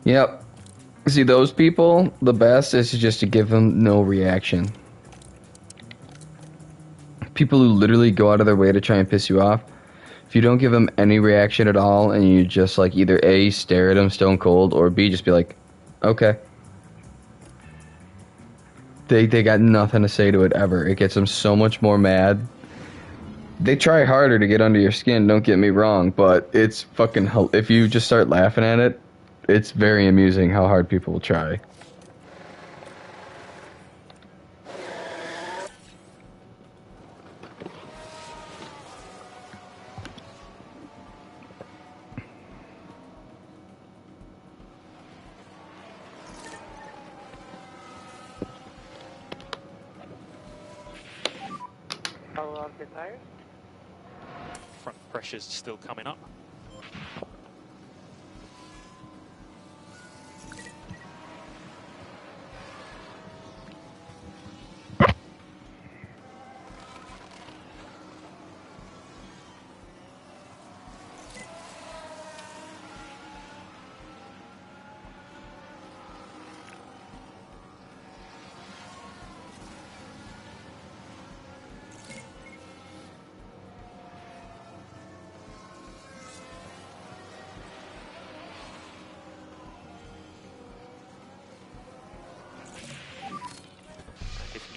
Yep. See, those people, the best is just to give them no reaction. People who literally go out of their way to try and piss you off, if you don't give them any reaction at all, and you just, like, either A, stare at them stone cold, or B, just be like, okay. They got nothing to say to it ever. It gets them so much more mad. They try harder to get under your skin, don't get me wrong, but it's fucking... If you just start laughing at it, it's very amusing how hard people will try.
How long the tires?
Front pressure's still coming up.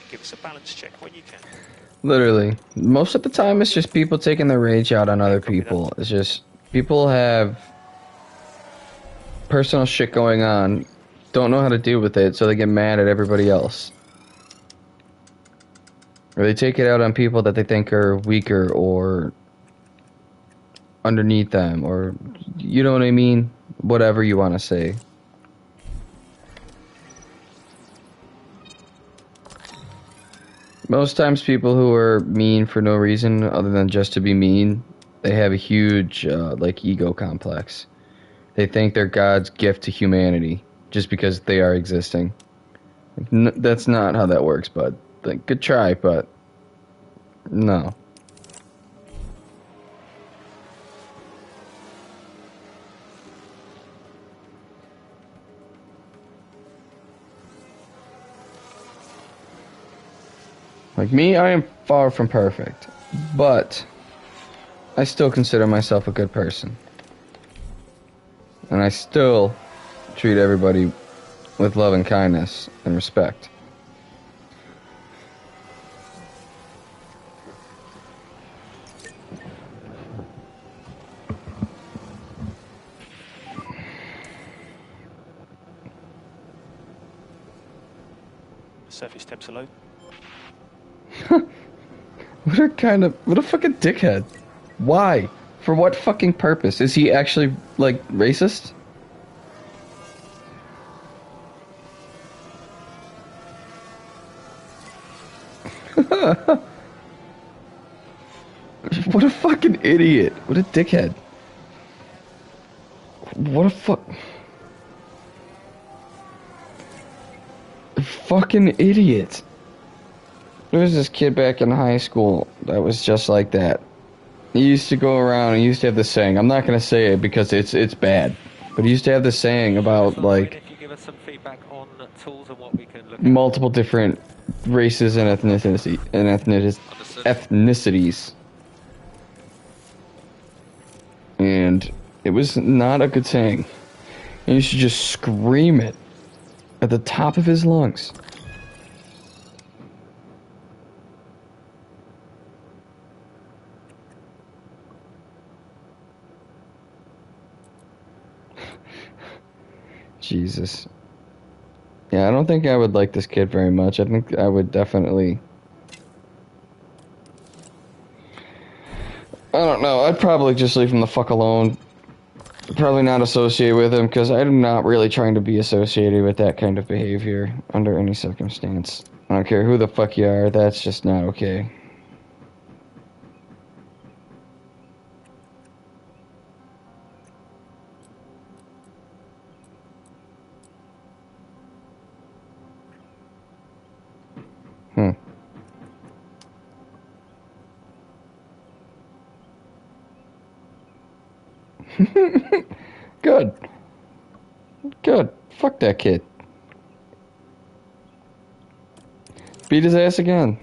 Give us a balance check when you can.
Literally. Most of the time, it's just people taking their rage out on other people. It's just... People have... personal shit going on, don't know how to deal with it, so they get mad at everybody else. Or they take it out on people that they think are weaker or underneath them, or you know what I mean? Whatever you want to say. Most times people who are mean for no reason other than just to be mean, they have a huge like ego complex. They think they're God's gift to humanity just because they are existing. That's not how that works, bud. Like, good try, but no. Like me, I am far from perfect, but I still consider myself a good person. And I still treat everybody with love and kindness and respect.
Surface temps are low.
What a fucking dickhead. Why? For what fucking purpose? Is he actually, like, racist? fucking idiot. What a dickhead. What a fucking idiot. There was this kid back in high school that was just like that. He used to go around and he used to have this saying. I'm not going to say it because it's bad. But he used to have this saying about, like,
If you give us some feedback on tools and what we can look at.
multiple different races and ethnicities. And it was not a good saying. And he used to just scream it at the top of his lungs. Jesus. Yeah, I don't think I would like this kid very much. I think I would definitely... I don't know. I'd probably just leave him the fuck alone. Probably not associate with him, because I'm not really trying to be associated with that kind of behavior under any circumstance. I don't care who the fuck you are, that's just not okay. Good. Good. Fuck that kid. Beat his ass again.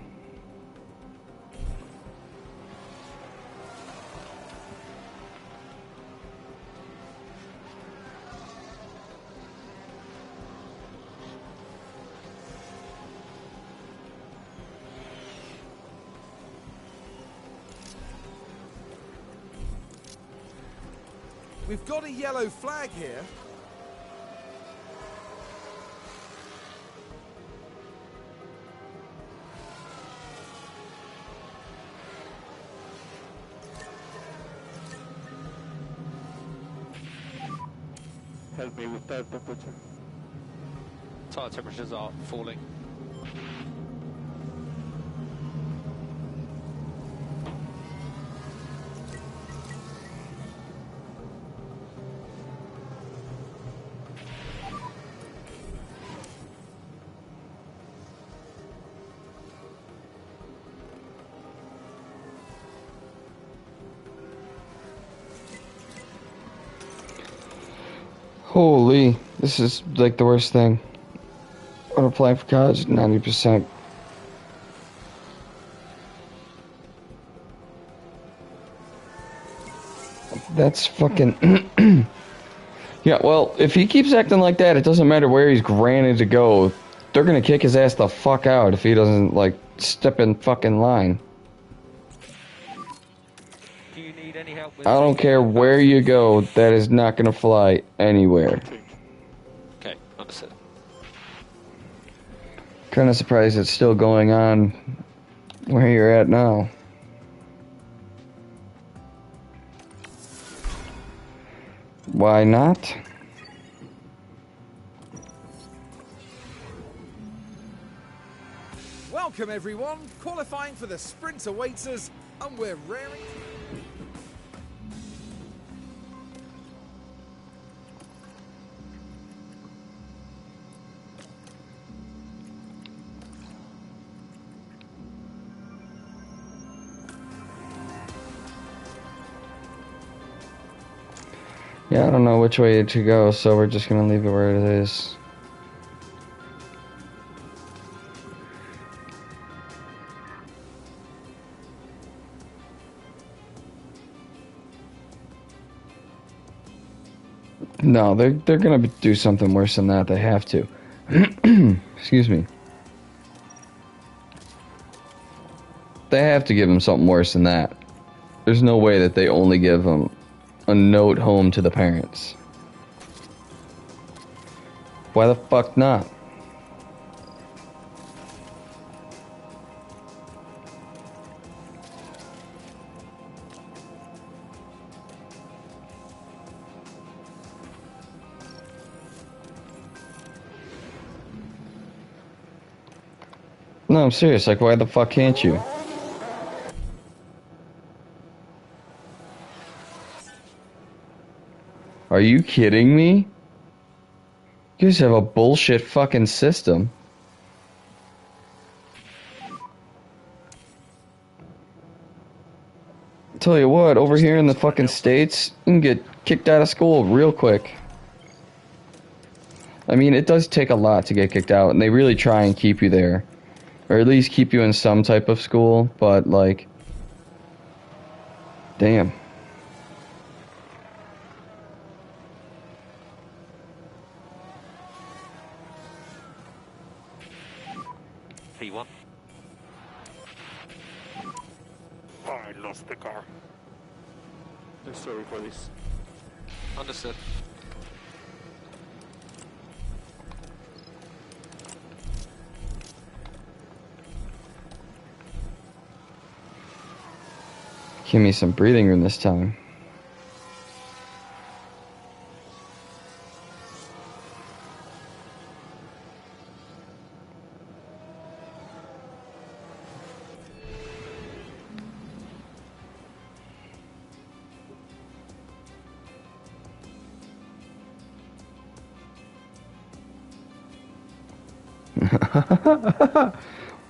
We've got a yellow flag here.
Help me with tire temperature.
Tire temperatures are falling.
Holy, this is like the worst thing. I'm applying for college, 90%. That's fucking... Yeah, well, if he keeps acting like that, it doesn't matter where he's granted to go. They're gonna kick his ass the fuck out if he doesn't, like, step in fucking line.
Do you need any help with
I don't care where you go, that is not gonna fly anywhere.
Okay, understood.
Kinda surprised it's still going on where you're at now. Why not?
Welcome everyone, qualifying for the sprint awaits us, and we're raring.
Yeah, I don't know which way to go, so we're just gonna leave it where it is. No, they're gonna do something worse than that. They have to. Excuse me. They have to give him something worse than that. There's no way that they only give him a note home to the parents. Why the fuck not? No, I'm serious. Like, why the fuck can't you? Are you kidding me? You guys have a bullshit fucking system. Tell you what, over here in the fucking States, you can get kicked out of school real quick. I mean, it does take a lot to get kicked out, and they really try and keep you there. Or at least keep you in some type of school, but, like... Damn.
P1.
Oh, I lost the car. I'm sorry for this.
Understood.
Give me some breathing room this time.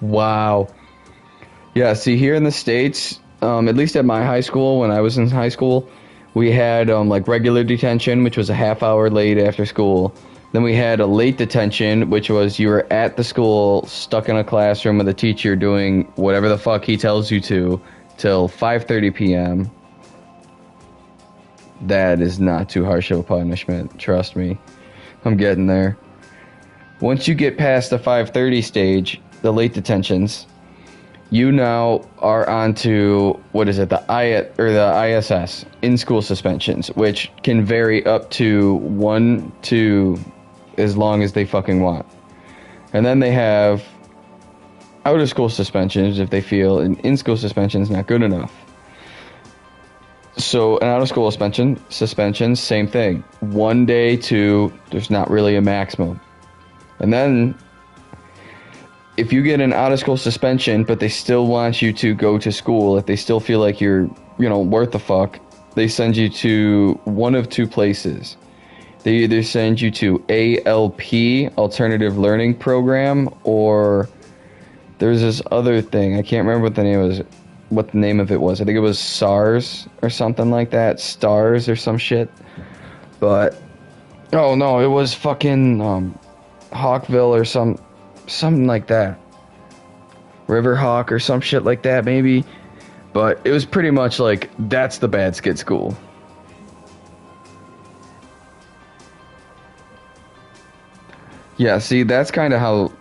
Wow. Yeah, see, here in the States, at least at my high school, when I was in high school, we had like regular detention, which was a half hour late after school. Then we had a late detention, which was you were at the school, stuck in a classroom with a teacher doing whatever the fuck he tells you to, till 5:30 p.m. That is not too harsh of a punishment, trust me. I'm getting there. Once you get past the 5:30 stage, the late detentions, you now are onto, what is it, the ISS, in-school suspensions, which can vary up to 1 to as long as they fucking want. And then they have out-of-school suspensions if they feel an in-school suspension is not good enough. So an out-of-school suspension, same thing. 1 day to, there's not really a maximum. And then, if you get an out-of-school suspension, but they still want you to go to school, if they still feel like you're, worth the fuck, they send you to one of two places. They either send you to ALP, Alternative Learning Program, or there's this other thing. I can't remember what the name of it was. I think it was SARS or something like that. STARS or some shit. But, oh no, it was fucking Hawkville or something like that. Riverhawk or some shit like that, maybe. But it was pretty much like, that's the bad skid school. Yeah, see, that's kind of how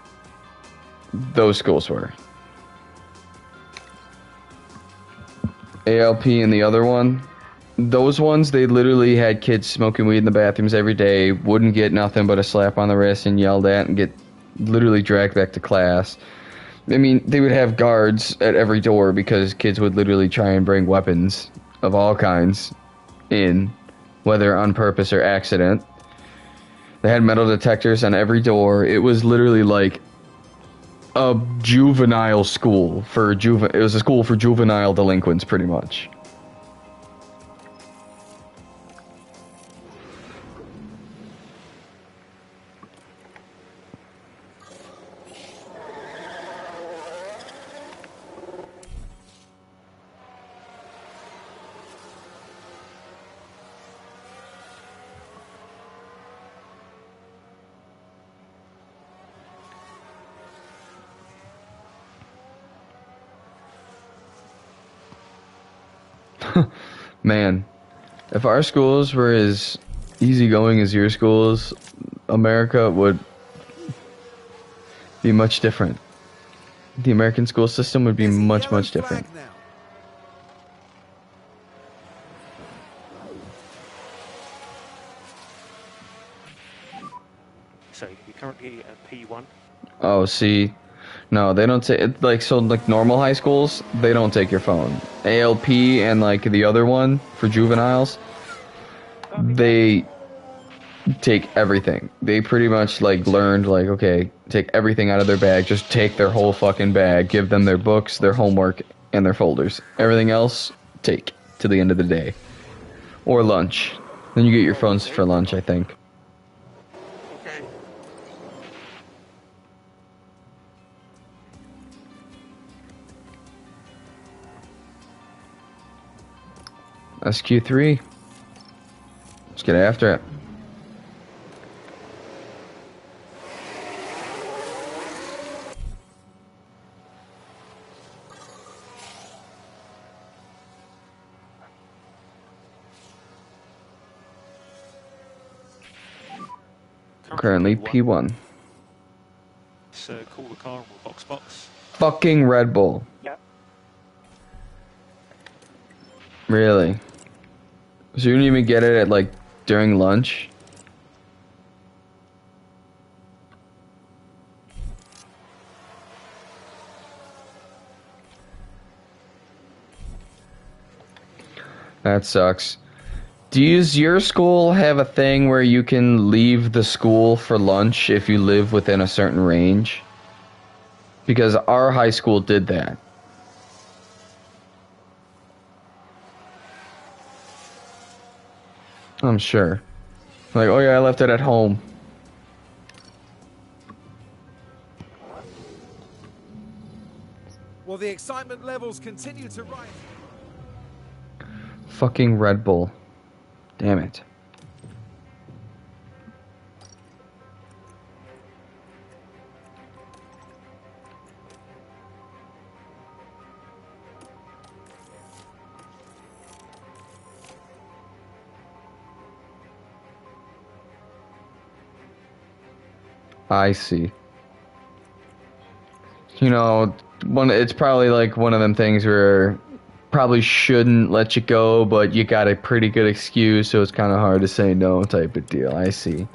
those schools were. ALP and the other one, those ones, they literally had kids smoking weed in the bathrooms every day, wouldn't get nothing but a slap on the wrist and yelled at and get literally dragged back to class. I mean, they would have guards at every door because kids would literally try and bring weapons of all kinds in, whether on purpose or accident. They had metal detectors on every door. It was literally like a juvenile school for it was a school for juvenile delinquents, pretty much. Man, if our schools were as easygoing as your schools, America would be much different. The American school system would be much different.
So you're currently at P1.
Oh, see, no, they don't take it. Like normal high schools, they don't take your phone. ALP and like the other one for juveniles, they take everything. They pretty much learned okay, take everything out of their bag, just take their whole fucking bag, give them their books, their homework, and their folders. Everything else, take to the end of the day. Or lunch. Then you get your phones for lunch, I think.
Okay.
SQ3. Let's get after it. Currently P1.
So call the car and we'll box.
Fucking Red Bull.
Yeah.
Really? So you didn't even get it at, like, during lunch? That sucks. Does your school have a thing where you can leave the school for lunch if you live within a certain range? Because our high school did that. I'm sure. Like, oh yeah, I left it at home.
Well, the excitement levels continue to rise.
Fucking Red Bull. Damn it. I see. You know, it's probably like one of them things where probably shouldn't let you go, but you got a pretty good excuse, so it's kind of hard to say no type of deal. I see.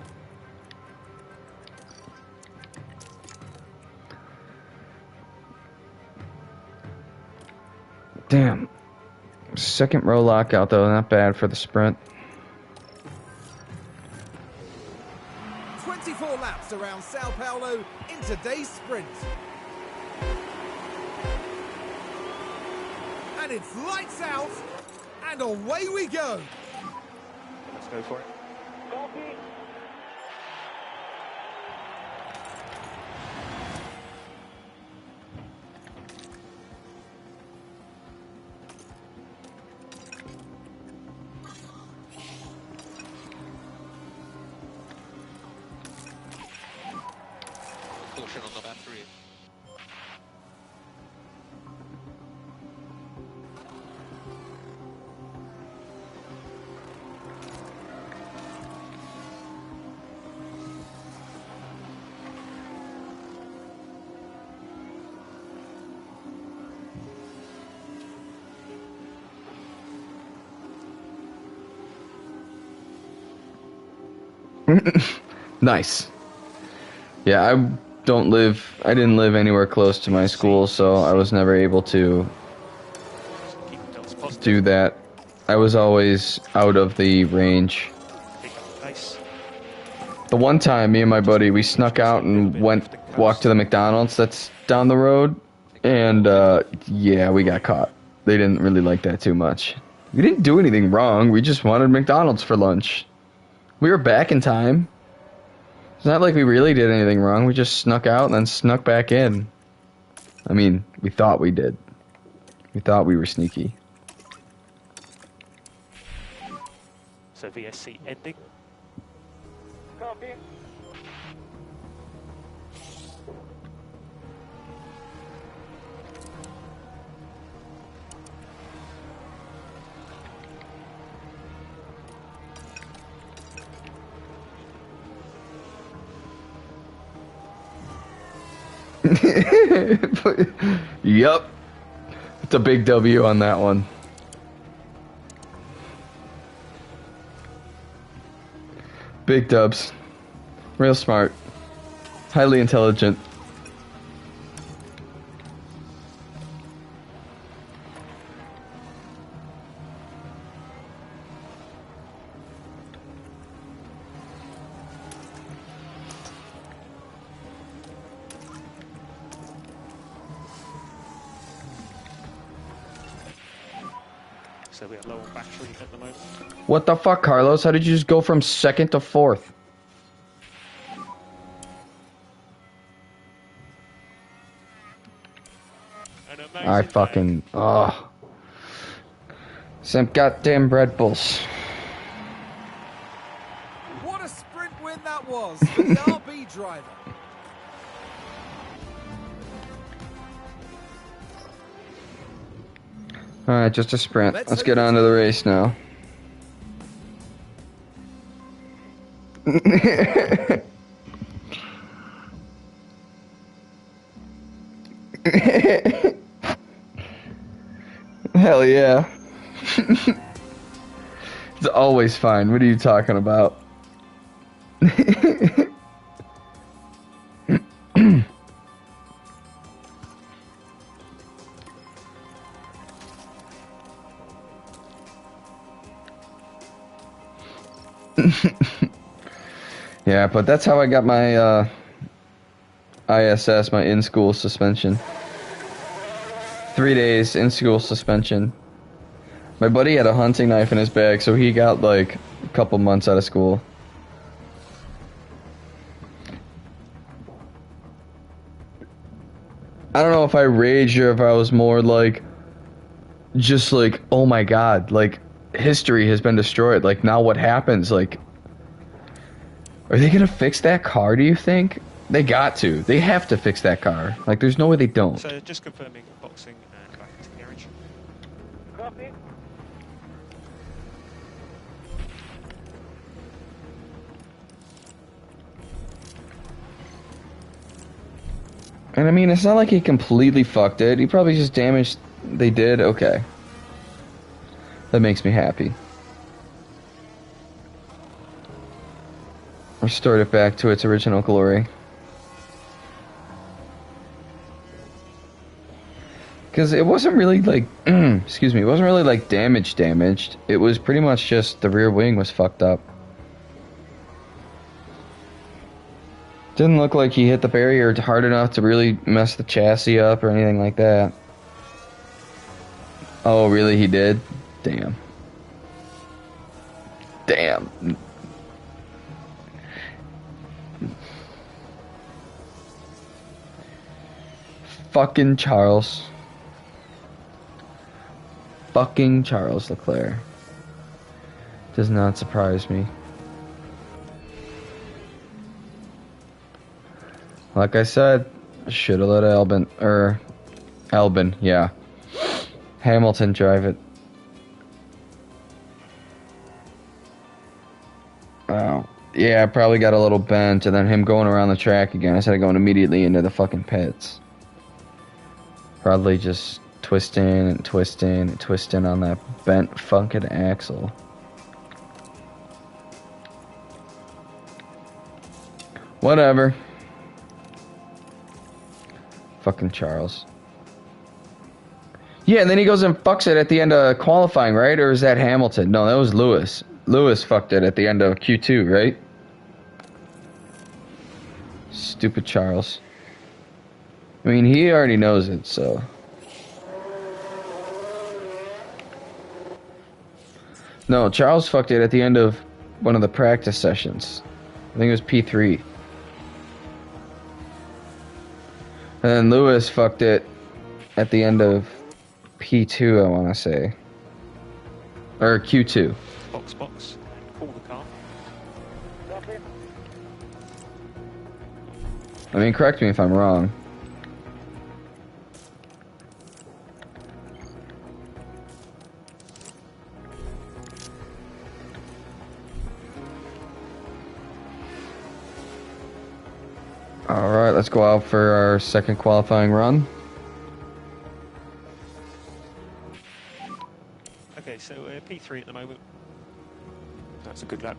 Damn. Second row lockout, though. Not bad for the sprint.
24 laps around Sao Paulo in today's sprint. And it's lights out, and away we go.
Let's go for it.
Copy.
Caution on the battery.
Nice. Yeah, I didn't live anywhere close to my school, so I was never able to
Keep the dots positive.
do that. I was always out of the range.
Pick up the pace.
The one time, me and my buddy, we snuck out and walked to the McDonald's that's down the road, and yeah, we got caught. They didn't really like that too much. We didn't do anything wrong, we just wanted McDonald's for lunch. We were back in time. It's not like we really did anything wrong, we just snuck out and then snuck back in. I mean, we thought we did. We thought we were sneaky.
So VSC ending.
Copy.
Yup. It's a big W on that one. Big dubs. Real smart. Highly intelligent.
so we are low on battery at the moment.
What the fuck, Carlos? How did you just go from second to fourth?
An amazing
I
day.
fucking... Ugh. Some goddamn Red Bulls.
What a sprint win that was for the RB driver.
Alright, just a sprint. Let's get on to the race now. Hell yeah. It's always fine. What are you talking about? Yeah, but that's how I got my ISS, my in-school suspension. 3 days in-school suspension. My buddy had a hunting knife in his bag, so he got like a couple months out of school. I don't know if I raged or if I was more like, just like, oh my god, like, history has been destroyed. Like, now what happens? Like, are they gonna fix that car, do you think? They got to. They have to fix that car. Like, there's no way they don't.
So just confirming boxing and back into the garage.
Copy.
And I mean, it's not like he completely fucked it. He probably just damaged... They did? Okay. That makes me happy. Restored it back to its original glory. Because it wasn't really like... excuse me. It wasn't really like damaged. It was pretty much just the rear wing was fucked up. Didn't look like he hit the barrier hard enough to really mess the chassis up or anything like that. Oh, really? He did? Damn. Damn. Fucking Charles. Fucking Charles Leclerc. Does not surprise me. Like I said, should have let Albon, yeah. Hamilton drive it. Oh, yeah, I probably got a little bent, and then him going around the track again instead of going immediately into the fucking pits. Probably just twisting and twisting and twisting on that bent fucking axle. Whatever. Fucking Charles. Yeah, and then he goes and fucks it at the end of qualifying, right? Or is that Hamilton? No, that was Lewis. Lewis fucked it at the end of Q2, right? Stupid Charles. I mean, he already knows it, so... No, Charles fucked it at the end of one of the practice sessions. I think it was P3. And then Lewis fucked it at the end of P2, I want to say. Or Q2.
Box, and call the car.
Copy.
I mean, correct me if I'm wrong. Alright, let's go out for our second qualifying run.
Okay, so P3 at the moment. That's a good lap.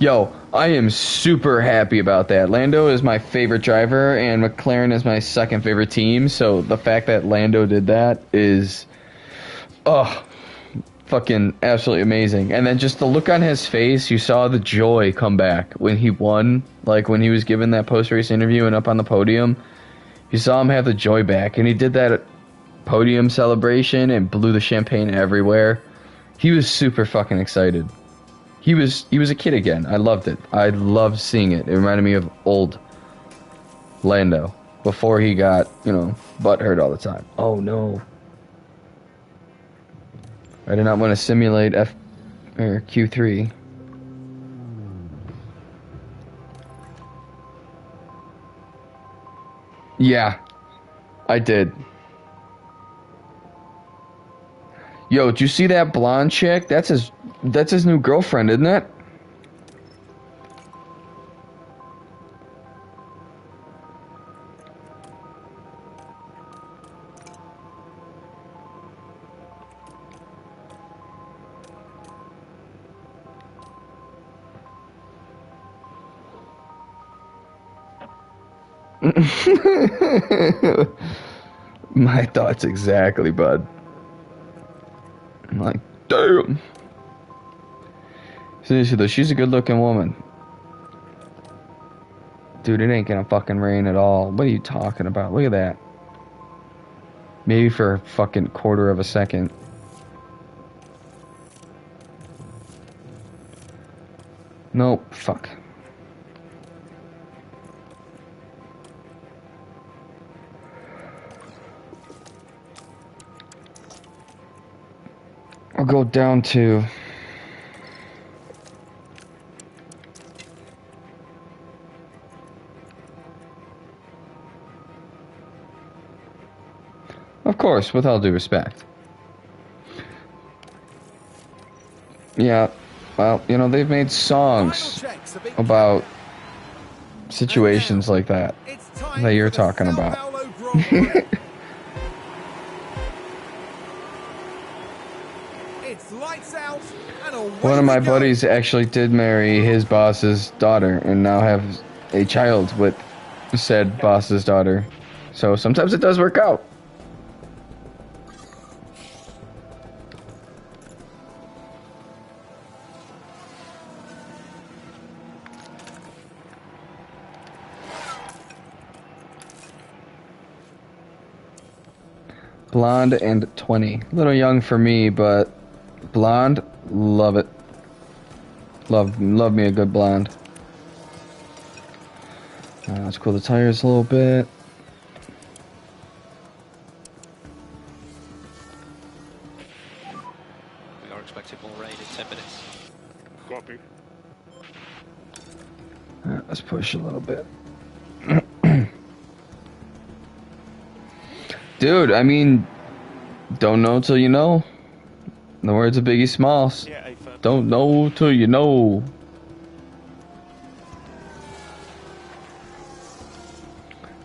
Yo, I am super happy about that. Lando is my favorite driver, and McLaren is my second favorite team. So the fact that Lando did that is, oh, fucking absolutely amazing. And then just the look on his face, you saw the joy come back when he won. Like when he was given that post-race interview and up on the podium, you saw him have the joy back. And he did that podium celebration and blew the champagne everywhere. He was super fucking excited. He was a kid again. I loved it. I loved seeing it. It reminded me of old Lando before he got, butthurt all the time. Oh no. I did not want to simulate Q3. Yeah, I did. Yo, did you see that blonde chick? That's his new girlfriend, isn't it? My thoughts exactly, bud. I'm like, damn. Seriously though, she's a good looking woman. Dude, it ain't gonna fucking rain at all. What are you talking about? Look at that. Maybe for a fucking quarter of a second. Nope, fuck. I'll go down to... Of course, with all due respect. Yeah, well, they've made songs about situations like that you're talking about. One of my buddies actually did marry his boss's daughter and now have a child with said boss's daughter. So sometimes it does work out. Blonde and 20. A little young for me, but blonde, love it. Love me a good blonde. Let's cool the tires a little bit.
We are expecting more rain in 10 minutes.
Copy.
Let's push a little bit. Dude, I mean, don't know till you know. In the words of Biggie Smalls,
Yeah,
don't know till you know.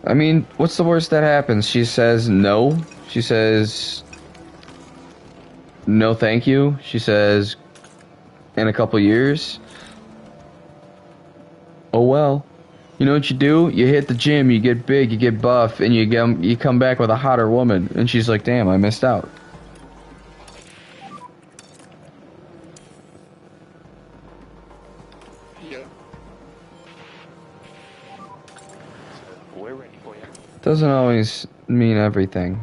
I mean, what's the worst that happens? She says no. She says no thank you. She says in a couple years. Oh well. You know what you do? You hit the gym, you get big, you get buff, and you come back with a hotter woman. And she's like, damn, I missed out.
Yeah.
we're ready for you.
Doesn't always mean everything.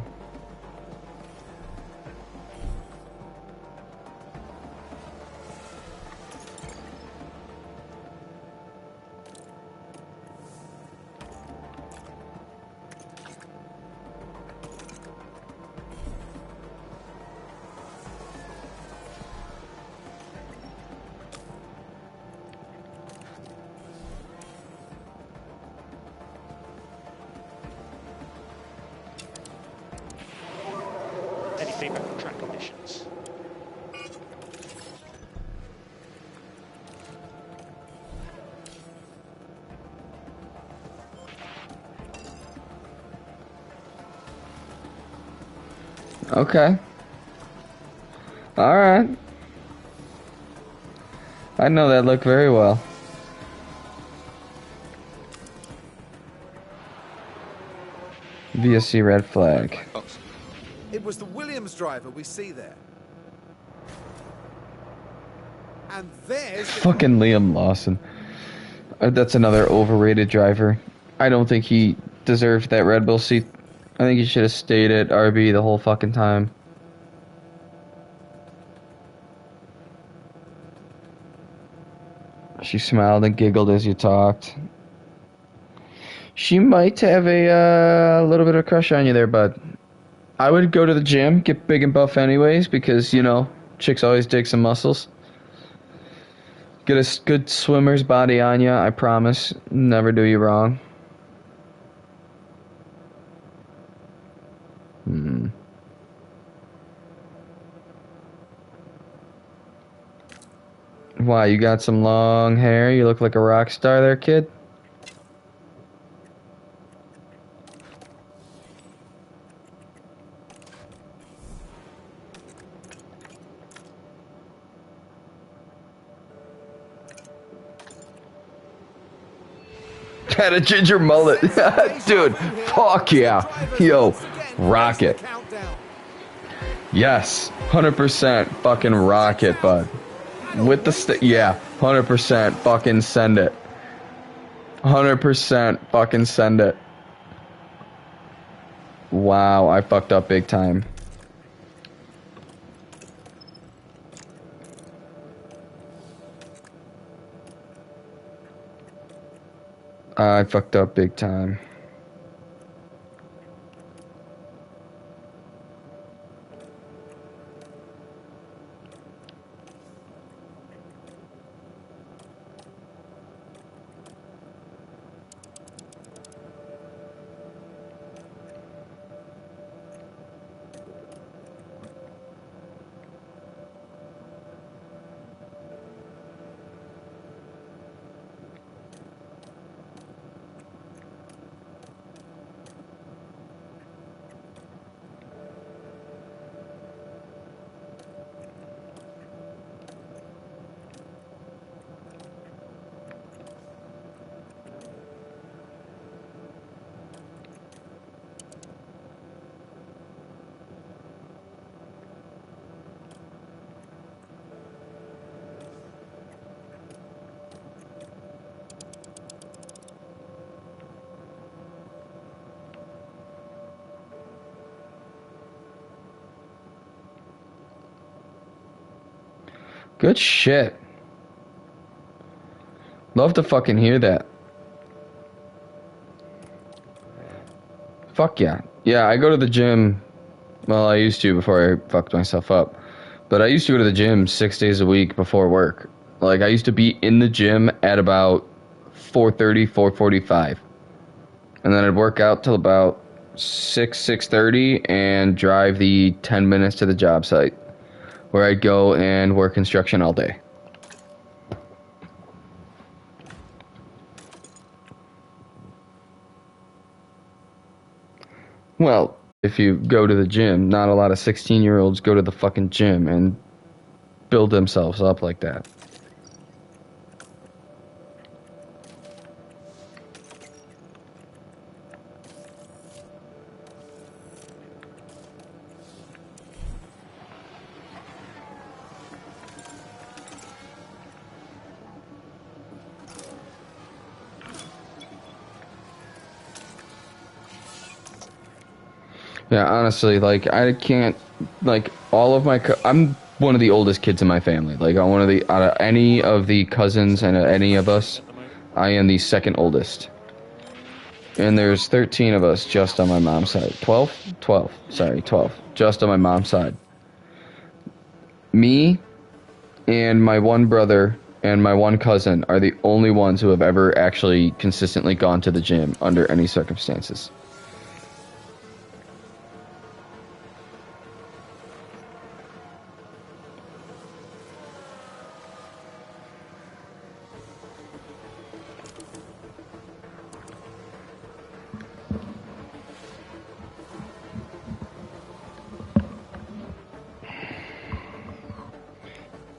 Any feedback on track conditions?
Okay. Alright. I know that look very well. VSC red flag.
Black box.
It was the Williams driver we see there. And there's the
Fucking Liam Lawson. That's another overrated driver. I don't think he deserved that Red Bull seat. I think he should have stayed at RB the whole fucking time. She smiled and giggled as you talked. She might have a little bit of a crush on you there, bud. I would go to the gym, get big and buff anyways, because, you know, chicks always dig some muscles. Get a good swimmer's body on you, I promise. Never do you wrong. Why, you got some long hair? You look like a rock star there, kid? Had a ginger mullet. Dude, fuck yeah. Yo, rocket. Yes, 100% fucking rocket, bud. With the yeah, 100% fucking send it. 100% fucking send it. Wow, I fucked up big time. I fucked up big time. Good shit. Love to fucking hear that. Fuck yeah. Yeah, I go to the gym. Well, I used to before I fucked myself up. But I used to go to the gym 6 days a week before work. Like, I used to be in the gym at about 4:30, 4:45. And then I'd work out till about 6:30 and drive the 10 minutes to the job site, where I'd go and work construction all day. Well, if you go to the gym, not a lot of 16-year-olds go to the fucking gym and build themselves up like that. Yeah, honestly, like, I can't, like, all of my, I'm one of the oldest kids in my family. Like, I'm one of the, out of any of the cousins and any of us, I am the second oldest. And there's 13 of us just on my mom's side. 12? 12. Sorry, 12. Just on my mom's side. Me and my one brother and my one cousin are the only ones who have ever actually consistently gone to the gym under any circumstances.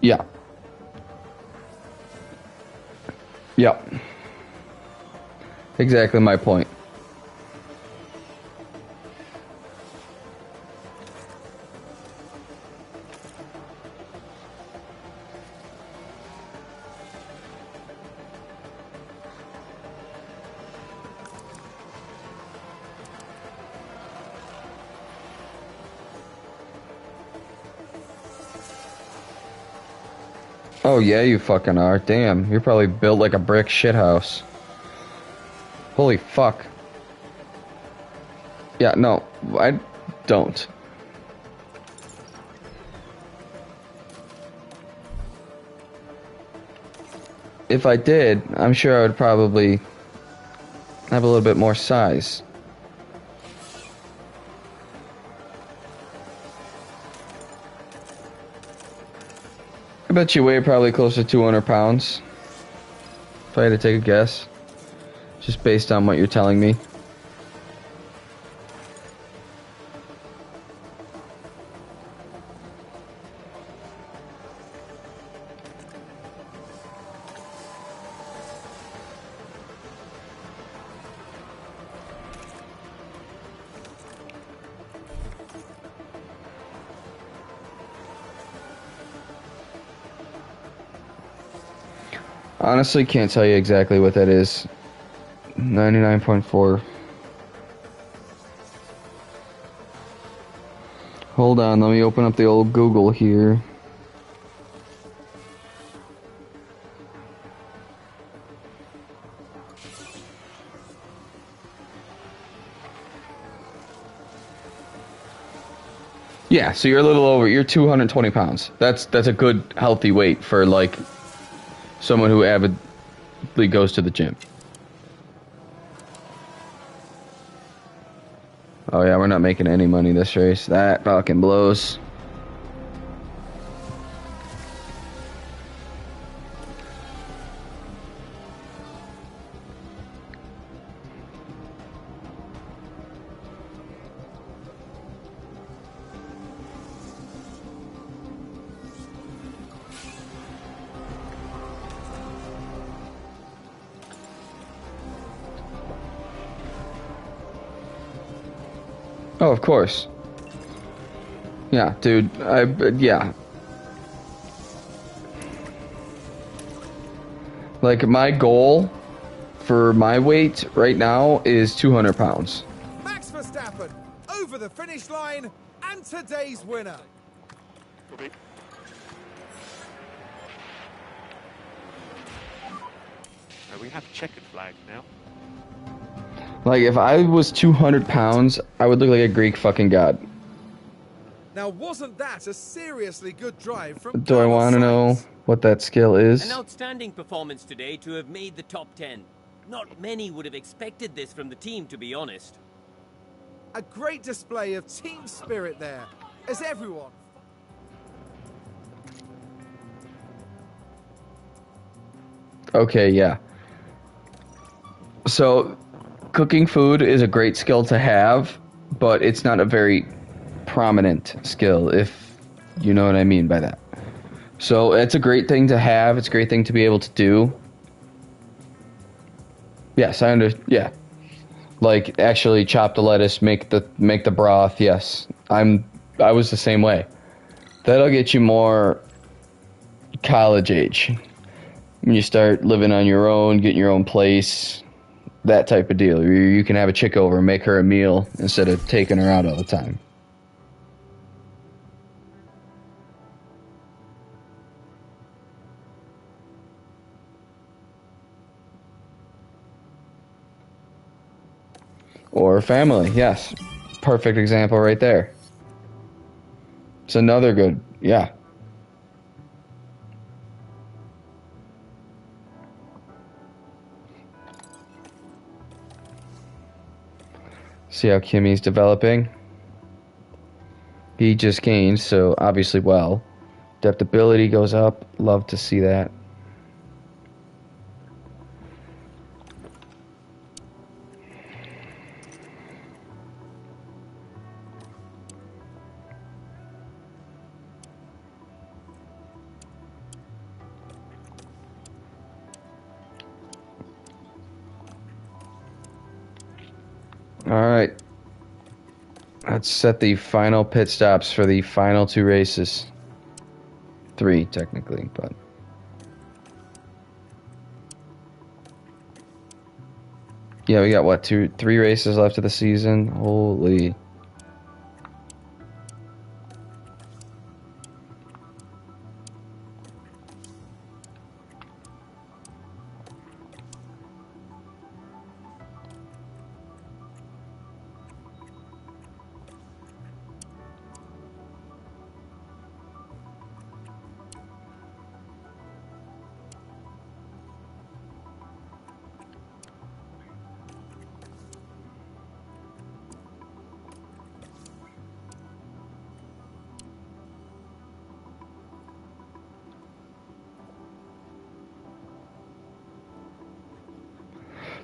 Yeah. Yep. Exactly my point. Oh yeah, you fucking are. Damn, you're probably built like a brick shithouse. Holy fuck. Yeah, no, I don't. If I did, I'm sure I would probably have a little bit more size. I bet you weigh probably close to 200 pounds. If I had to take a guess. Just based on what you're telling me. Honestly, can't tell you exactly what that is. 99.4. Hold on, let me open up the old Google here. Yeah, so you're a little over, you're 220 pounds. That's a good, healthy weight for, like, someone who avidly goes to the gym. Oh yeah, we're not making any money this race. That fucking blows. Oh, of course. Yeah, dude. Yeah. Like, my goal for my weight right now is 200 pounds.
Max Verstappen over the finish line and today's winner.
We have a checkered flag now.
Like, if I was 200 pounds, I would look like a Greek fucking god.
Now, wasn't that a seriously good drive from
Do I want to know what that skill is?
An outstanding performance today to have made the top 10. Not many would have expected this from the team, to be honest.
A great display of team spirit there, as everyone...
Okay, yeah. So, cooking food is a great skill to have, but it's not a very prominent skill, if you know what I mean by that. So, it's a great thing to have. It's a great thing to be able to do. Yes, I understand. Yeah. Like, actually chop the lettuce, make the broth. Yes. I was the same way. That'll get you more college age. When you start living on your own, getting your own place, that type of deal. You can have a chick over and make her a meal instead of taking her out all the time. Or family, yes. Perfect example right there. It's another good, yeah. See how Kimmy's developing. He just gained, so obviously well. Adaptability goes up. Love to see that. Alright. Let's set the final pit stops for the final two races. 3, technically, but... Yeah, we got, what, 3 races left of the season? Holy...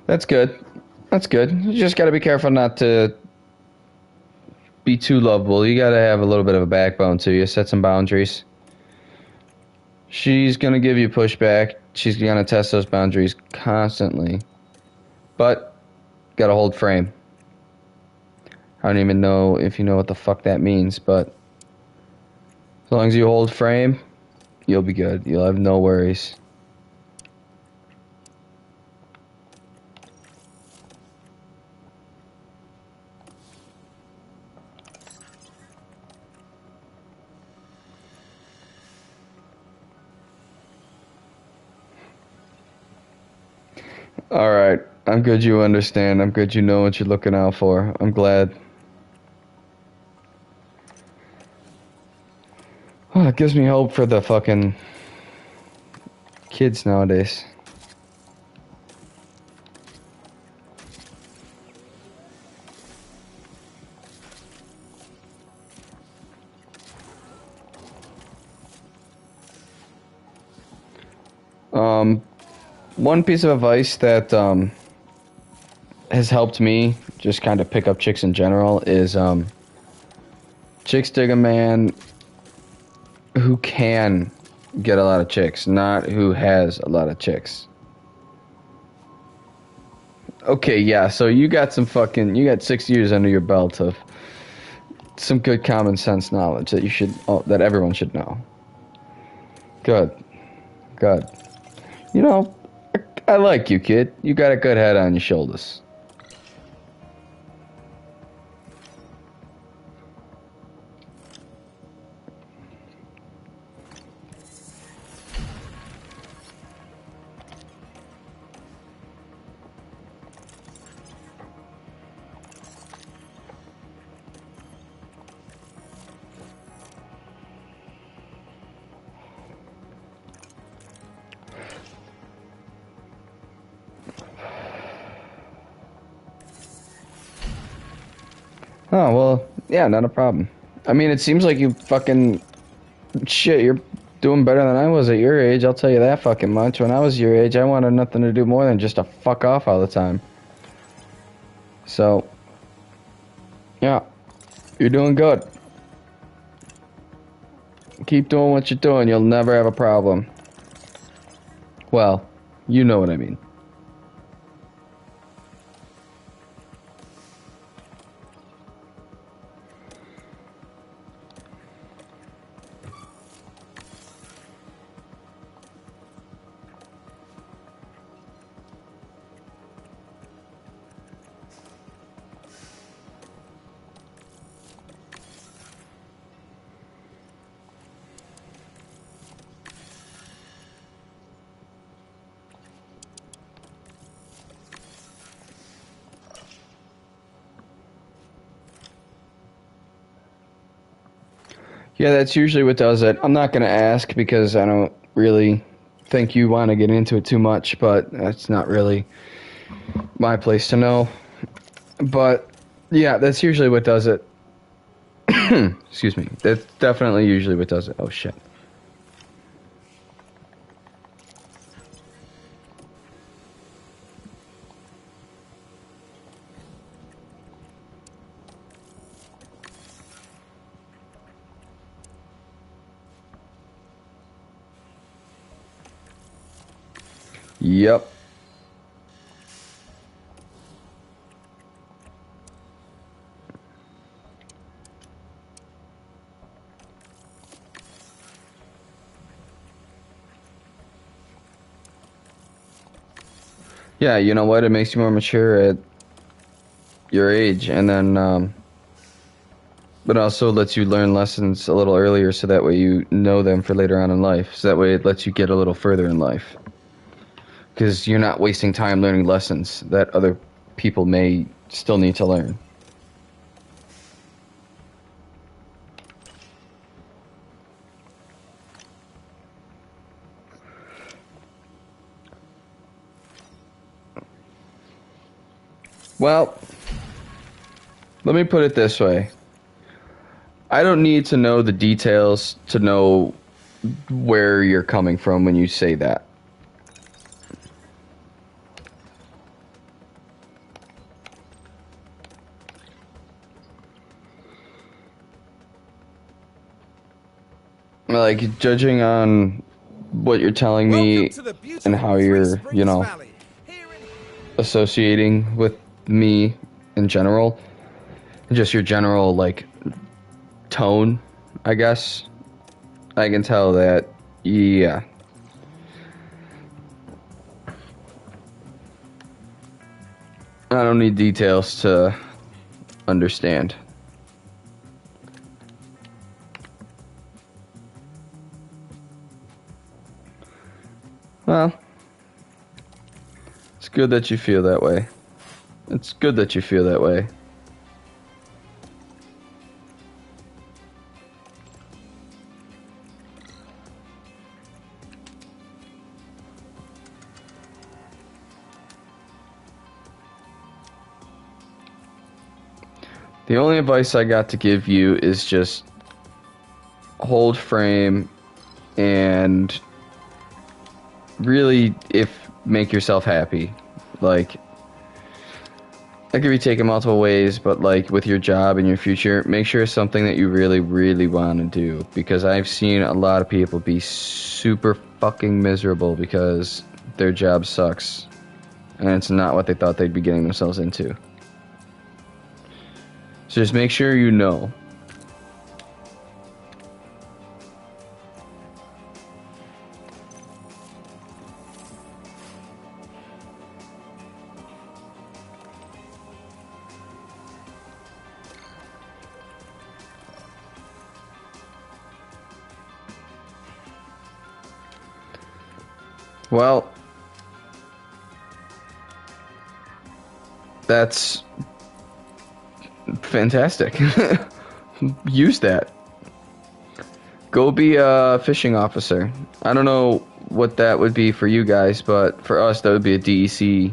That's good. That's good. You just got to be careful not to be too lovable. You got to have a little bit of a backbone to you. Set some boundaries. She's going to give you pushback. She's going to test those boundaries constantly. But, got to hold frame. I don't even know if you know what the fuck that means, but as long as you hold frame, you'll be good. You'll have no worries. Alright, I'm good you understand. I'm good you know what you're looking out for. I'm glad. Oh, it gives me hope for the fucking kids nowadays. One piece of advice that has helped me just kind of pick up chicks in general is chicks dig a man who can get a lot of chicks, not who has a lot of chicks. Okay, yeah, so you got 6 years under your belt of some good common sense knowledge that everyone should know. Good. You know, I like you, kid. You got a good head on your shoulders. Oh, well, yeah, not a problem. I mean, it seems like you fucking... Shit, you're doing better than I was at your age, I'll tell you that fucking much. When I was your age, I wanted nothing to do more than just to fuck off all the time. So, yeah, you're doing good. Keep doing what you're doing, you'll never have a problem. Well, you know what I mean. Yeah, that's usually what does it. I'm not going to ask because I don't really think you want to get into it too much, but that's not really my place to know. But, yeah, that's usually what does it. Excuse me. That's definitely usually what does it. Oh, shit. Yep. Yeah, you know what? It makes you more mature at your age, and then, but also lets you learn lessons a little earlier so that way you know them for later on in life. So that way it lets you get a little further in life. Because you're not wasting time learning lessons that other people may still need to learn. Well, let me put it this way. I don't need to know the details to know where you're coming from when you say that. like, judging on what you're telling me
Welcome to the beautiful
and how
Three
you're,
Springs
you know,
Valley. Here in
associating with me in general, just your general, like, tone, I guess, I can tell that, yeah. I don't need details to understand. Well, it's good that you feel that way. It's good that you feel that way. The only advice I got to give you is just hold frame and really make yourself happy. Like, that could be taken multiple ways, but like with your job and your future, make sure it's something that you really, really want to do. Because I've seen a lot of people be super fucking miserable because their job sucks. And it's not what they thought they'd be getting themselves into. So just make sure you know. Well, that's fantastic. Use that. Go be a fishing officer. I don't know what that would be for you guys, but for us, that would be a DEC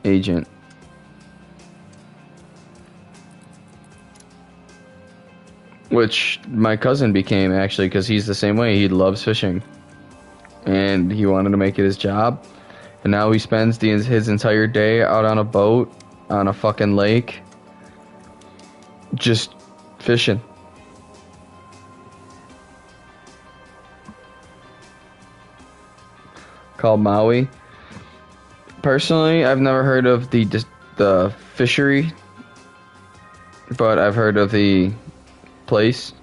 agent. Which my cousin became, actually, because he's the same way. He loves fishing. And he wanted to make it his job. And now he spends his entire day out on a boat, on a fucking lake, just fishing. Called Maui. Personally, I've never heard of the fishery, but I've heard of the place.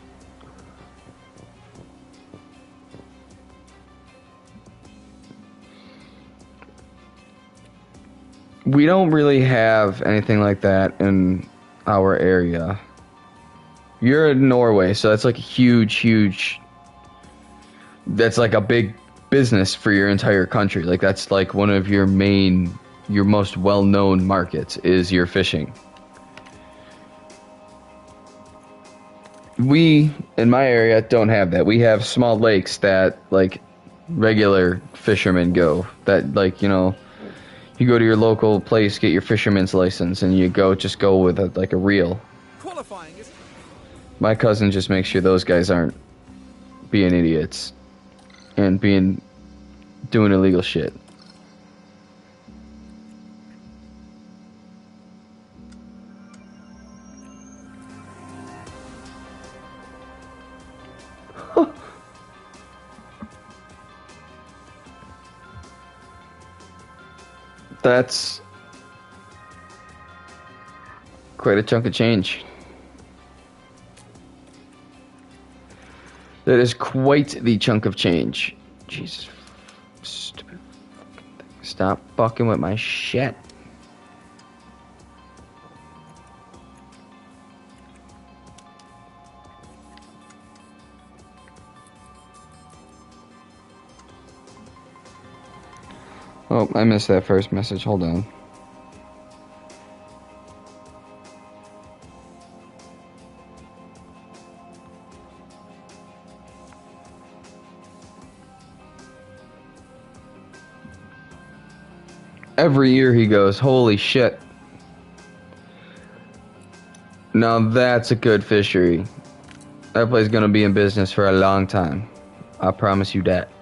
We don't really have anything like that in our area. You're in Norway, so that's like a huge... That's like a big business for your entire country. Like, that's like one of your most well-known markets is your fishing. We, in my area, don't have that. We have small lakes that, like, regular fishermen go. That, like, you know... You go to your local place, get your fisherman's license, and you just go with like a reel.
qualifying, isn't it?
My cousin just makes sure those guys aren't being idiots and doing illegal shit. That's quite a chunk of change. That is quite the chunk of change. Jesus. Stupid fucking thing. Stop fucking with my shit. Oh, I missed that first message. Hold on. Every year he goes, holy shit. Now that's a good fishery. That place is gonna be in business for a long time. I promise you that.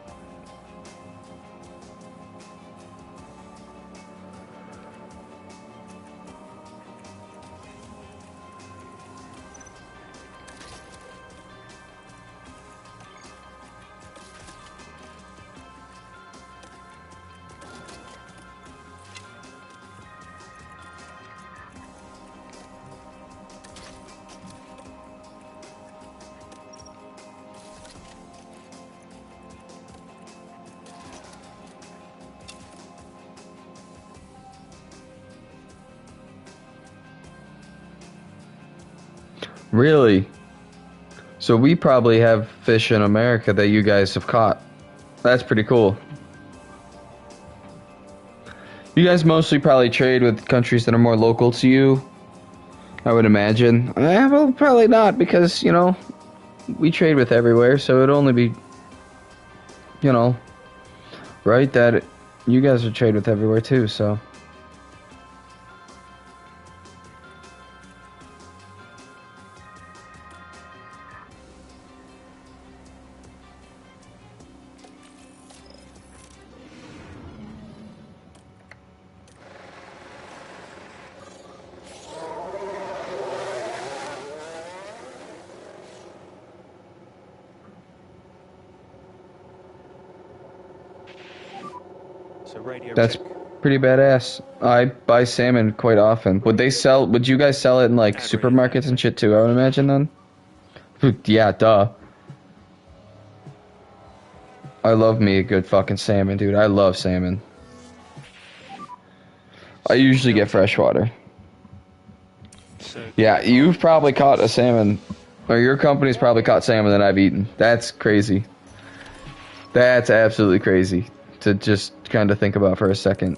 Really? So we probably have fish in America that you guys have caught. That's pretty cool. You guys mostly probably trade with countries that are more local to you, I would imagine. Well, probably not, because, you know, we trade with everywhere, so it'd only be, you know, right, that you guys would trade with everywhere too, so.
So radio
That's
check.
pretty badass. I buy salmon quite often. Would you guys sell it in like supermarkets and shit too, I would imagine then? Yeah, duh. I love me a good fucking salmon, dude. I love salmon. I usually get freshwater.
So
Yeah, you've probably caught a salmon, or your company's probably caught salmon that I've eaten. That's crazy. That's absolutely crazy to just kind of think about for a second.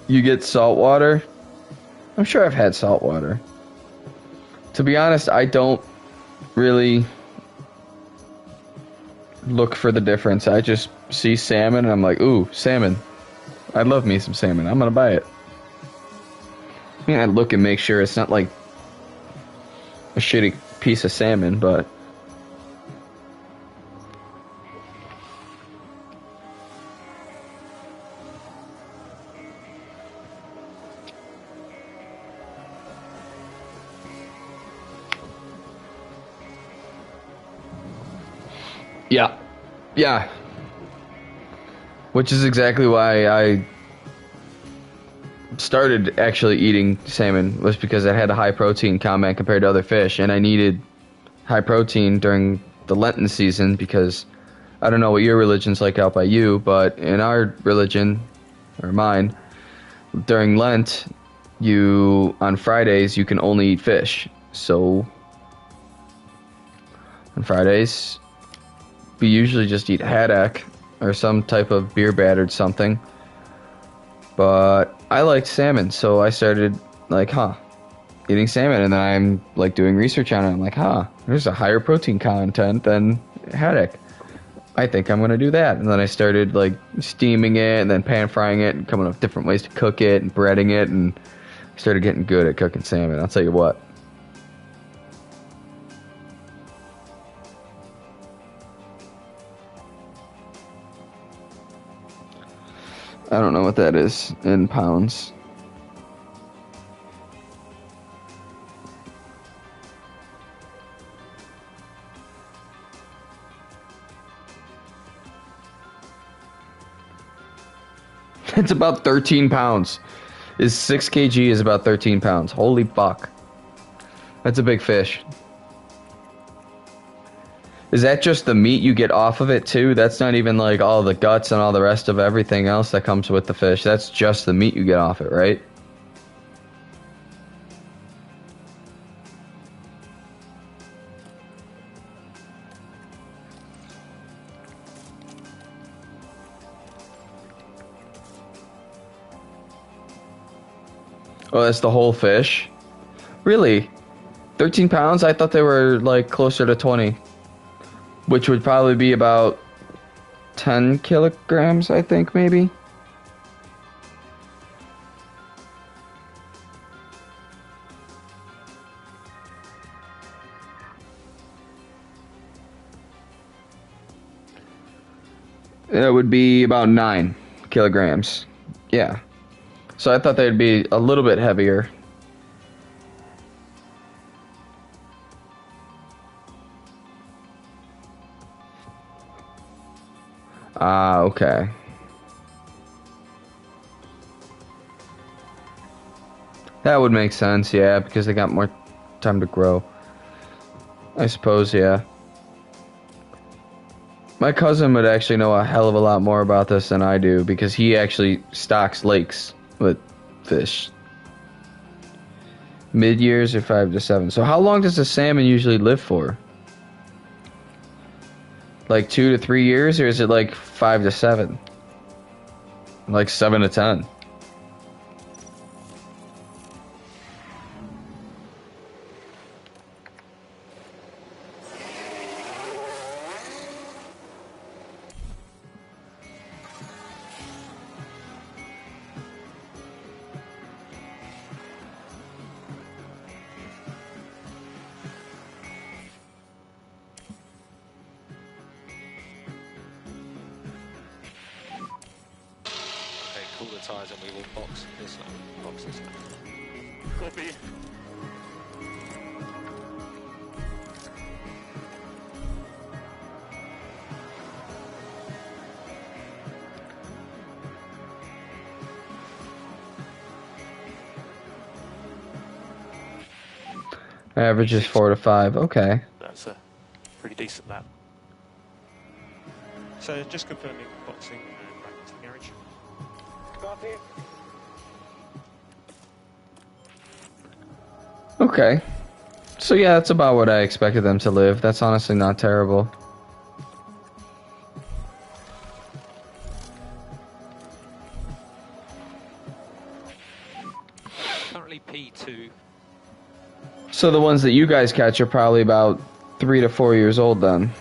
You get salt water? I'm sure I've had salt water. To be honest, I don't really look for the difference. I just see salmon and I'm like, ooh, salmon. I love me some salmon. I'm gonna buy it. I mean, I look and make sure it's not like a shitty piece of salmon, but yeah. Yeah. Which is exactly why I started actually eating salmon, was because it had a high protein content compared to other fish, and I needed high protein during the Lenten season because I don't know what your religion's like out by you, but in our religion, or mine, during Lent, on Fridays, you can only eat fish. So on Fridays, we usually just eat haddock or some type of beer battered something. But I liked salmon, so I started like, eating salmon, and then I'm like doing research on it. I'm like, there's a higher protein content than haddock. I think I'm gonna do that. And then I started like steaming it and then pan frying it and coming up with different ways to cook it and breading it, and started getting good at cooking salmon. I'll tell you what. I don't know what that is in pounds. It's about 13 pounds. 6 kg is about 13 pounds. Holy fuck. That's a big fish. Is that just the meat you get off of it too? That's not even like all the guts and all the rest of everything else that comes with the fish. That's just the meat you get off it, right? Oh, that's the whole fish? Really? 13 pounds? I thought they were like closer to 20. Which would probably be about 10 kilograms, I think, maybe. It would be about 9 kilograms. Yeah. So I thought they'd be a little bit heavier. Ah, okay. That would make sense, yeah, because they got more time to grow. I suppose, yeah. My cousin would actually know a hell of a lot more about this than I do because he actually stocks lakes with fish. Mid-years are 5 to 7. So how long does a salmon usually live for? Like 2 to 3 years, or is it like 5 to 7? Like 7 to 10?
Okay, cool the tyres and we will box this lap. Box this lap.
Copy.
Average is 4 to 5. Okay.
That's a pretty decent lap. So just confirming boxing and back to the garage.
Copy.
Okay. So yeah, that's about what I expected them to live. That's honestly not terrible.
Currently P2.
So the ones that you guys catch are probably about 3 to 4 years old then.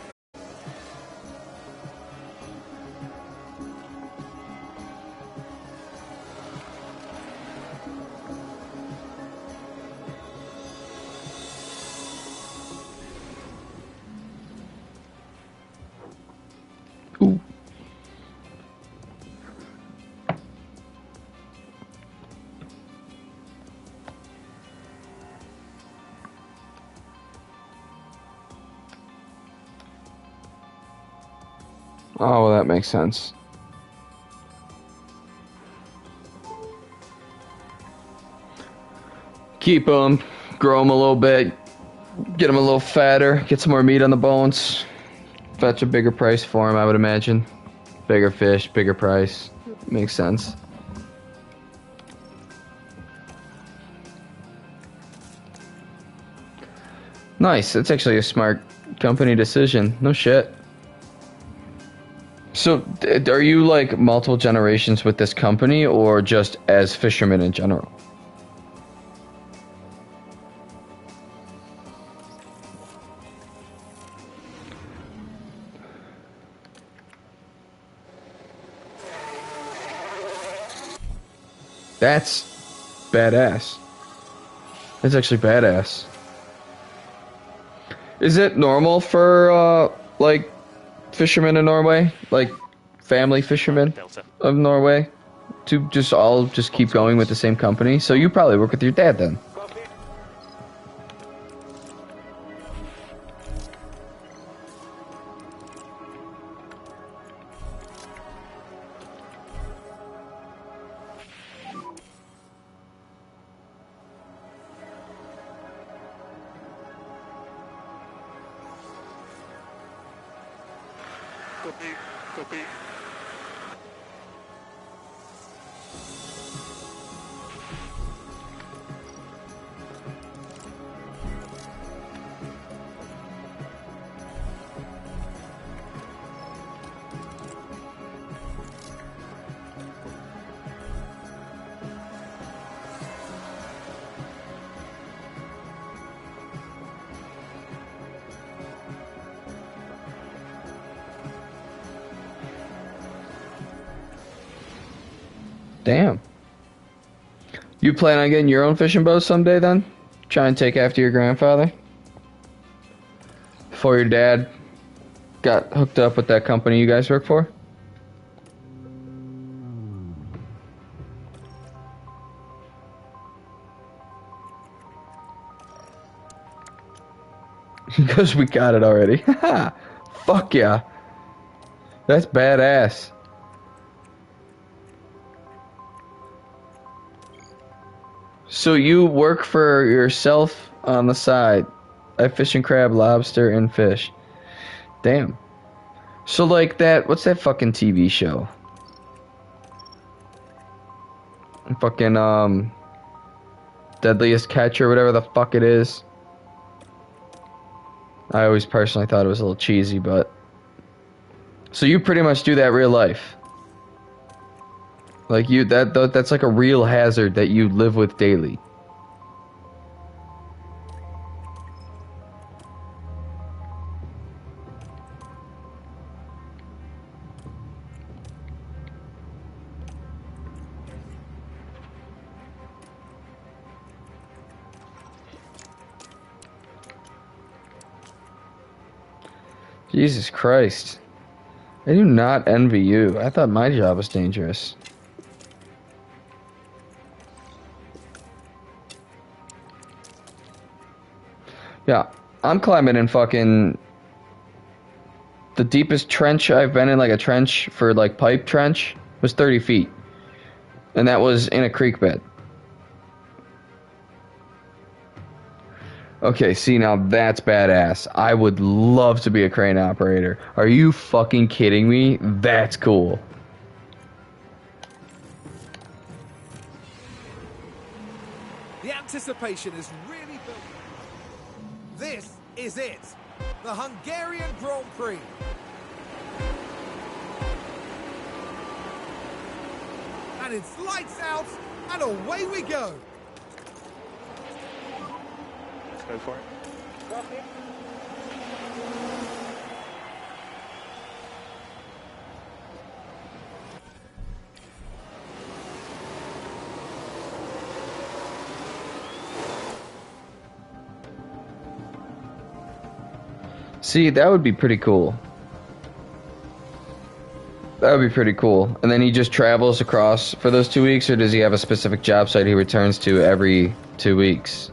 Ooh. Oh, well, that makes sense. Keep them, grow them a little bit, get them a little fatter, get some more meat on the bones. Fetch a bigger price for them, I would imagine. Bigger fish, bigger price. Makes sense. Nice. That's actually a smart company decision. No shit. So, are you like multiple generations with this company or just as fishermen in general? That's badass. That's actually badass. Is it normal for, like, fishermen in Norway? Like, family fishermen
Delta.
of Norway? To just all just keep going with the same company? So you probably work with your dad then.
Copy.
Copy, copy.
Damn. You plan on getting your own fishing boat someday then? Try and take after your grandfather? Before your dad got hooked up with that company you guys work for? Because we got it already. Fuck yeah. That's badass. So you work for yourself on the side. I fish and crab, lobster, and fish. Damn. So like that, what's that fucking TV show? Fucking Deadliest Catch or whatever the fuck it is. I always personally thought it was a little cheesy, but so you pretty much do that real life. Like that's like a real hazard that you live with daily. Jesus Christ. I do not envy you. I thought my job was dangerous. Yeah, I'm climbing in fucking... The deepest trench I've been in, like a trench for like pipe trench, was 30 feet. And that was in a creek bed. Okay, see, now that's badass. I would love to be a crane operator. Are you fucking kidding me? That's cool.
The anticipation is really built. This is it, the Hungarian Grand Prix. And it's lights out, and away we go.
Let's go for it.
See, that would be pretty cool. That would be pretty cool. And then he just travels across for those 2 weeks, or does he have a specific job site he returns to every 2 weeks?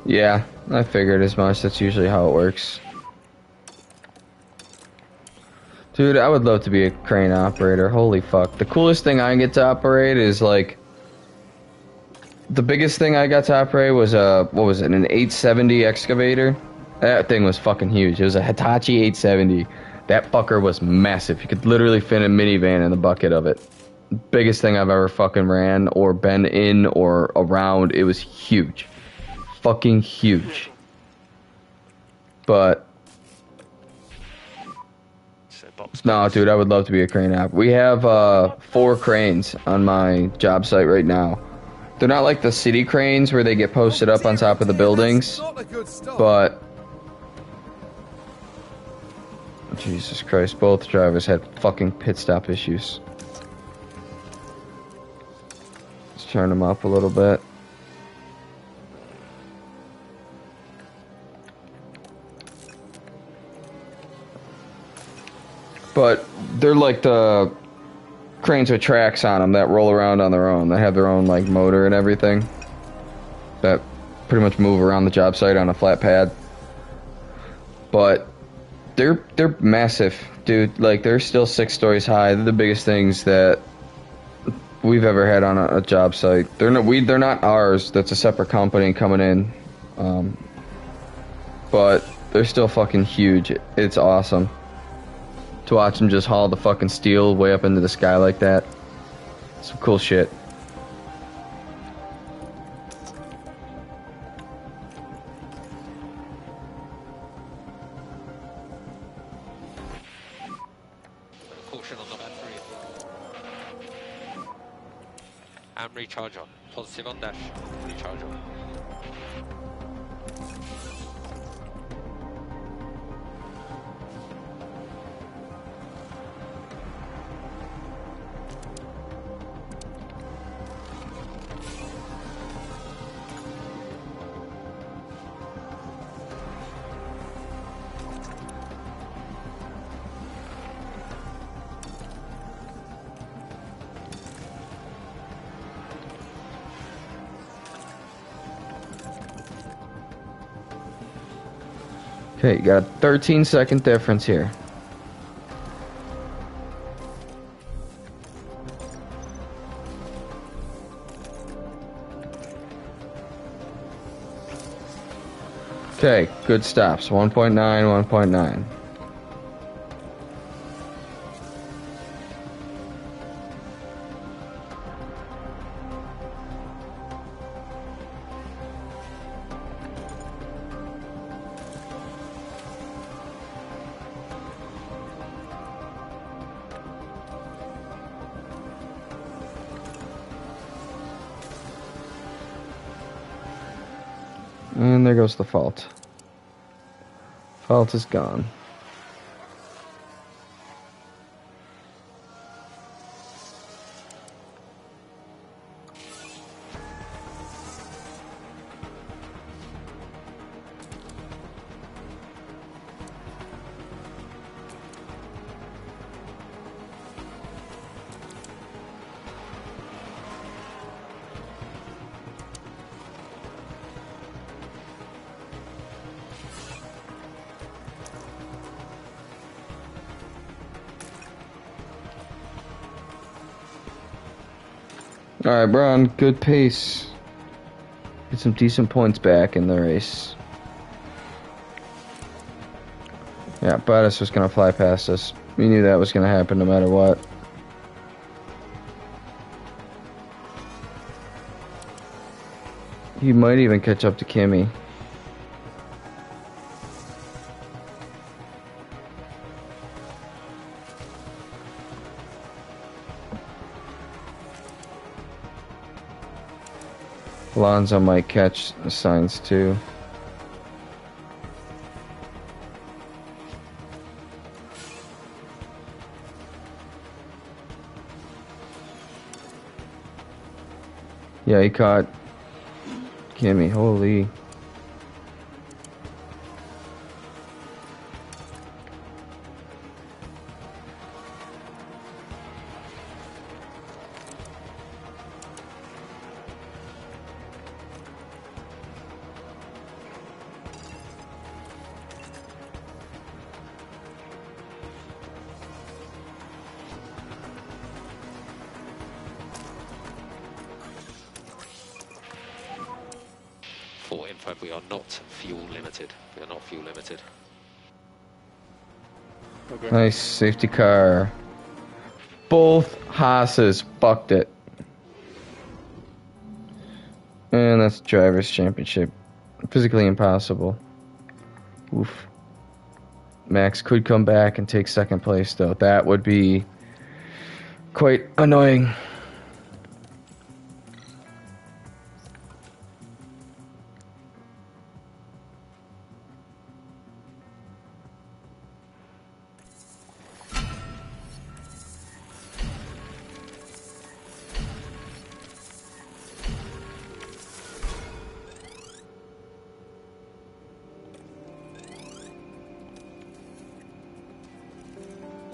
Yeah, I figured as much. That's usually how it works. Dude, I would love to be a crane operator. Holy fuck. The coolest thing I get to operate is like... The biggest thing I got to operate was what was it, an 870 excavator? That thing was fucking huge. It was a Hitachi 870. That fucker was massive. You could literally fit a minivan in the bucket of it. Biggest thing I've ever fucking ran or been in or around. It was huge. Fucking huge. But no, dude, I would love to be a crane op. We have 4 cranes on my job site right now. They're not like the city cranes where they get posted up on top of the buildings, but Jesus Christ, both drivers had fucking pit stop issues. Let's turn them up a little bit. But they're like the cranes with tracks on them that roll around on their own. They have their own like motor and everything that pretty much move around the job site on a flat pad. But they're massive, dude. Like they're still 6 stories high. They're the biggest things that we've ever had on a job site. They're not ours. That's a separate company coming in. But they're still fucking huge. It's awesome to watch them just haul the fucking steel way up into the sky like that. Some cool shit.
Caution on the battery. And recharge on. Positive on dash. Recharge on.
Okay, you got a 13-second difference here. Okay, good stops. 1.9, 1.9. And there goes the fault. Fault is gone. Alright, we're on good pace. Get some decent points back in the race. Yeah, Bottas was going to fly past us. We knew that was going to happen no matter what. He might even catch up to Kimmy. Alonso might catch the signs too. Yeah, he caught Kimmy. Holy.
For info, we are not fuel limited. We are not fuel limited.
Okay.
Nice safety car. Both Haas's fucked it. And that's Drivers' Championship. Physically impossible. Oof. Max could come back and take second place, though. That would be quite annoying.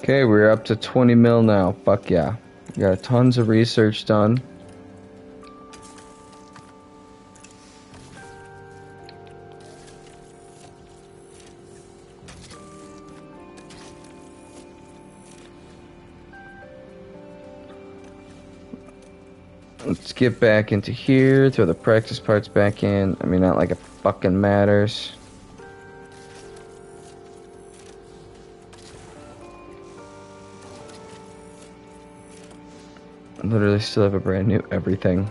Okay, we're up to 20 mil now. Fuck yeah. We got tons of research done. Let's get back into here, throw the practice parts back in. I mean, not like it fucking matters. I literally still have a brand new everything.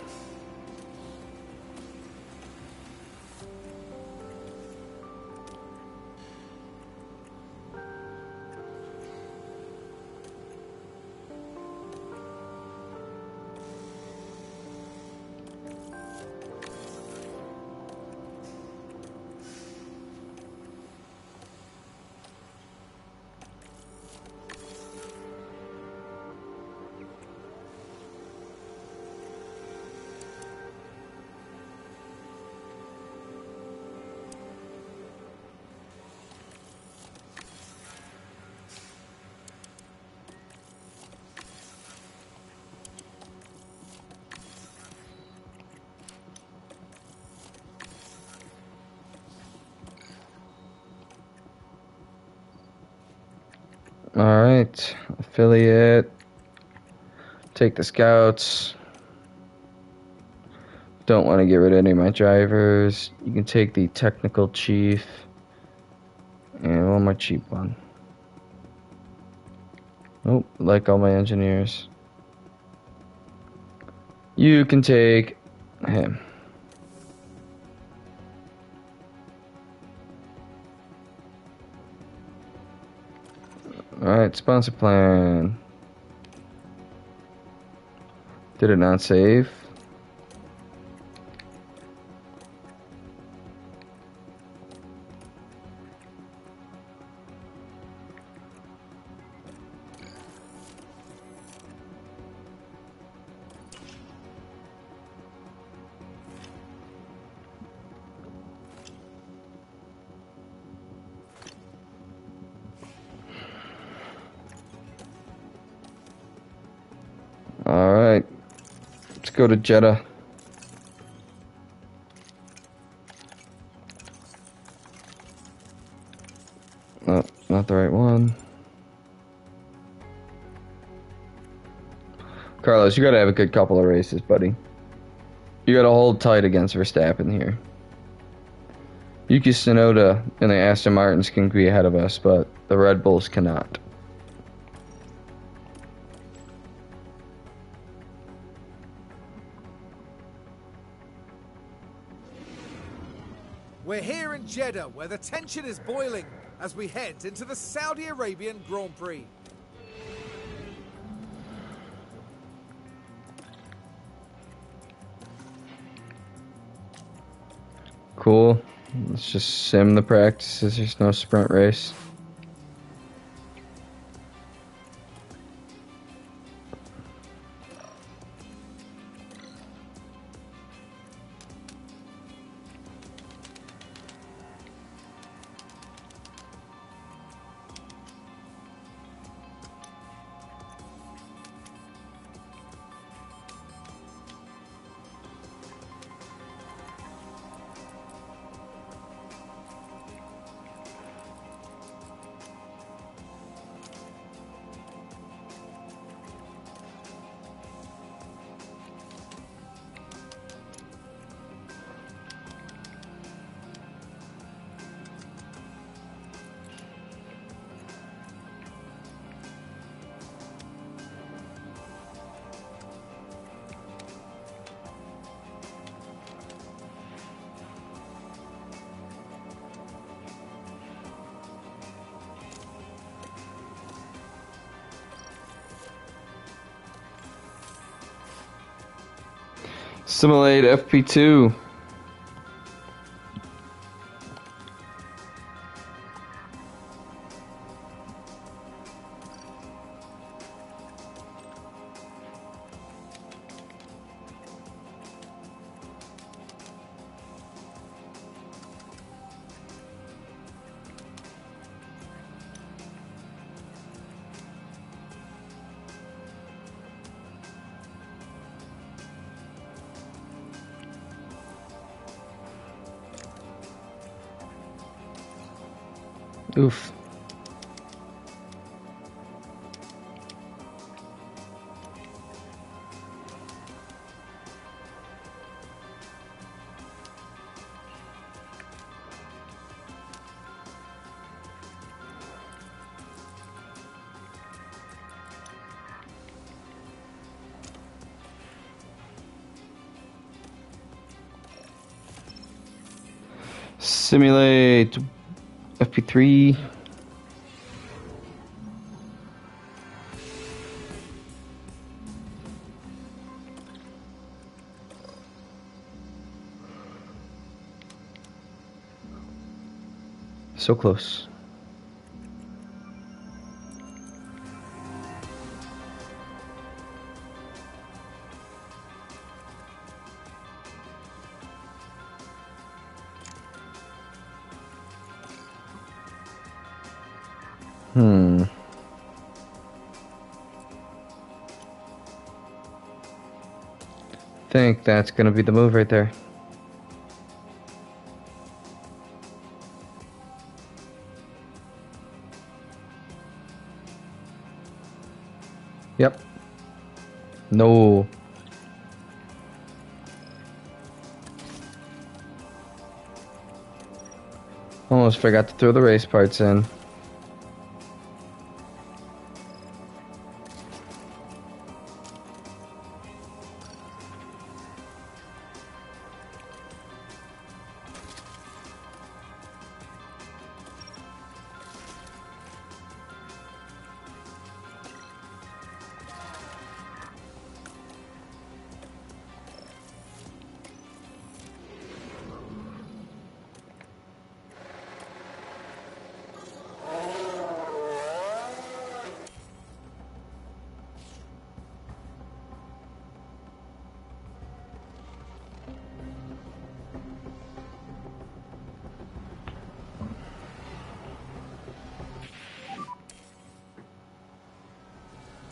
Alright, affiliate. Take the scouts. Don't want to get rid of any of my drivers. You can take the technical chief. And one more cheap one. Oh, like all my engineers. You can take him. Alright, sponsor plan. Did it not save? Alright. Let's go to Jeddah. No, not the right one. Carlos, you gotta have a good couple of races, buddy. You gotta hold tight against Verstappen here. Yuki Tsunoda and the Aston Martins can be ahead of us, but the Red Bulls cannot.
We're here in Jeddah, where the tension is boiling as we head into the Saudi Arabian Grand Prix.
Cool. Let's just sim the practices. There's no sprint race. Simulate FP2. Oof. Simulate FP3. So close. Think that's gonna be the move right there. Yep. No. Almost forgot to throw the race parts in.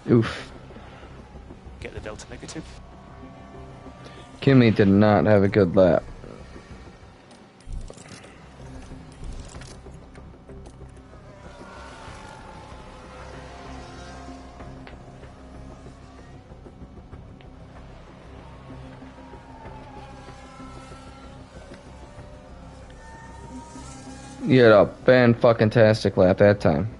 Oof.
Get the delta negative.
Kimmy did not have a good lap. You had a fan-fucking-tastic lap that time.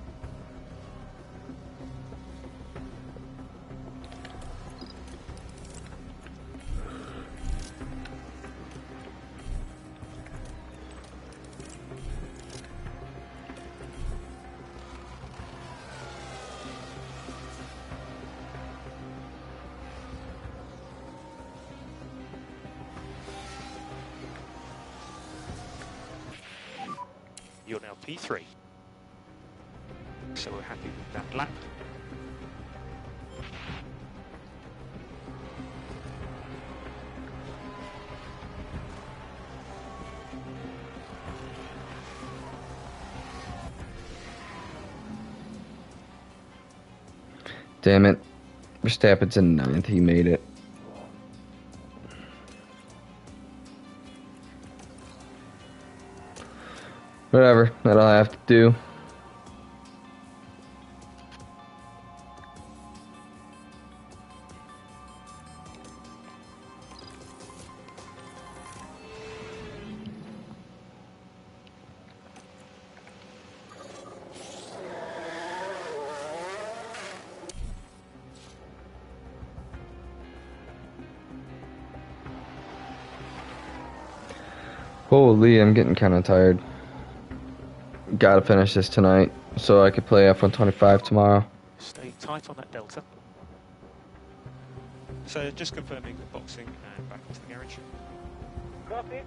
You're now P3. So we're happy with that lap.
Damn it. Verstappen's in 9th. He made it. Whatever. That'll have to do. Holy, I'm getting kind of tired. Gotta finish this tonight so I could play F125 tomorrow.
Stay tight on that delta. So just confirming boxing and back into the garage.
Copy.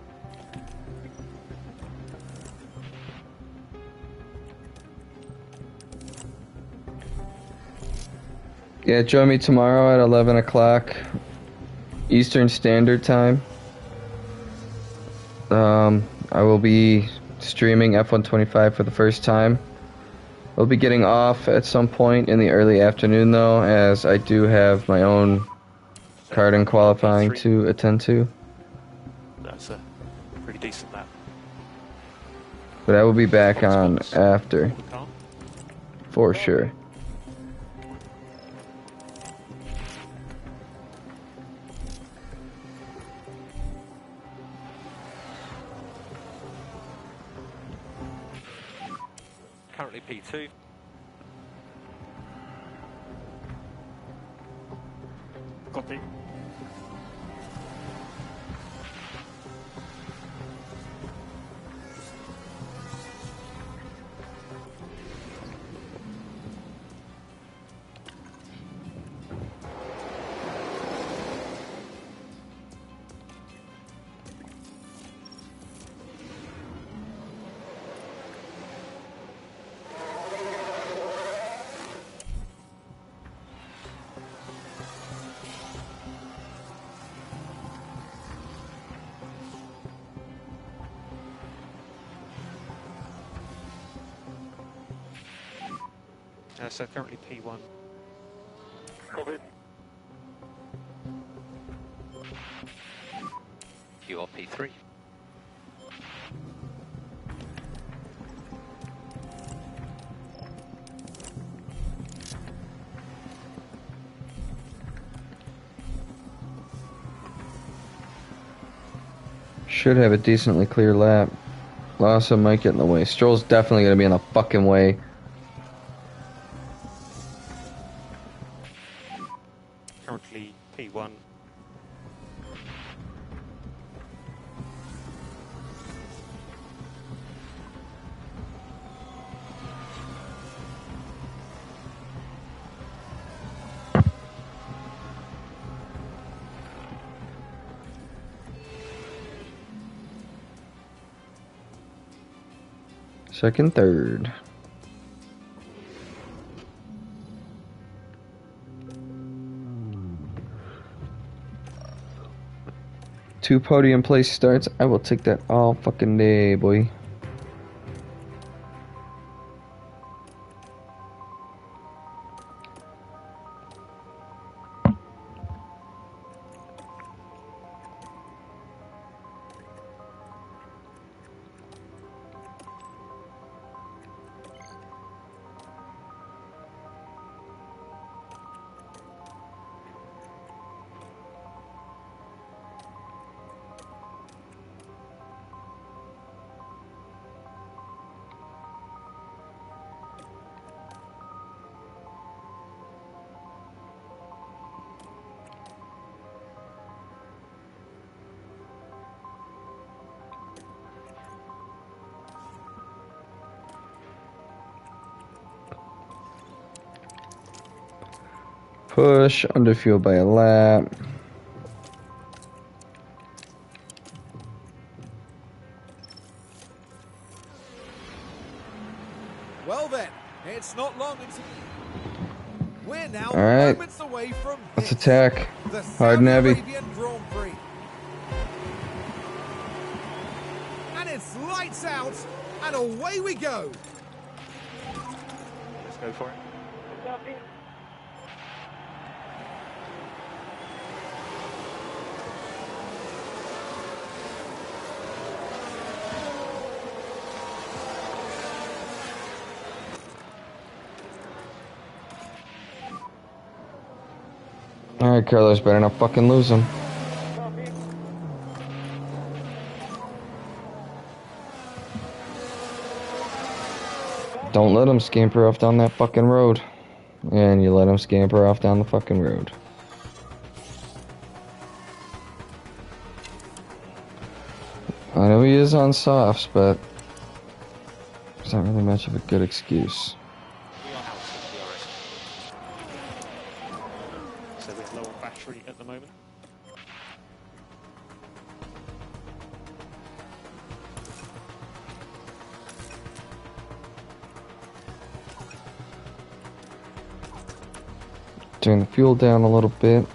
Yeah, join me tomorrow at 11 o'clock Eastern Standard Time. I will be streaming F125 for the first time. I'll be getting off at some point in the early afternoon though, as I do have my own karting qualifying to attend to.
That's a pretty decent lap.
But I will be back on after, for sure.
Currently P2.
Copy. So currently P1.
Copy.
You are P3.
Should have a decently clear lap. Lawson might get in the way. Stroll's definitely going to be in the fucking way.
Currently P1.
Second, third. Two podium place starts. I will take that all fucking day, boy. Push, under fuel by a lap.
Well then, it's not long until we're now
All right.
moments away from
Let's
this,
attack.
the
Hard and
Saudi
heavy.
Arabian Grand Prix. And it's lights out, and away we go.
Let's go for it.
Copy.
Alright, Carlos, better not fucking lose him.
Copy.
Don't let him scamper off down that fucking road. And you let him scamper off down the fucking road. I know he is on softs, but it's not really much of a good excuse.
We are out of DRS. So we have low on battery at the moment.
Turn the fuel down a little bit.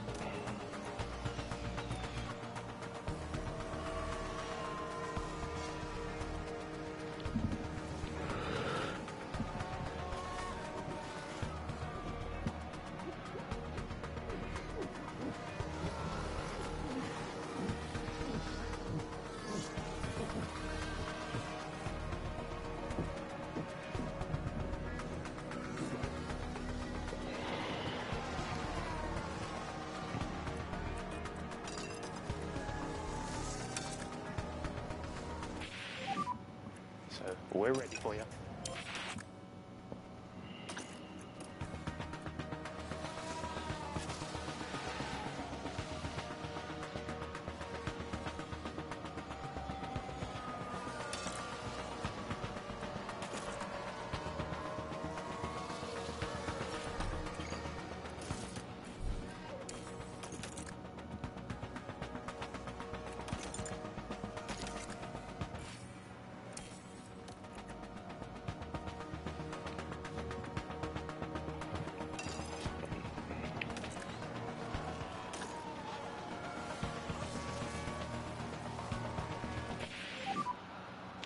So we're ready for you.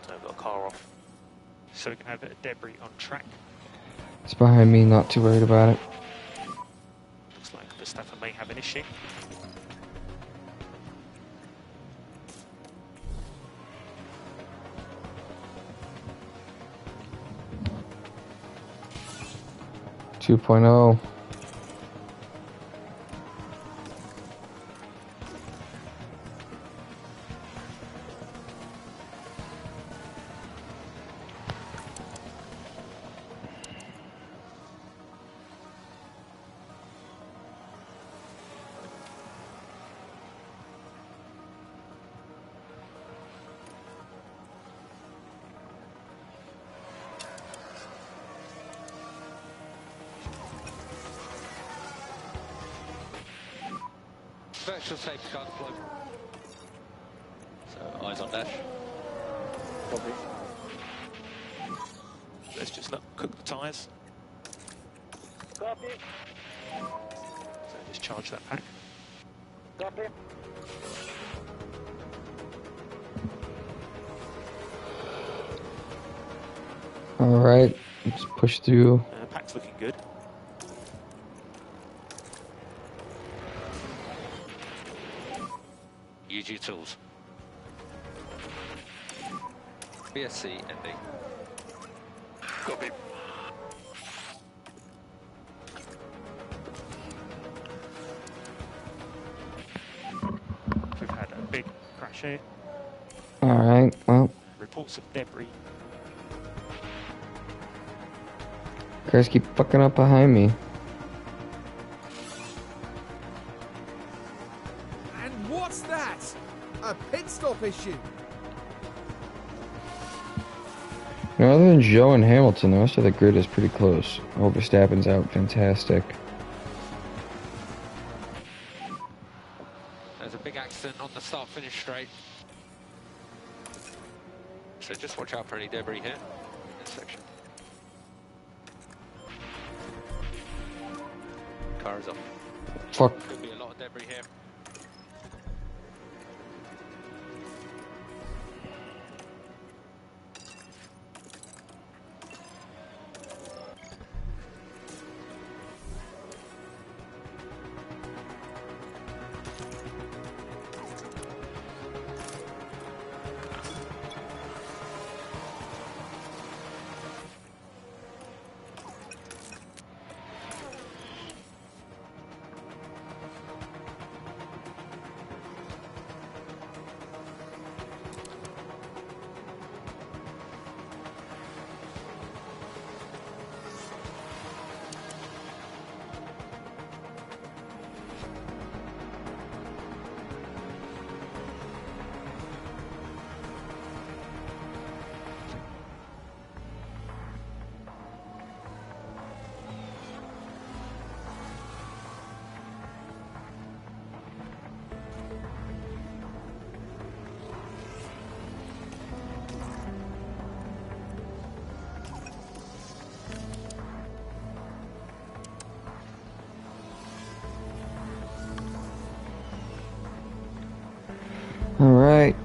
So we've got a car off. So we can have a bit of debris on track.
It's behind me, not too worried about it.
Looks like Verstappen may have an issue.
Two point oh.
virtual safety car deployed. So eyes on dash.
Copy.
Let's just cook the tyres.
Copy.
So just charge that pack.
Copy.
Alright, let's push through.
Pack's looking good.
UG tools. BSC ending.
Copy.
We've had a big crash here.
Alright, well,
Reports of debris.
guys keep fucking up behind me.
And what's that? A pit stop issue.
Now, other than Joe and Hamilton, the rest of the grid is pretty close. Oh, Verstappen's out. Fantastic.
There's a big accident on the start-finish straight. So just watch out for any debris here in this section. Car is off.
Fuck.
Could be a lot of debris here.
Alright.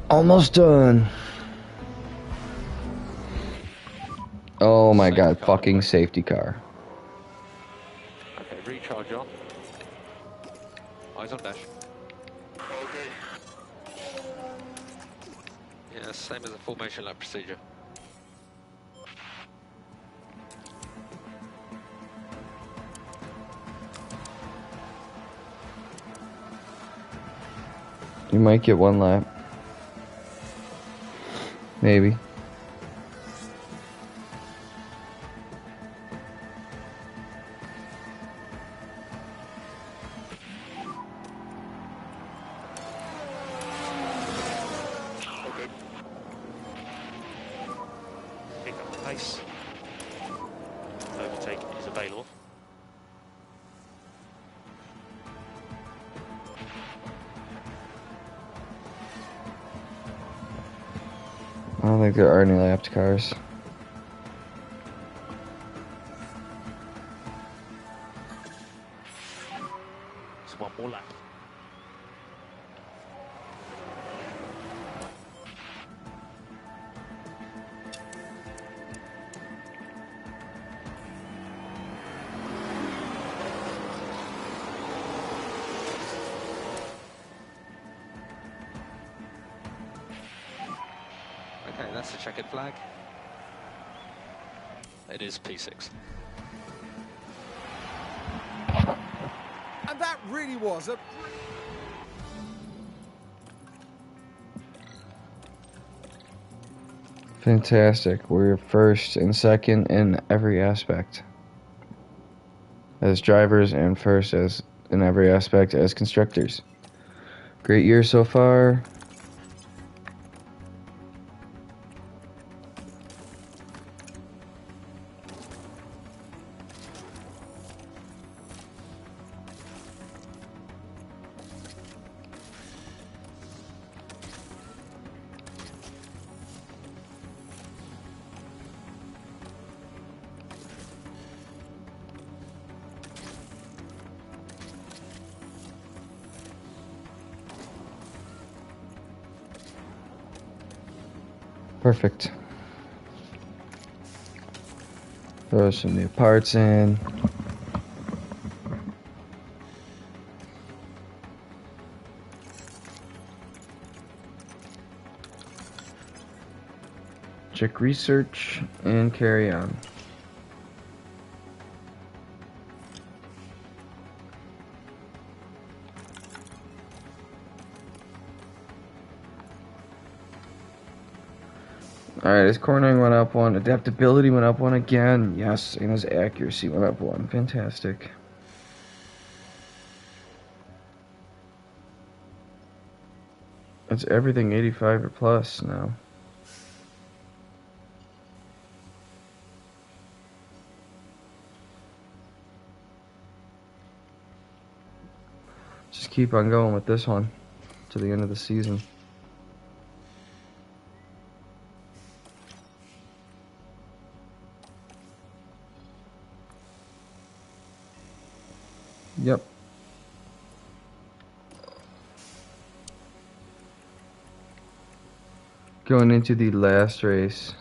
Almost done. Oh my
Safety
god,
car.
fucking safety car.
Okay, recharge on. Eyes on dash.
Okay.
Yeah, same as a formation lap procedure.
You might get one lap. Maybe.
Okay.
Pick up the pace. Overtake is available.
I don't think there are any lapped cars.
It's one more lap.
Okay, that's the checkered flag. It is P6.
And that really was a...
Fantastic. We're first and second in every aspect. As drivers and first as in every aspect as constructors. Great year so far. Perfect. Throw some new parts in. Check research and carry on. Alright, his cornering went up one, adaptability went up one again, yes, and his accuracy went up one. Fantastic. It's everything 85 or plus now. Just keep on going with this one to the end of the season. Yep. Going into the last race.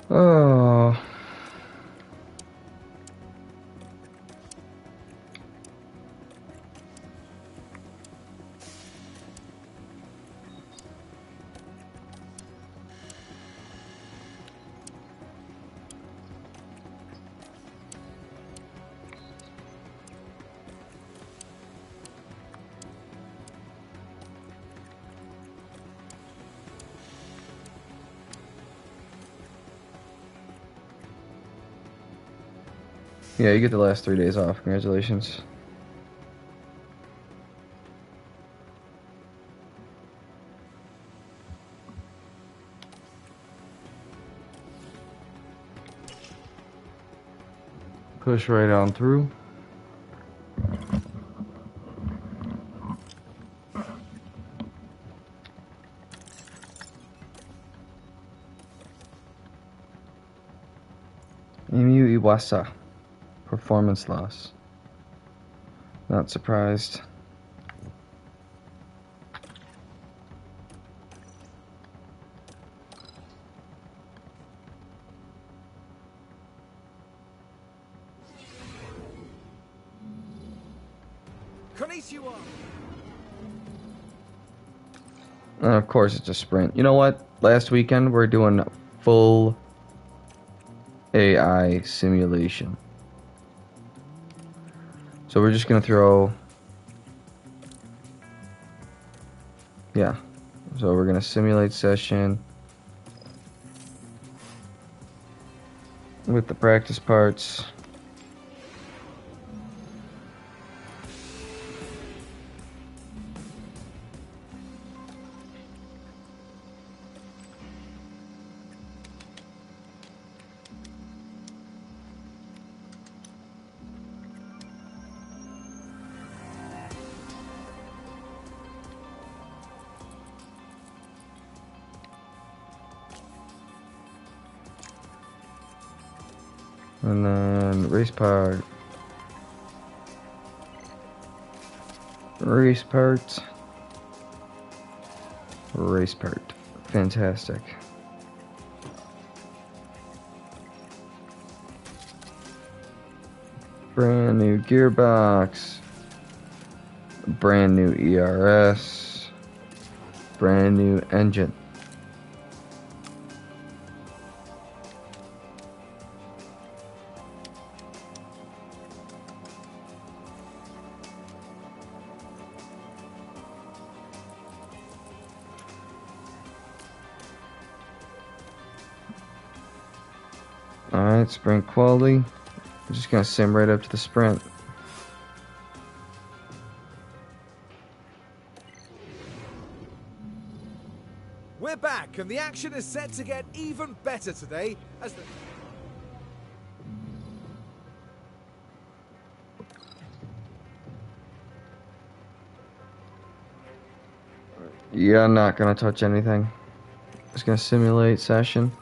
Oh. Yeah, you get the last 3 days off. Congratulations. Push right on through. Emu Iwasa. Performance loss. Not surprised.
Konnichiwa.
And of course, it's a sprint. You know what? Last weekend, we're doing full AI simulation. So we're just going to throw... Yeah. So we're going to simulate session with the practice parts. And then race part. Race part. Race part. Fantastic. Brand new gearbox. Brand new ERS. Brand new engine. Alright, sprint quality. I'm just gonna sim right up to the sprint.
We're back, and the action is set to get even better today as the...
Yeah, I'm not gonna touch anything. Just gonna simulate session.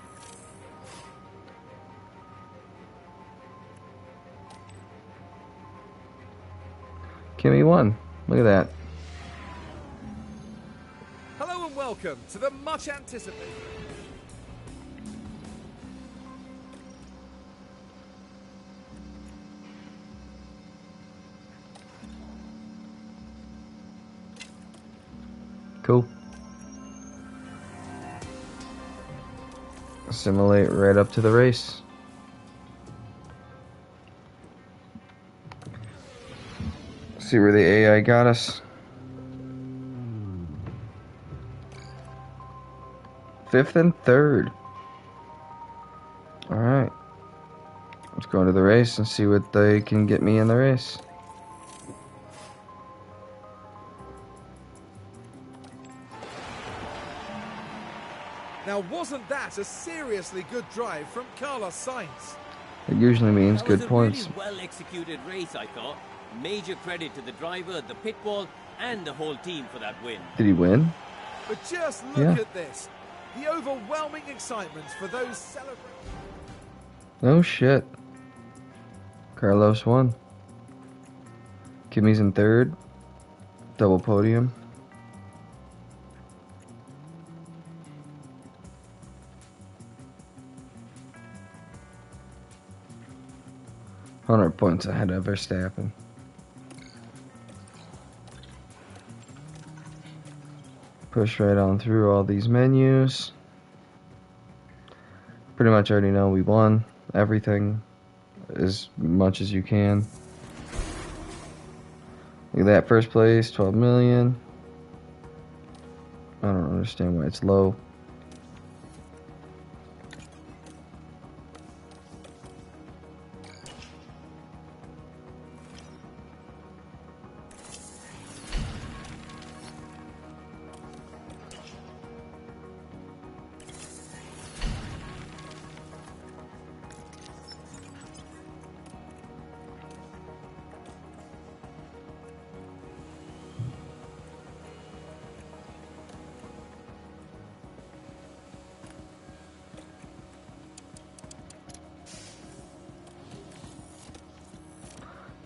Kimmy won. Look at that.
Hello and welcome to the much anticipated...
Cool. Simulate right up to the race. See where the AI got us. 5th and 3rd. Alright. Let's go into the race and see what they can get me in the race.
Now, wasn't that a seriously good drive from Carlos Sainz?
It usually means
That
good
was a
points.
really well-executed race, I thought. Major credit to the driver, the pit wall, and the whole team for that win.
Did he win?
But just look
Yeah.
at this. The overwhelming excitement for those celebrating...
No shit. Carlos won. Kimmy's in 3rd. Double podium. $100 points ahead of Verstappen. Push right on through all these menus. Pretty much already know we won everything as much as you can. Look at that, first place, 12 million. I don't understand why it's low.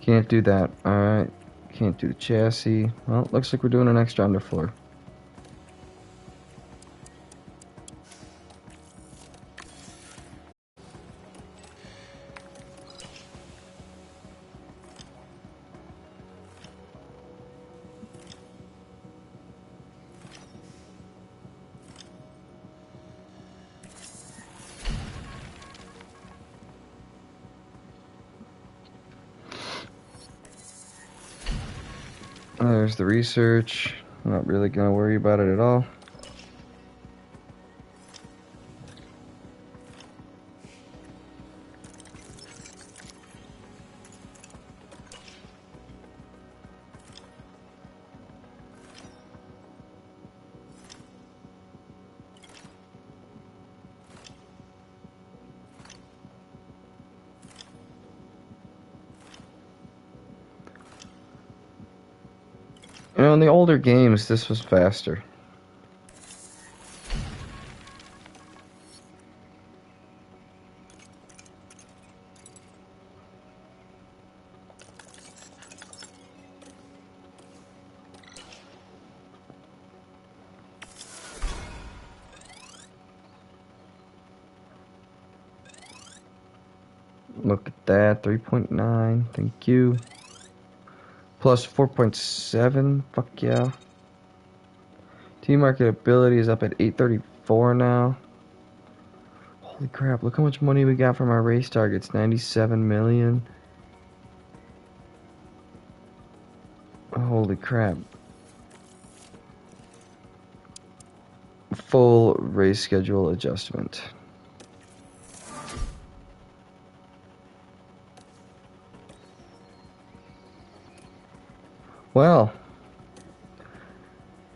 Can't do that. Alright. Can't do the chassis. Well, looks like we're doing an extra underfloor. There's the research. I'm not really gonna worry about it at all. You know, in the older games, this was faster. Look at that, 3.9, thank you. Plus 4.7, fuck yeah. Team marketability is up at 834 now. Holy crap, look how much money we got from our race targets, 97 million. Holy crap. Full race schedule adjustment. Well,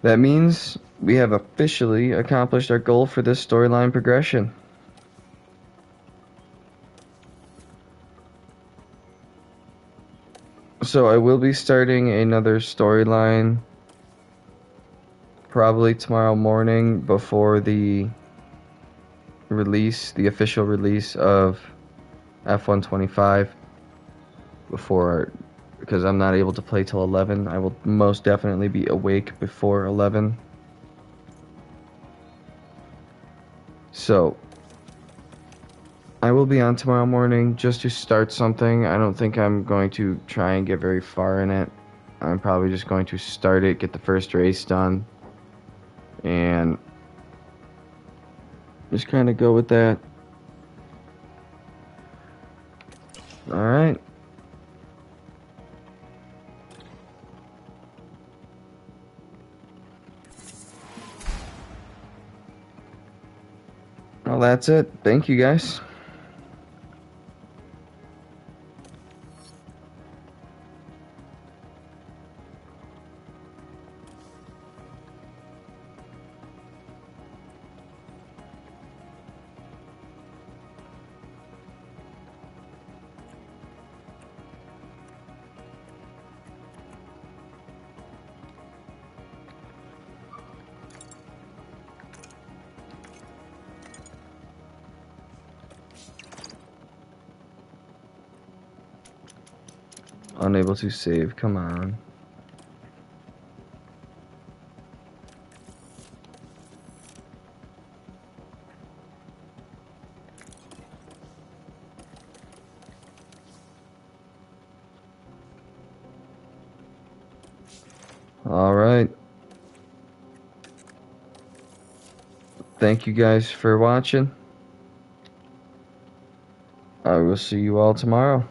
that means we have officially accomplished our goal for this storyline progression. So I will be starting another storyline probably tomorrow morning before the release, the official release of F125, because I'm not able to play till 11. I will most definitely be awake before 11. So I will be on tomorrow morning just to start something. I don't think I'm going to try and get very far in it. I'm probably just going to start it, get the first race done, and just kind of go with that. Alright. Well, that's it. Thank you, guys. Unable to save. Come on. Alright. Thank you guys for watching. I will see you all tomorrow.